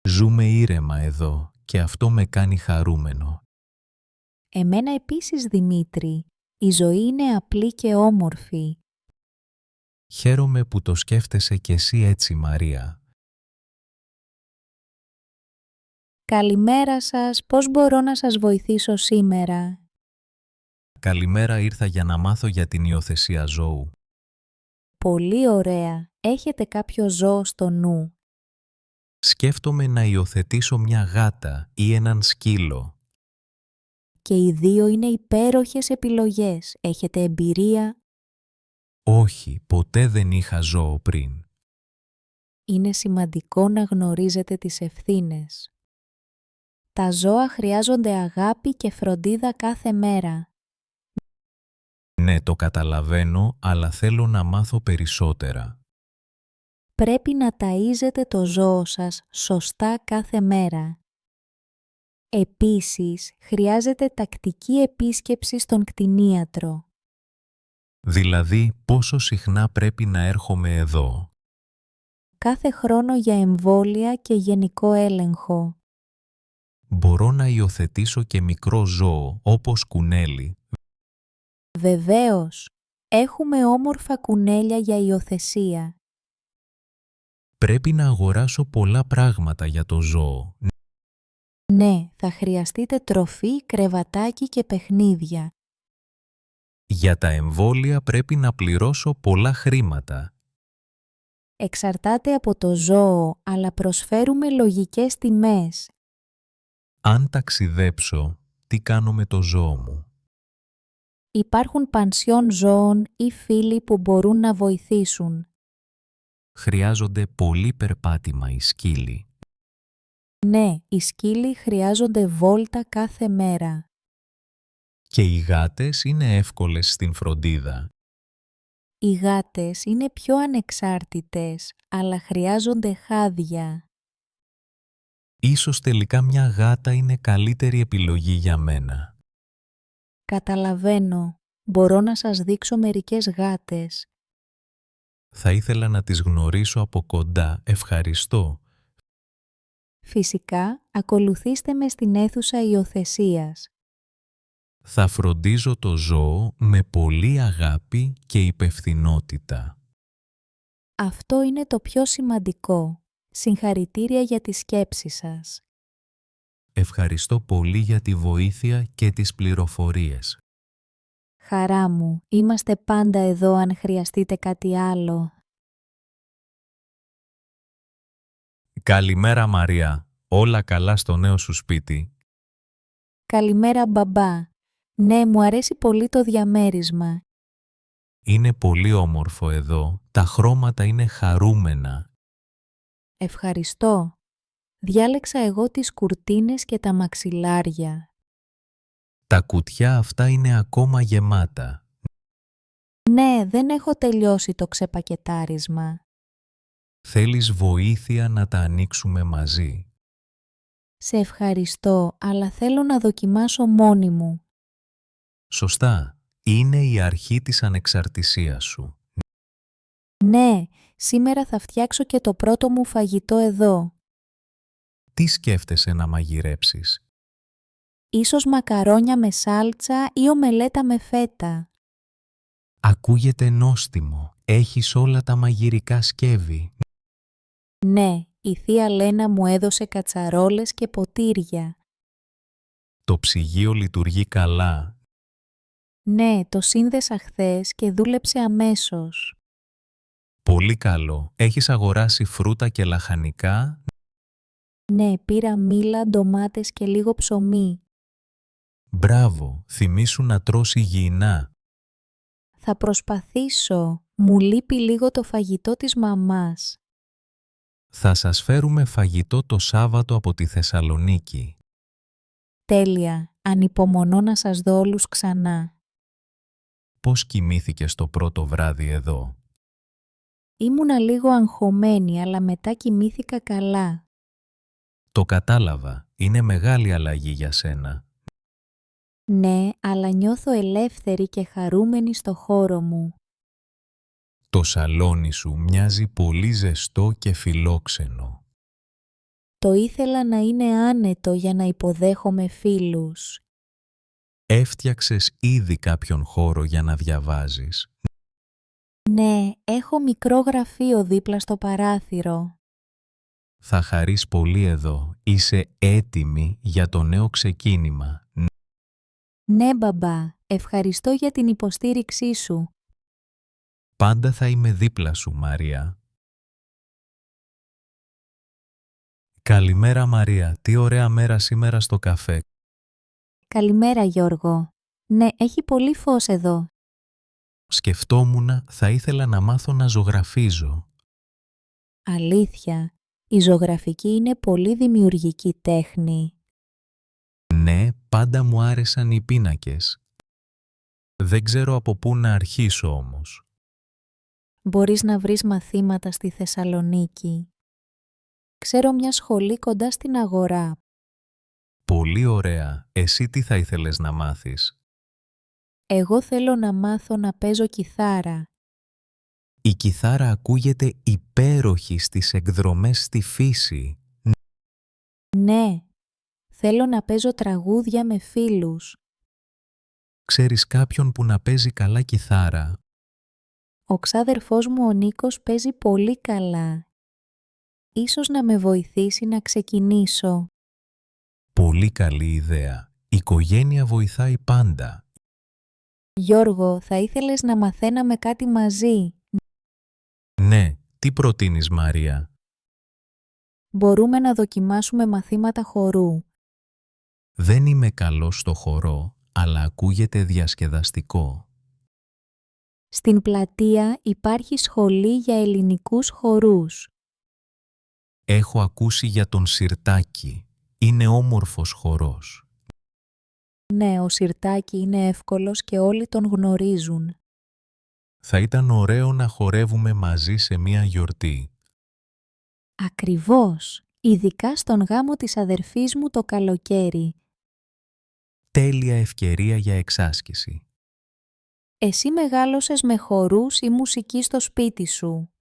Ζούμε ήρεμα εδώ και αυτό με κάνει χαρούμενο. Εμένα επίσης, Δημήτρη, η ζωή είναι απλή και όμορφη. Χαίρομαι που το σκέφτεσαι κι εσύ έτσι, Μαρία. Καλημέρα σας, πώς μπορώ να σας βοηθήσω σήμερα? Καλημέρα, ήρθα για να μάθω για την υιοθεσία ζώου. Πολύ ωραία. Έχετε κάποιο ζώο στο νου? Σκέφτομαι να υιοθετήσω μια γάτα ή έναν σκύλο. Και οι δύο είναι υπέροχες επιλογές. Έχετε εμπειρία? Όχι, ποτέ δεν είχα ζώο πριν. Είναι σημαντικό να γνωρίζετε τις ευθύνες. Τα ζώα χρειάζονται αγάπη και φροντίδα κάθε μέρα. Ναι, το καταλαβαίνω, αλλά θέλω να μάθω περισσότερα. Πρέπει να ταΐζετε το ζώο σας σωστά κάθε μέρα. Επίσης, χρειάζεται τακτική επίσκεψη στον κτηνίατρο. Δηλαδή, πόσο συχνά πρέπει να έρχομαι εδώ? Κάθε χρόνο για εμβόλια και γενικό έλεγχο. Μπορώ να υιοθετήσω και μικρό ζώο, όπως κουνέλι. Βεβαίως, έχουμε όμορφα κουνέλια για υιοθεσία. Πρέπει να αγοράσω πολλά πράγματα για το ζώο. Ναι, θα χρειαστείτε τροφή, κρεβατάκι και παιχνίδια. Για τα εμβόλια πρέπει να πληρώσω πολλά χρήματα. Εξαρτάται από το ζώο, αλλά προσφέρουμε λογικές τιμές. Αν ταξιδέψω, τι κάνω με το ζώο μου? Υπάρχουν πανσιόν ζώων ή φίλοι που μπορούν να βοηθήσουν. Χρειάζονται πολύ περπάτημα οι σκύλοι. Ναι, οι σκύλοι χρειάζονται βόλτα κάθε μέρα. Και οι γάτες είναι εύκολες στην φροντίδα. Οι γάτες είναι πιο ανεξάρτητες, αλλά χρειάζονται χάδια. Ίσως τελικά μια γάτα είναι καλύτερη επιλογή για μένα. Καταλαβαίνω. Μπορώ να σας δείξω μερικές γάτες. Θα ήθελα να τις γνωρίσω από κοντά. Ευχαριστώ. Φυσικά, ακολουθήστε με στην αίθουσα υιοθεσίας. Θα φροντίζω το ζώο με πολλή αγάπη και υπευθυνότητα. Αυτό είναι το πιο σημαντικό. Συγχαρητήρια για τη σκέψη σας. Ευχαριστώ πολύ για τη βοήθεια και τις πληροφορίες. Χαρά μου, είμαστε πάντα εδώ αν χρειαστείτε κάτι άλλο. Καλημέρα Μαρία. Όλα καλά στο νέο σου σπίτι? Καλημέρα μπαμπά. Ναι, μου αρέσει πολύ το διαμέρισμα. Είναι πολύ όμορφο εδώ. Τα χρώματα είναι χαρούμενα. Ευχαριστώ. Διάλεξα εγώ τις κουρτίνες και τα μαξιλάρια. Τα κουτιά αυτά είναι ακόμα γεμάτα. Ναι, δεν έχω τελειώσει το ξεπακετάρισμα. Θέλεις βοήθεια να τα ανοίξουμε μαζί? Σε ευχαριστώ, αλλά θέλω να δοκιμάσω μόνη μου. Σωστά. Είναι η αρχή της ανεξαρτησίας σου. Ναι, σήμερα θα φτιάξω και το πρώτο μου φαγητό εδώ. Τι σκέφτεσαι να μαγειρέψεις? Ίσως μακαρόνια με σάλτσα ή ομελέτα με φέτα. Ακούγεται νόστιμο. Έχεις όλα τα μαγειρικά σκεύη. Ναι, η θεία Λένα μου έδωσε κατσαρόλες και ποτήρια. Το ψυγείο λειτουργεί καλά. Ναι, το σύνδεσα χθες και δούλεψε αμέσως. Πολύ καλό. Έχεις αγοράσει φρούτα και λαχανικά? Ναι, πήρα μήλα, ντομάτες και λίγο ψωμί. Μπράβο. Θυμήσου να τρως υγιεινά. Θα προσπαθήσω. Μου λείπει λίγο το φαγητό της μαμάς. Θα σας φέρουμε φαγητό το Σάββατο από τη Θεσσαλονίκη. Τέλεια. Ανυπομονώ να σας δω όλους ξανά. Πώς κοιμήθηκες το πρώτο βράδυ εδώ? Ήμουνα λίγο αγχωμένη, αλλά μετά κοιμήθηκα καλά. Το κατάλαβα. Είναι μεγάλη αλλαγή για σένα. Ναι, αλλά νιώθω ελεύθερη και χαρούμενη στο χώρο μου. Το σαλόνι σου μοιάζει πολύ ζεστό και φιλόξενο. Το ήθελα να είναι άνετο για να υποδέχομαι φίλους. Έφτιαξες ήδη κάποιον χώρο για να διαβάζεις? Ναι, έχω μικρό γραφείο δίπλα στο παράθυρο. Θα χαρείς πολύ εδώ. Είσαι έτοιμη για το νέο ξεκίνημα. Ναι, μπαμπά, ευχαριστώ για την υποστήριξή σου. Πάντα θα είμαι δίπλα σου, Μαρία. Καλημέρα, Μαρία. Τι ωραία μέρα σήμερα στο καφέ. Καλημέρα, Γιώργο. Ναι, έχει πολύ φως εδώ. Σκεφτόμουνα, θα ήθελα να μάθω να ζωγραφίζω. Αλήθεια, η ζωγραφική είναι πολύ δημιουργική τέχνη. Ναι, πάντα μου άρεσαν οι πίνακες. Δεν ξέρω από πού να αρχίσω όμως. Μπορείς να βρεις μαθήματα στη Θεσσαλονίκη. Ξέρω μια σχολή κοντά στην αγορά. Πολύ ωραία. Εσύ τι θα ήθελες να μάθεις? Εγώ θέλω να μάθω να παίζω κιθάρα. Η κιθάρα ακούγεται υπέροχη στις εκδρομές στη φύση. Ναι, θέλω να παίζω τραγούδια με φίλους. Ξέρεις κάποιον που να παίζει καλά κιθάρα? Ο ξάδερφός μου ο Νίκος παίζει πολύ καλά. Ίσως να με βοηθήσει να ξεκινήσω. Πολύ καλή ιδέα. Η οικογένεια βοηθάει πάντα. Γιώργο, θα ήθελες να μαθαίναμε κάτι μαζί? Ναι, τι προτείνεις, Μαρία? Μπορούμε να δοκιμάσουμε μαθήματα χορού. Δεν είμαι καλός στο χορό, αλλά ακούγεται διασκεδαστικό. Στην πλατεία υπάρχει σχολή για ελληνικούς χορούς. Έχω ακούσει για τον Σιρτάκη. Είναι όμορφος χορός. Ναι, ο Σιρτάκη είναι εύκολος και όλοι τον γνωρίζουν. Θα ήταν ωραίο να χορεύουμε μαζί σε μία γιορτή. Ακριβώς, ειδικά στον γάμο της αδερφής μου το καλοκαίρι. τέλεια ευκαιρία για εξάσκηση. Εσύ μεγάλωσες με χορούς ή μουσική στο σπίτι σου.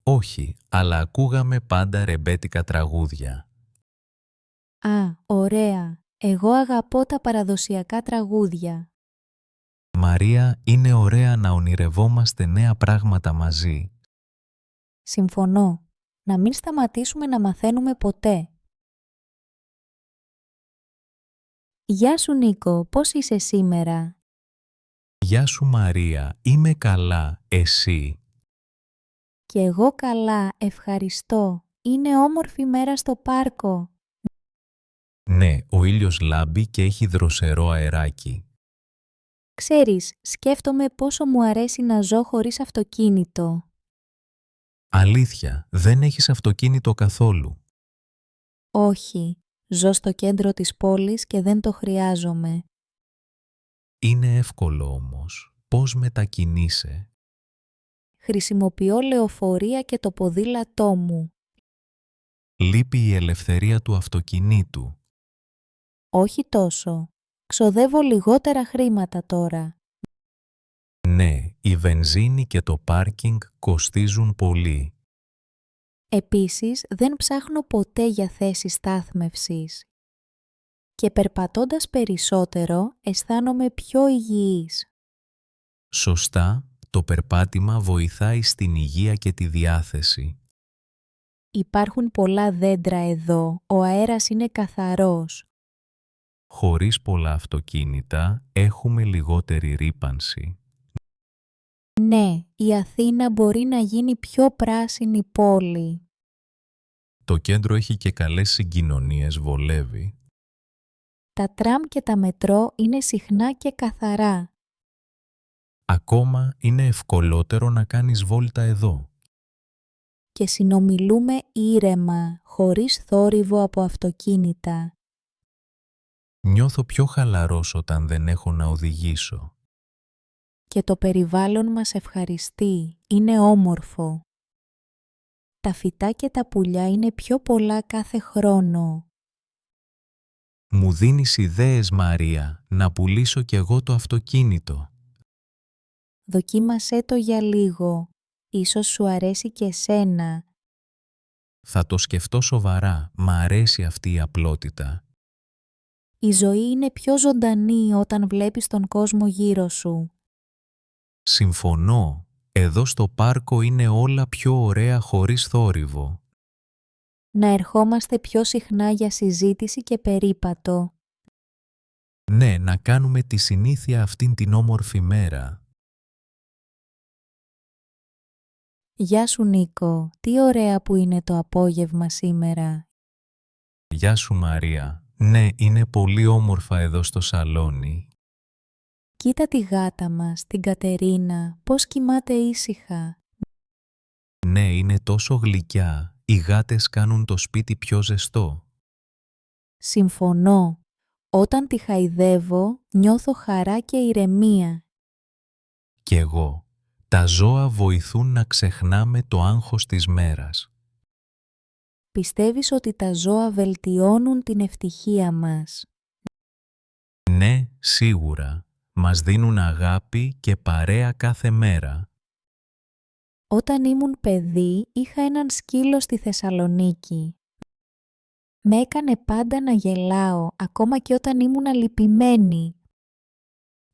Όχι, αλλά ακούγαμε πάντα ρεμπέτικα τραγούδια. Α, ωραία. Εγώ αγαπώ τα παραδοσιακά τραγούδια. Μαρία, είναι ωραία να ονειρευόμαστε νέα πράγματα μαζί. Συμφωνώ. Να μην σταματήσουμε να μαθαίνουμε ποτέ. Γεια σου Νίκο, πώς είσαι σήμερα? Γεια σου Μαρία, είμαι καλά, εσύ? Και εγώ καλά, ευχαριστώ. Είναι όμορφη μέρα στο πάρκο. Ναι, ο ήλιος λάμπει και έχει δροσερό αεράκι. Ξέρεις, σκέφτομαι πόσο μου αρέσει να ζω χωρίς αυτοκίνητο. Αλήθεια, δεν έχεις αυτοκίνητο καθόλου. Όχι, ζω στο κέντρο της πόλης και δεν το χρειάζομαι. Είναι εύκολο όμως. Πώς μετακινείσαι? Χρησιμοποιώ λεωφορεία και το ποδήλατό μου. Λείπει η ελευθερία του αυτοκινήτου. Όχι τόσο. Ξοδεύω λιγότερα χρήματα τώρα. Ναι, η βενζίνη και το πάρκινγκ κοστίζουν πολύ. Επίσης, δεν ψάχνω ποτέ για θέση στάθμευσης. Και περπατώντας περισσότερο, αισθάνομαι πιο υγιής. Σωστά, το περπάτημα βοηθάει στην υγεία και τη διάθεση. Υπάρχουν πολλά δέντρα εδώ, ο αέρας είναι καθαρός. Χωρίς πολλά αυτοκίνητα, έχουμε λιγότερη ρύπανση. Ναι, η Αθήνα μπορεί να γίνει πιο πράσινη πόλη. Το κέντρο έχει και καλές συγκοινωνίες, βολεύει. Τα τραμ και τα μετρό είναι συχνά και καθαρά. Ακόμα είναι ευκολότερο να κάνεις βόλτα εδώ. Και συνομιλούμε ήρεμα, χωρίς θόρυβο από αυτοκίνητα. Νιώθω πιο χαλαρός όταν δεν έχω να οδηγήσω. Και το περιβάλλον μας ευχαριστεί, είναι όμορφο. Τα φυτά και τα πουλιά είναι πιο πολλά κάθε χρόνο. Μου δίνεις ιδέες, Μαρία, να πουλήσω κι εγώ το αυτοκίνητο. Δοκίμασέ το για λίγο, ίσως σου αρέσει και εσένα. Θα το σκεφτώ σοβαρά, μ' αρέσει αυτή η απλότητα. Η ζωή είναι πιο ζωντανή όταν βλέπεις τον κόσμο γύρω σου. Συμφωνώ, εδώ στο πάρκο είναι όλα πιο ωραία χωρίς θόρυβο. Να ερχόμαστε πιο συχνά για συζήτηση και περίπατο. Ναι, να κάνουμε τη συνήθεια αυτήν την όμορφη μέρα. Γεια σου Νίκο, τι ωραία που είναι το απόγευμα σήμερα. Γεια σου Μαρία. Ναι, είναι πολύ όμορφα εδώ στο σαλόνι. Κοίτα τη γάτα μας, την Κατερίνα, πώς κοιμάται ήσυχα. Ναι, είναι τόσο γλυκιά. Οι γάτες κάνουν το σπίτι πιο ζεστό. Συμφωνώ. Όταν τη χαϊδεύω, νιώθω χαρά και ηρεμία. Κι εγώ. Τα ζώα βοηθούν να ξεχνάμε το άγχος της μέρας. Πιστεύεις ότι τα ζώα βελτιώνουν την ευτυχία μας? Ναι, σίγουρα. Μας δίνουν αγάπη και παρέα κάθε μέρα. Όταν ήμουν παιδί, είχα έναν σκύλο στη Θεσσαλονίκη. Με έκανε πάντα να γελάω, ακόμα και όταν ήμουν λυπημένη.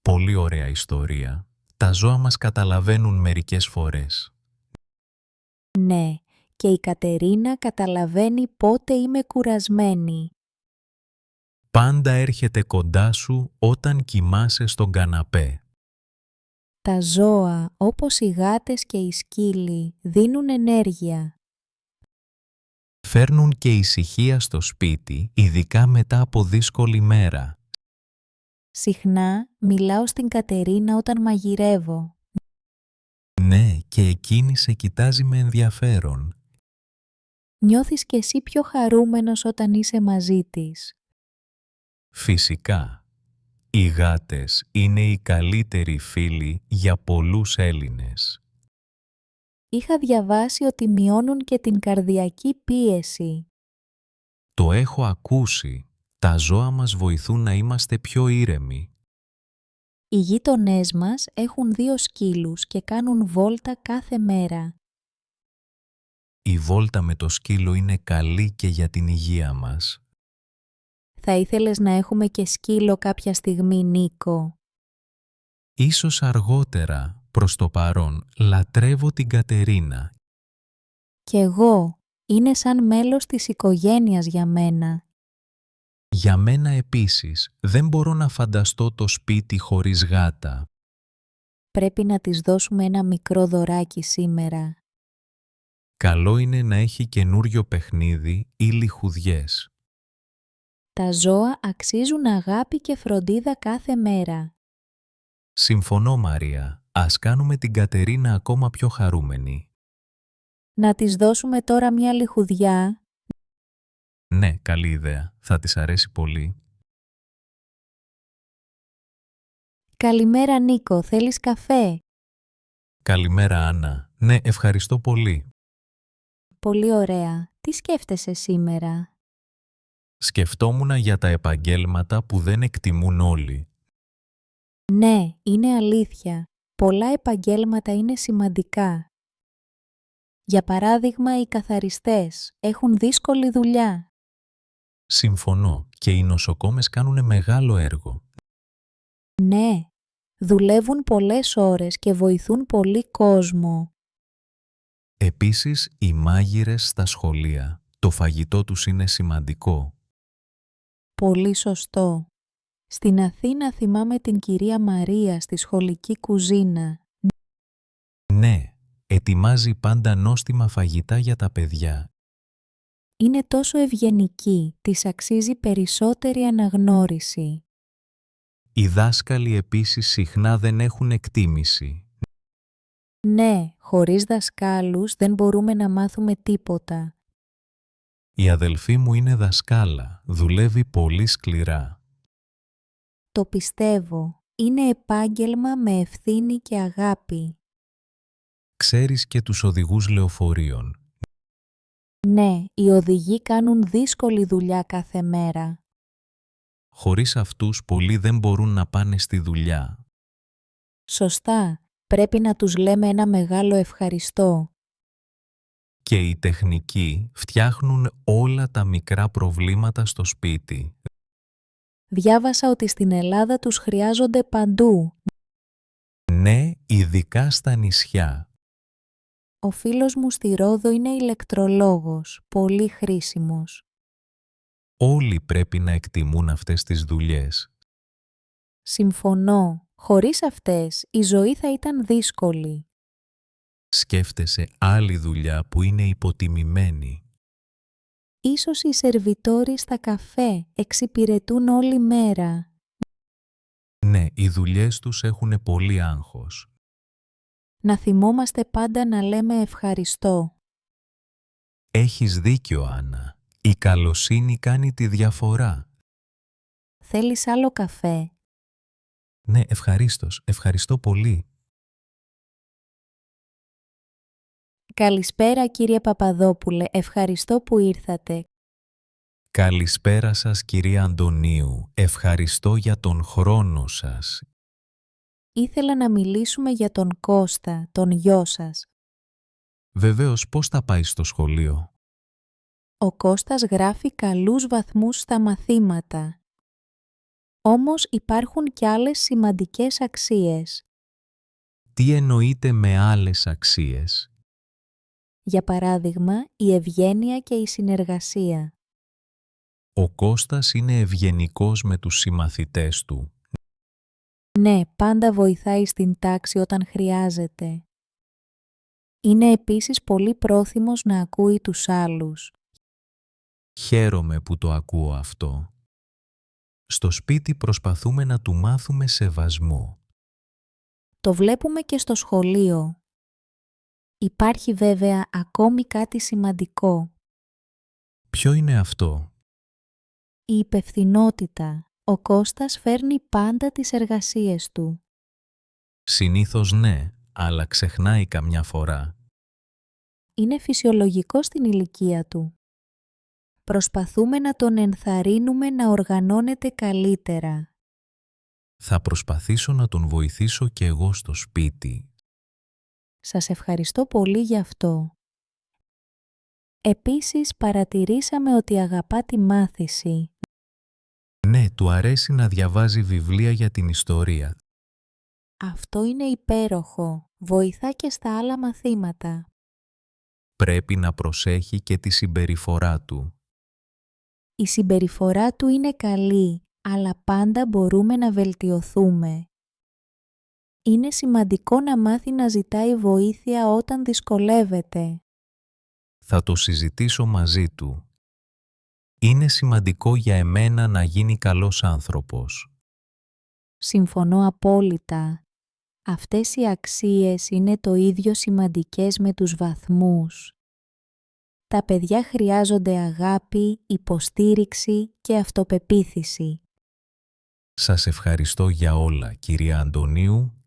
Πολύ ωραία ιστορία. Τα ζώα μας καταλαβαίνουν μερικές φορές. Ναι, και η Κατερίνα καταλαβαίνει πότε είμαι κουρασμένη. Πάντα έρχεται κοντά σου όταν κοιμάσαι στον καναπέ. Τα ζώα, όπως οι γάτες και οι σκύλοι, δίνουν ενέργεια. Φέρνουν και ησυχία στο σπίτι, ειδικά μετά από δύσκολη μέρα. Συχνά μιλάω στην Κατερίνα όταν μαγειρεύω. Ναι, και εκείνη σε κοιτάζει με ενδιαφέρον. Νιώθεις κι εσύ πιο χαρούμενος όταν είσαι μαζί της. Φυσικά, οι γάτες είναι οι καλύτεροι φίλοι για πολλούς Έλληνες. Είχα διαβάσει ότι μειώνουν και την καρδιακή πίεση. Το έχω ακούσει. Τα ζώα μας βοηθούν να είμαστε πιο ήρεμοι. Οι γείτονές μας έχουν 2 σκύλους και κάνουν βόλτα κάθε μέρα. Η βόλτα με το σκύλο είναι καλή και για την υγεία μας. Θα ήθελες να έχουμε και σκύλο κάποια στιγμή, Νίκο? Ίσως αργότερα, προς το παρόν, λατρεύω την Κατερίνα. Κι εγώ. Είναι σαν μέλος της οικογένειας για μένα. Για μένα επίσης, δεν μπορώ να φανταστώ το σπίτι χωρίς γάτα. Πρέπει να της δώσουμε ένα μικρό δωράκι σήμερα. Καλό είναι να έχει καινούριο παιχνίδι ή λιχουδιές. Τα ζώα αξίζουν αγάπη και φροντίδα κάθε μέρα. Συμφωνώ, Μαρία. Ας κάνουμε την Κατερίνα ακόμα πιο χαρούμενη. Να της δώσουμε τώρα μια λιχουδιά. Ναι, καλή ιδέα. Θα της αρέσει πολύ. Καλημέρα, Νίκο. Θέλεις καφέ? Καλημέρα, Άννα. Ναι, ευχαριστώ πολύ. Πολύ ωραία. Τι σκέφτεσαι σήμερα? Σκεφτόμουν για τα επαγγέλματα που δεν εκτιμούν όλοι. Ναι, είναι αλήθεια. Πολλά επαγγέλματα είναι σημαντικά. Για παράδειγμα, οι καθαριστές έχουν δύσκολη δουλειά. Συμφωνώ και οι νοσοκόμες κάνουν μεγάλο έργο. Ναι, δουλεύουν πολλές ώρες και βοηθούν πολύ κόσμο. Επίσης, οι μάγειρες στα σχολεία. Το φαγητό τους είναι σημαντικό. Πολύ σωστό. Στην Αθήνα θυμάμαι την κυρία Μαρία στη σχολική κουζίνα. Ναι, ετοιμάζει πάντα νόστιμα φαγητά για τα παιδιά. Είναι τόσο ευγενική, της αξίζει περισσότερη αναγνώριση. Οι δάσκαλοι επίσης συχνά δεν έχουν εκτίμηση. Ναι, χωρίς δασκάλους δεν μπορούμε να μάθουμε τίποτα. Η αδελφή μου είναι δασκάλα, δουλεύει πολύ σκληρά. Το πιστεύω. Είναι επάγγελμα με ευθύνη και αγάπη. Ξέρεις και τους οδηγούς λεωφορείων. Ναι, οι οδηγοί κάνουν δύσκολη δουλειά κάθε μέρα. Χωρίς αυτούς πολλοί δεν μπορούν να πάνε στη δουλειά. Σωστά. Πρέπει να τους λέμε ένα μεγάλο ευχαριστώ. Και οι τεχνικοί φτιάχνουν όλα τα μικρά προβλήματα στο σπίτι. Διάβασα ότι στην Ελλάδα τους χρειάζονται παντού. Ναι, ειδικά στα νησιά. Ο φίλος μου στη Ρόδο είναι ηλεκτρολόγος, πολύ χρήσιμος. Όλοι πρέπει να εκτιμούν αυτές τις δουλειές. Συμφωνώ. Χωρίς αυτές η ζωή θα ήταν δύσκολη. Σκέφτεσαι άλλη δουλειά που είναι υποτιμημένη. Ίσως οι σερβιτόροι στα καφέ εξυπηρετούν όλη μέρα. Ναι, οι δουλειές τους έχουν πολύ άγχος. Να θυμόμαστε πάντα να λέμε ευχαριστώ. Έχεις δίκιο, Άννα. Η καλοσύνη κάνει τη διαφορά. Θέλεις άλλο καφέ? Ναι, ευχαρίστως. Ευχαριστώ πολύ. Καλησπέρα, κύριε Παπαδόπουλε. Ευχαριστώ που ήρθατε. Καλησπέρα σας, κυρία Αντωνίου. Ευχαριστώ για τον χρόνο σας. Ήθελα να μιλήσουμε για τον Κώστα, τον γιο σας. Βεβαίως, πώς θα πάει στο σχολείο? Ο Κώστας γράφει καλούς βαθμούς στα μαθήματα. Όμως υπάρχουν κι άλλες σημαντικές αξίες. Τι εννοείται με άλλες αξίες? Για παράδειγμα, η ευγένεια και η συνεργασία. Ο Κώστας είναι ευγενικός με τους συμμαθητές του. Ναι, πάντα βοηθάει στην τάξη όταν χρειάζεται. Είναι επίσης πολύ πρόθυμος να ακούει τους άλλους. Χαίρομαι που το ακούω αυτό. Στο σπίτι προσπαθούμε να του μάθουμε σεβασμό. Το βλέπουμε και στο σχολείο. Υπάρχει βέβαια ακόμη κάτι σημαντικό. Ποιο είναι αυτό? Η υπευθυνότητα. Ο Κώστας φέρνει πάντα τις εργασίες του. Συνήθως ναι, αλλά ξεχνάει καμιά φορά. Είναι φυσιολογικό στην ηλικία του. Προσπαθούμε να τον ενθαρρύνουμε να οργανώνεται καλύτερα. Θα προσπαθήσω να τον βοηθήσω κι εγώ στο σπίτι. Σας ευχαριστώ πολύ γι' αυτό. Επίσης παρατηρήσαμε ότι αγαπά τη μάθηση. Ναι, του αρέσει να διαβάζει βιβλία για την ιστορία. Αυτό είναι υπέροχο. Βοηθά και στα άλλα μαθήματα. Πρέπει να προσέχει και τη συμπεριφορά του. Η συμπεριφορά του είναι καλή, αλλά πάντα μπορούμε να βελτιωθούμε. Είναι σημαντικό να μάθει να ζητάει βοήθεια όταν δυσκολεύεται. Θα το συζητήσω μαζί του. Είναι σημαντικό για εμένα να γίνει καλός άνθρωπος. Συμφωνώ απόλυτα. Αυτές οι αξίες είναι το ίδιο σημαντικές με τους βαθμούς. Τα παιδιά χρειάζονται αγάπη, υποστήριξη και αυτοπεποίθηση. Σας ευχαριστώ για όλα, κυρία Αντωνίου.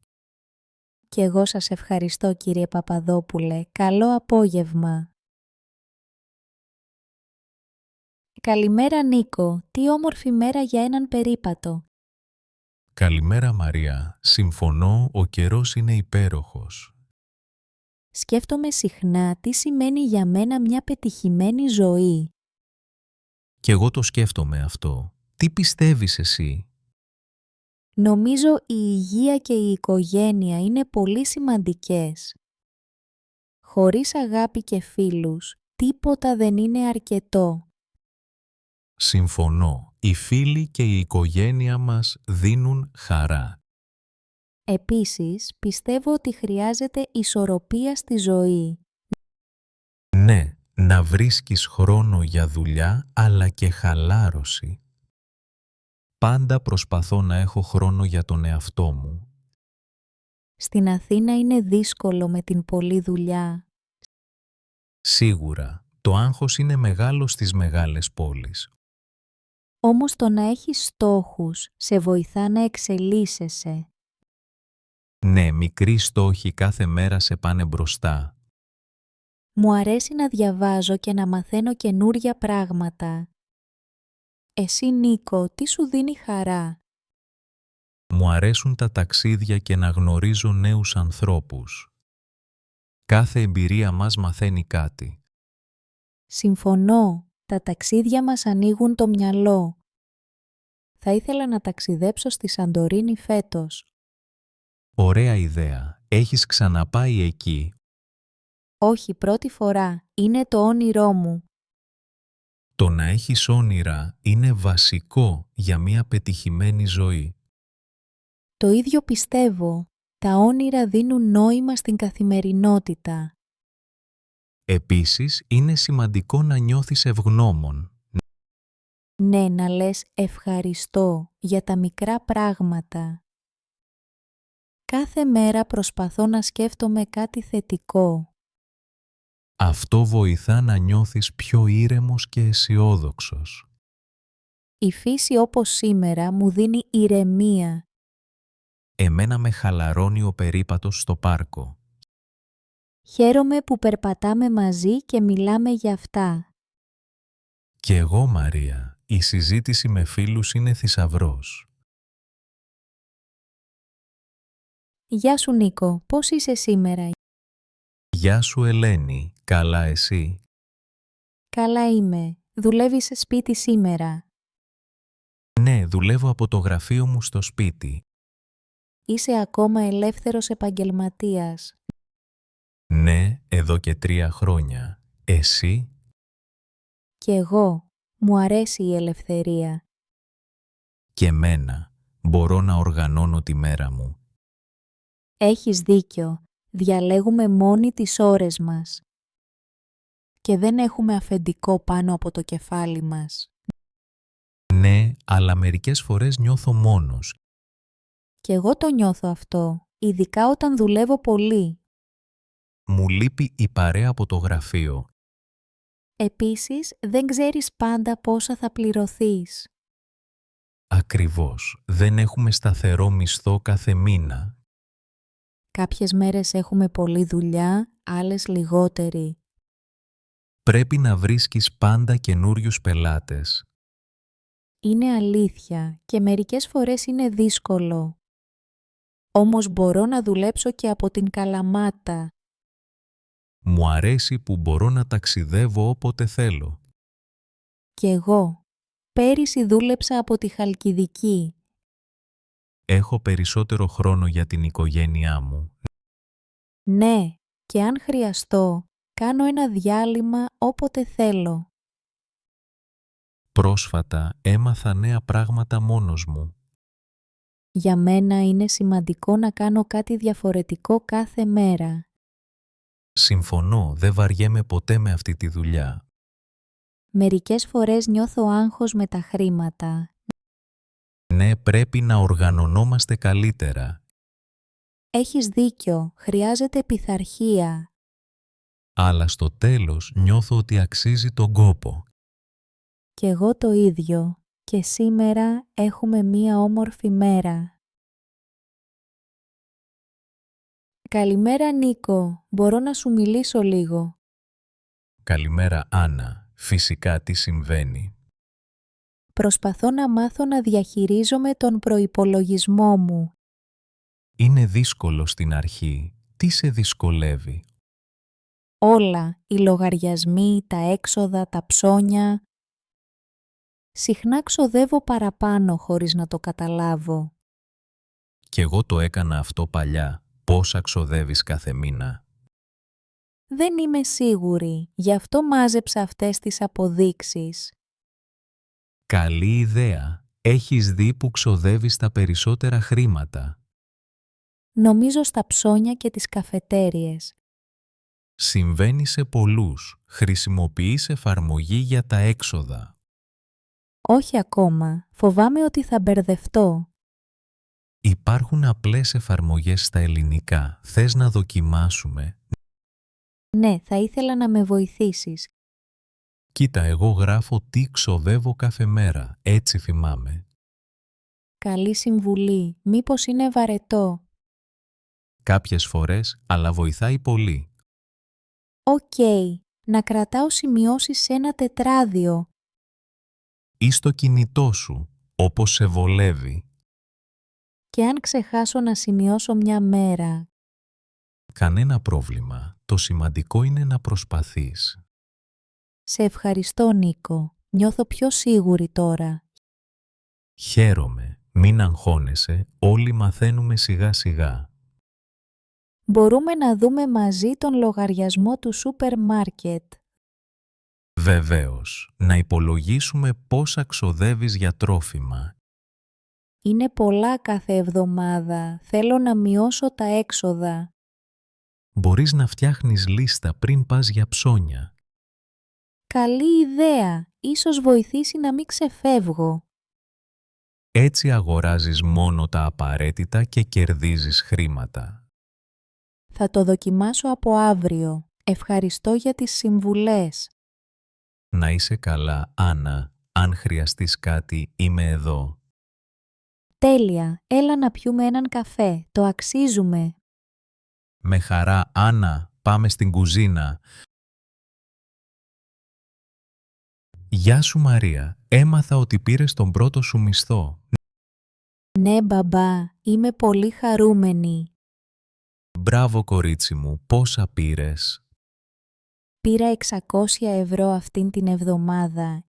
Και εγώ σας ευχαριστώ, κύριε Παπαδόπουλε. Καλό απόγευμα. Καλημέρα, Νίκο. Τι όμορφη μέρα για έναν περίπατο. Καλημέρα, Μαρία. Συμφωνώ, ο καιρός είναι υπέροχος. Σκέφτομαι συχνά τι σημαίνει για μένα μια πετυχημένη ζωή. Κι εγώ το σκέφτομαι αυτό. Τι πιστεύεις εσύ? Νομίζω η υγεία και η οικογένεια είναι πολύ σημαντικές. Χωρίς αγάπη και φίλους, τίποτα δεν είναι αρκετό. Συμφωνώ. Οι φίλοι και η οικογένεια μας δίνουν χαρά. Επίσης, πιστεύω ότι χρειάζεται ισορροπία στη ζωή. Ναι, να βρίσκεις χρόνο για δουλειά, αλλά και χαλάρωση. Πάντα προσπαθώ να έχω χρόνο για τον εαυτό μου. Στην Αθήνα είναι δύσκολο με την πολλή δουλειά. Σίγουρα, το άγχος είναι μεγάλο στις μεγάλες πόλεις. Όμως το να έχεις στόχους σε βοηθά να εξελίσσεσαι. Ναι, μικροί στόχοι κάθε μέρα σε πάνε μπροστά. Μου αρέσει να διαβάζω και να μαθαίνω καινούρια πράγματα. Εσύ, Νίκο, τι σου δίνει χαρά? Μου αρέσουν τα ταξίδια και να γνωρίζω νέους ανθρώπους. Κάθε εμπειρία μας μαθαίνει κάτι. Συμφωνώ, τα ταξίδια μας ανοίγουν το μυαλό. Θα ήθελα να ταξιδέψω στη Σαντορίνη φέτος. Ωραία ιδέα. Έχεις ξαναπάει εκεί? Όχι, πρώτη φορά. Είναι το όνειρό μου. Το να έχεις όνειρα είναι βασικό για μια πετυχημένη ζωή. Το ίδιο πιστεύω. Τα όνειρα δίνουν νόημα στην καθημερινότητα. Επίσης, είναι σημαντικό να νιώθεις ευγνώμων. Ναι, να λες ευχαριστώ για τα μικρά πράγματα. Κάθε μέρα προσπαθώ να σκέφτομαι κάτι θετικό. Αυτό βοηθά να νιώθεις πιο ήρεμος και αισιόδοξος. Η φύση όπως σήμερα μου δίνει ηρεμία. Εμένα με χαλαρώνει ο περίπατος στο πάρκο. Χαίρομαι που περπατάμε μαζί και μιλάμε για αυτά. Και εγώ, Μαρία, η συζήτηση με φίλους είναι θησαυρός. Γεια σου, Νίκο. Πώς είσαι σήμερα? Γεια σου, Ελένη. Καλά εσύ? Καλά είμαι. Δουλεύεις σε σπίτι σήμερα? Ναι, δουλεύω από το γραφείο μου στο σπίτι. Είσαι ακόμα ελεύθερος επαγγελματίας? Ναι, εδώ και 3 χρόνια. Εσύ? Κι εγώ. Μου αρέσει η ελευθερία. Και εμένα. Μπορώ να οργανώνω τη μέρα μου. Έχεις δίκιο. Διαλέγουμε μόνοι τις ώρες μας. Και δεν έχουμε αφεντικό πάνω από το κεφάλι μας. Ναι, αλλά μερικές φορές νιώθω μόνος. Κι εγώ το νιώθω αυτό, ειδικά όταν δουλεύω πολύ. Μου λείπει η παρέα από το γραφείο. Επίσης, δεν ξέρεις πάντα πόσα θα πληρωθείς. Ακριβώς. Δεν έχουμε σταθερό μισθό κάθε μήνα. Κάποιες μέρες έχουμε πολλή δουλειά, άλλες λιγότερη. πρέπει να βρίσκεις πάντα καινούριους πελάτες. Είναι αλήθεια και μερικές φορές είναι δύσκολο. Όμως μπορώ να δουλέψω και από την Καλαμάτα. Μου αρέσει που μπορώ να ταξιδεύω όποτε θέλω. Κι εγώ. Πέρυσι δούλεψα από τη Χαλκιδική. Έχω περισσότερο χρόνο για την οικογένειά μου. Ναι, και αν χρειαστώ, κάνω ένα διάλειμμα όποτε θέλω. Πρόσφατα έμαθα νέα πράγματα μόνος μου. Για μένα είναι σημαντικό να κάνω κάτι διαφορετικό κάθε μέρα. Συμφωνώ, δεν βαριέμαι ποτέ με αυτή τη δουλειά. Μερικές φορές νιώθω άγχος με τα χρήματα. Ναι, πρέπει να οργανωνόμαστε καλύτερα. Έχεις δίκιο, χρειάζεται πειθαρχία. Αλλά στο τέλος νιώθω ότι αξίζει τον κόπο. Κι εγώ το ίδιο. Και σήμερα έχουμε μία όμορφη μέρα. Καλημέρα Νίκο, μπορώ να σου μιλήσω λίγο? Καλημέρα Άννα, φυσικά τι συμβαίνει? Προσπαθώ να μάθω να διαχειρίζομαι τον προϋπολογισμό μου. Είναι δύσκολο στην αρχή. Τι σε δυσκολεύει? Όλα, οι λογαριασμοί, τα έξοδα, τα ψώνια. Συχνά ξοδεύω παραπάνω χωρίς να το καταλάβω. Κι εγώ το έκανα αυτό παλιά. Πόσα ξοδεύεις κάθε μήνα? Δεν είμαι σίγουρη, γι' αυτό μάζεψα αυτές τις αποδείξεις. Καλή ιδέα. Έχεις δει που ξοδεύεις τα περισσότερα χρήματα. Νομίζω στα ψώνια και τις καφετέριες. Συμβαίνει σε πολλούς. Χρησιμοποιείς εφαρμογή για τα έξοδα. Όχι ακόμα, φοβάμαι ότι θα μπερδευτώ. Υπάρχουν απλές εφαρμογές στα ελληνικά. Θες να δοκιμάσουμε? Ναι, θα ήθελα να με βοηθήσεις. Κοίτα, εγώ γράφω τι ξοδεύω κάθε μέρα. Έτσι θυμάμαι. Καλή συμβουλή, μήπως είναι βαρετό? Κάποιες φορές, αλλά βοηθάει πολύ. Οκ, να κρατάω σημειώσεις σε ένα τετράδιο. Ή στο κινητό σου, όπως σε βολεύει. Και αν ξεχάσω να σημειώσω μια μέρα? Κανένα πρόβλημα. Το σημαντικό είναι να προσπαθείς. Σε ευχαριστώ Νίκο, νιώθω πιο σίγουρη τώρα. Χαίρομαι. Μην αγχώνεσαι. Όλοι μαθαίνουμε σιγά σιγά. Μπορούμε να δούμε μαζί τον λογαριασμό του σούπερ μάρκετ. Βεβαίως. Να υπολογίσουμε πόσα ξοδεύεις για τρόφιμα. Είναι πολλά κάθε εβδομάδα. Θέλω να μειώσω τα έξοδα. Μπορείς να φτιάχνεις λίστα πριν πας για ψώνια. Καλή ιδέα. Ίσως βοηθήσει να μην ξεφεύγω. Έτσι αγοράζεις μόνο τα απαραίτητα και κερδίζεις χρήματα. Θα το δοκιμάσω από αύριο. Ευχαριστώ για τις συμβουλές. Να είσαι καλά, Άννα. Αν χρειαστείς κάτι, είμαι εδώ. Τέλεια. Έλα να πιούμε έναν καφέ. Το αξίζουμε. Με χαρά, Άννα. Πάμε στην κουζίνα. Γεια σου, Μαρία. Έμαθα ότι πήρες τον πρώτο σου μισθό. Ναι, μπαμπά. Είμαι πολύ χαρούμενη. Μπράβο, κορίτσι μου. Πόσα πήρες? Πήρα 600 ευρώ αυτήν την εβδομάδα.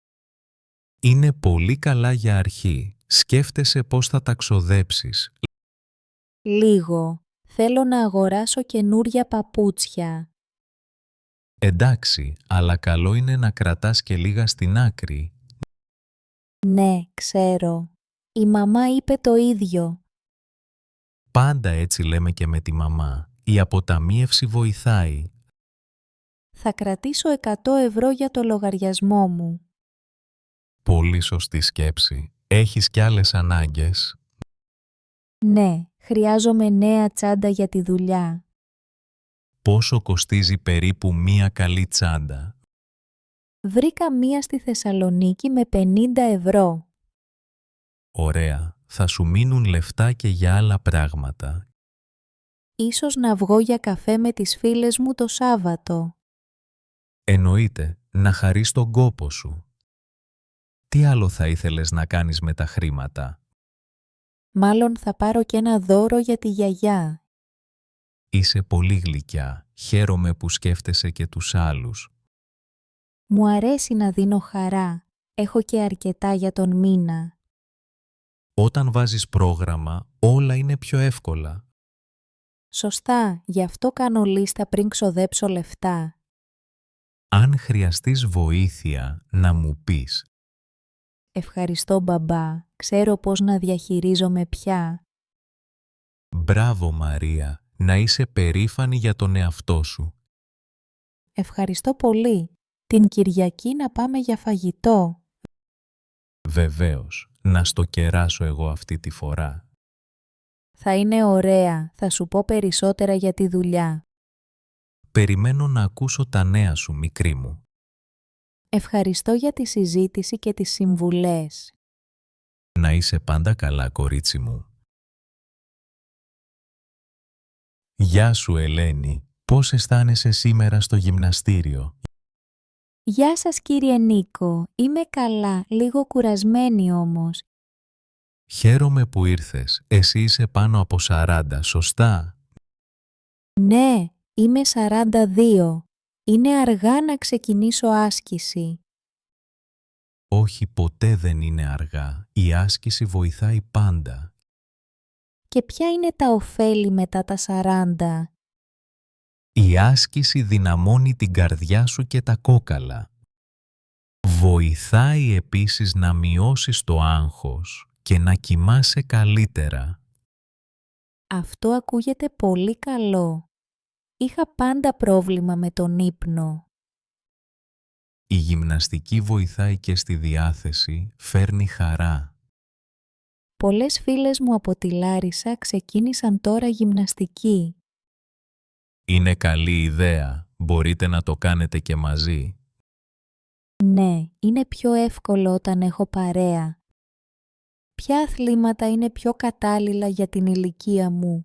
Είναι πολύ καλά για αρχή. Σκέφτεσαι πώς θα τα ξοδέψεις. Λίγο. Θέλω να αγοράσω καινούρια παπούτσια. Εντάξει, αλλά καλό είναι να κρατάς και λίγα στην άκρη. Ναι, ξέρω. Η μαμά είπε το ίδιο. Πάντα έτσι λέμε και με τη μαμά. Η αποταμίευση βοηθάει. Θα κρατήσω 100 ευρώ για το λογαριασμό μου. Πολύ σωστή σκέψη. Έχεις κι άλλες ανάγκες? Ναι, χρειάζομαι νέα τσάντα για τη δουλειά. Πόσο κοστίζει περίπου μία καλή τσάντα? Βρήκα μία στη Θεσσαλονίκη με 50 ευρώ. Ωραία. Θα σου μείνουν λεφτά και για άλλα πράγματα. Ίσως να βγω για καφέ με τις φίλες μου το Σάββατο. Εννοείται, να χαρείς τον κόπο σου. Τι άλλο θα ήθελες να κάνεις με τα χρήματα? Μάλλον θα πάρω και ένα δώρο για τη γιαγιά. Είσαι πολύ γλυκιά. Χαίρομαι που σκέφτεσαι και τους άλλους. Μου αρέσει να δίνω χαρά. Έχω και αρκετά για τον μήνα. Όταν βάζεις πρόγραμμα, όλα είναι πιο εύκολα. Σωστά, γι' αυτό κάνω λίστα πριν ξοδέψω λεφτά. Αν χρειαστείς βοήθεια, να μου πεις. Ευχαριστώ μπαμπά, ξέρω πώς να διαχειρίζομαι πια. Μπράβο Μαρία, να είσαι περήφανη για τον εαυτό σου. Ευχαριστώ πολύ. Την Κυριακή να πάμε για φαγητό. Βεβαίως, να στο κεράσω εγώ αυτή τη φορά. Θα είναι ωραία, θα σου πω περισσότερα για τη δουλειά. Περιμένω να ακούσω τα νέα σου, μικρή μου. Ευχαριστώ για τη συζήτηση και τις συμβουλές. Να είσαι πάντα καλά, κορίτσι μου. Γεια σου, Ελένη. Πώς αισθάνεσαι σήμερα στο γυμναστήριο? Γεια σας κύριε Νίκο, είμαι καλά, λίγο κουρασμένη όμως. Χαίρομαι που ήρθες. Εσύ είσαι πάνω από 40, σωστά? Ναι, είμαι 42. Είναι αργά να ξεκινήσω άσκηση. Όχι, ποτέ δεν είναι αργά. Η άσκηση βοηθάει πάντα. Και ποια είναι τα ωφέλη μετά τα 40? Η άσκηση δυναμώνει την καρδιά σου και τα κόκαλα. Βοηθάει επίσης να μειώσεις το άγχος και να κοιμάσαι καλύτερα. Αυτό ακούγεται πολύ καλό. Είχα πάντα πρόβλημα με τον ύπνο. Η γυμναστική βοηθάει και στη διάθεση, φέρνει χαρά. Πολλές φίλες μου από τη Λάρισα ξεκίνησαν τώρα γυμναστική. Είναι καλή ιδέα. Μπορείτε να το κάνετε και μαζί. Ναι, είναι πιο εύκολο όταν έχω παρέα. Ποια αθλήματα είναι πιο κατάλληλα για την ηλικία μου?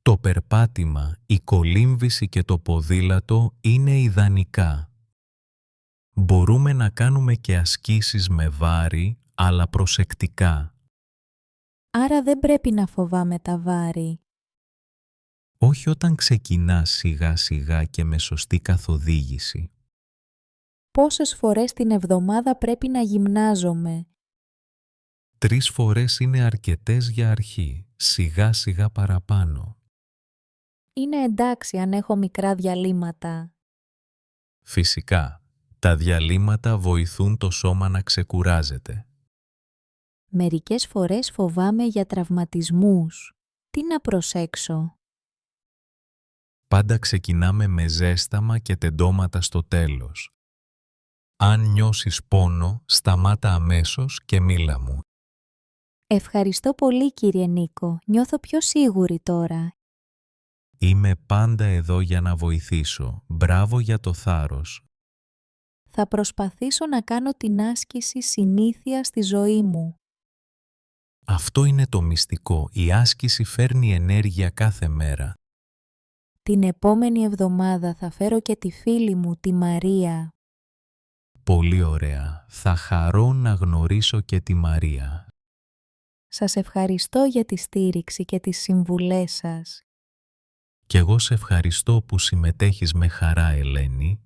Το περπάτημα, η κολύμβηση και το ποδήλατο είναι ιδανικά. Μπορούμε να κάνουμε και ασκήσεις με βάρη, αλλά προσεκτικά. Άρα δεν πρέπει να φοβάμαι τα βάρη. Όχι όταν ξεκινάς σιγά σιγά και με σωστή καθοδήγηση. Πόσες φορές την εβδομάδα πρέπει να γυμνάζομαι? 3 φορές είναι αρκετές για αρχή, σιγά σιγά παραπάνω. Είναι εντάξει αν έχω μικρά διαλύματα. Φυσικά, τα διαλύματα βοηθούν το σώμα να ξεκουράζεται. Μερικές φορές φοβάμαι για τραυματισμούς. Τι να προσέξω? Πάντα ξεκινάμε με ζέσταμα και τεντώματα στο τέλος. Αν νιώσεις πόνο, σταμάτα αμέσως και μίλα μου. Ευχαριστώ πολύ κύριε Νίκο. Νιώθω πιο σίγουρη τώρα. Είμαι πάντα εδώ για να βοηθήσω. Μπράβο για το θάρρος. Θα προσπαθήσω να κάνω την άσκηση συνήθεια στη ζωή μου. Αυτό είναι το μυστικό. Η άσκηση φέρνει ενέργεια κάθε μέρα. Την επόμενη εβδομάδα θα φέρω και τη φίλη μου, τη Μαρία. Πολύ ωραία. Θα χαρώ να γνωρίσω και τη Μαρία. Σας ευχαριστώ για τη στήριξη και τις συμβουλές σας. Κι εγώ σε ευχαριστώ που συμμετέχεις με χαρά, Ελένη.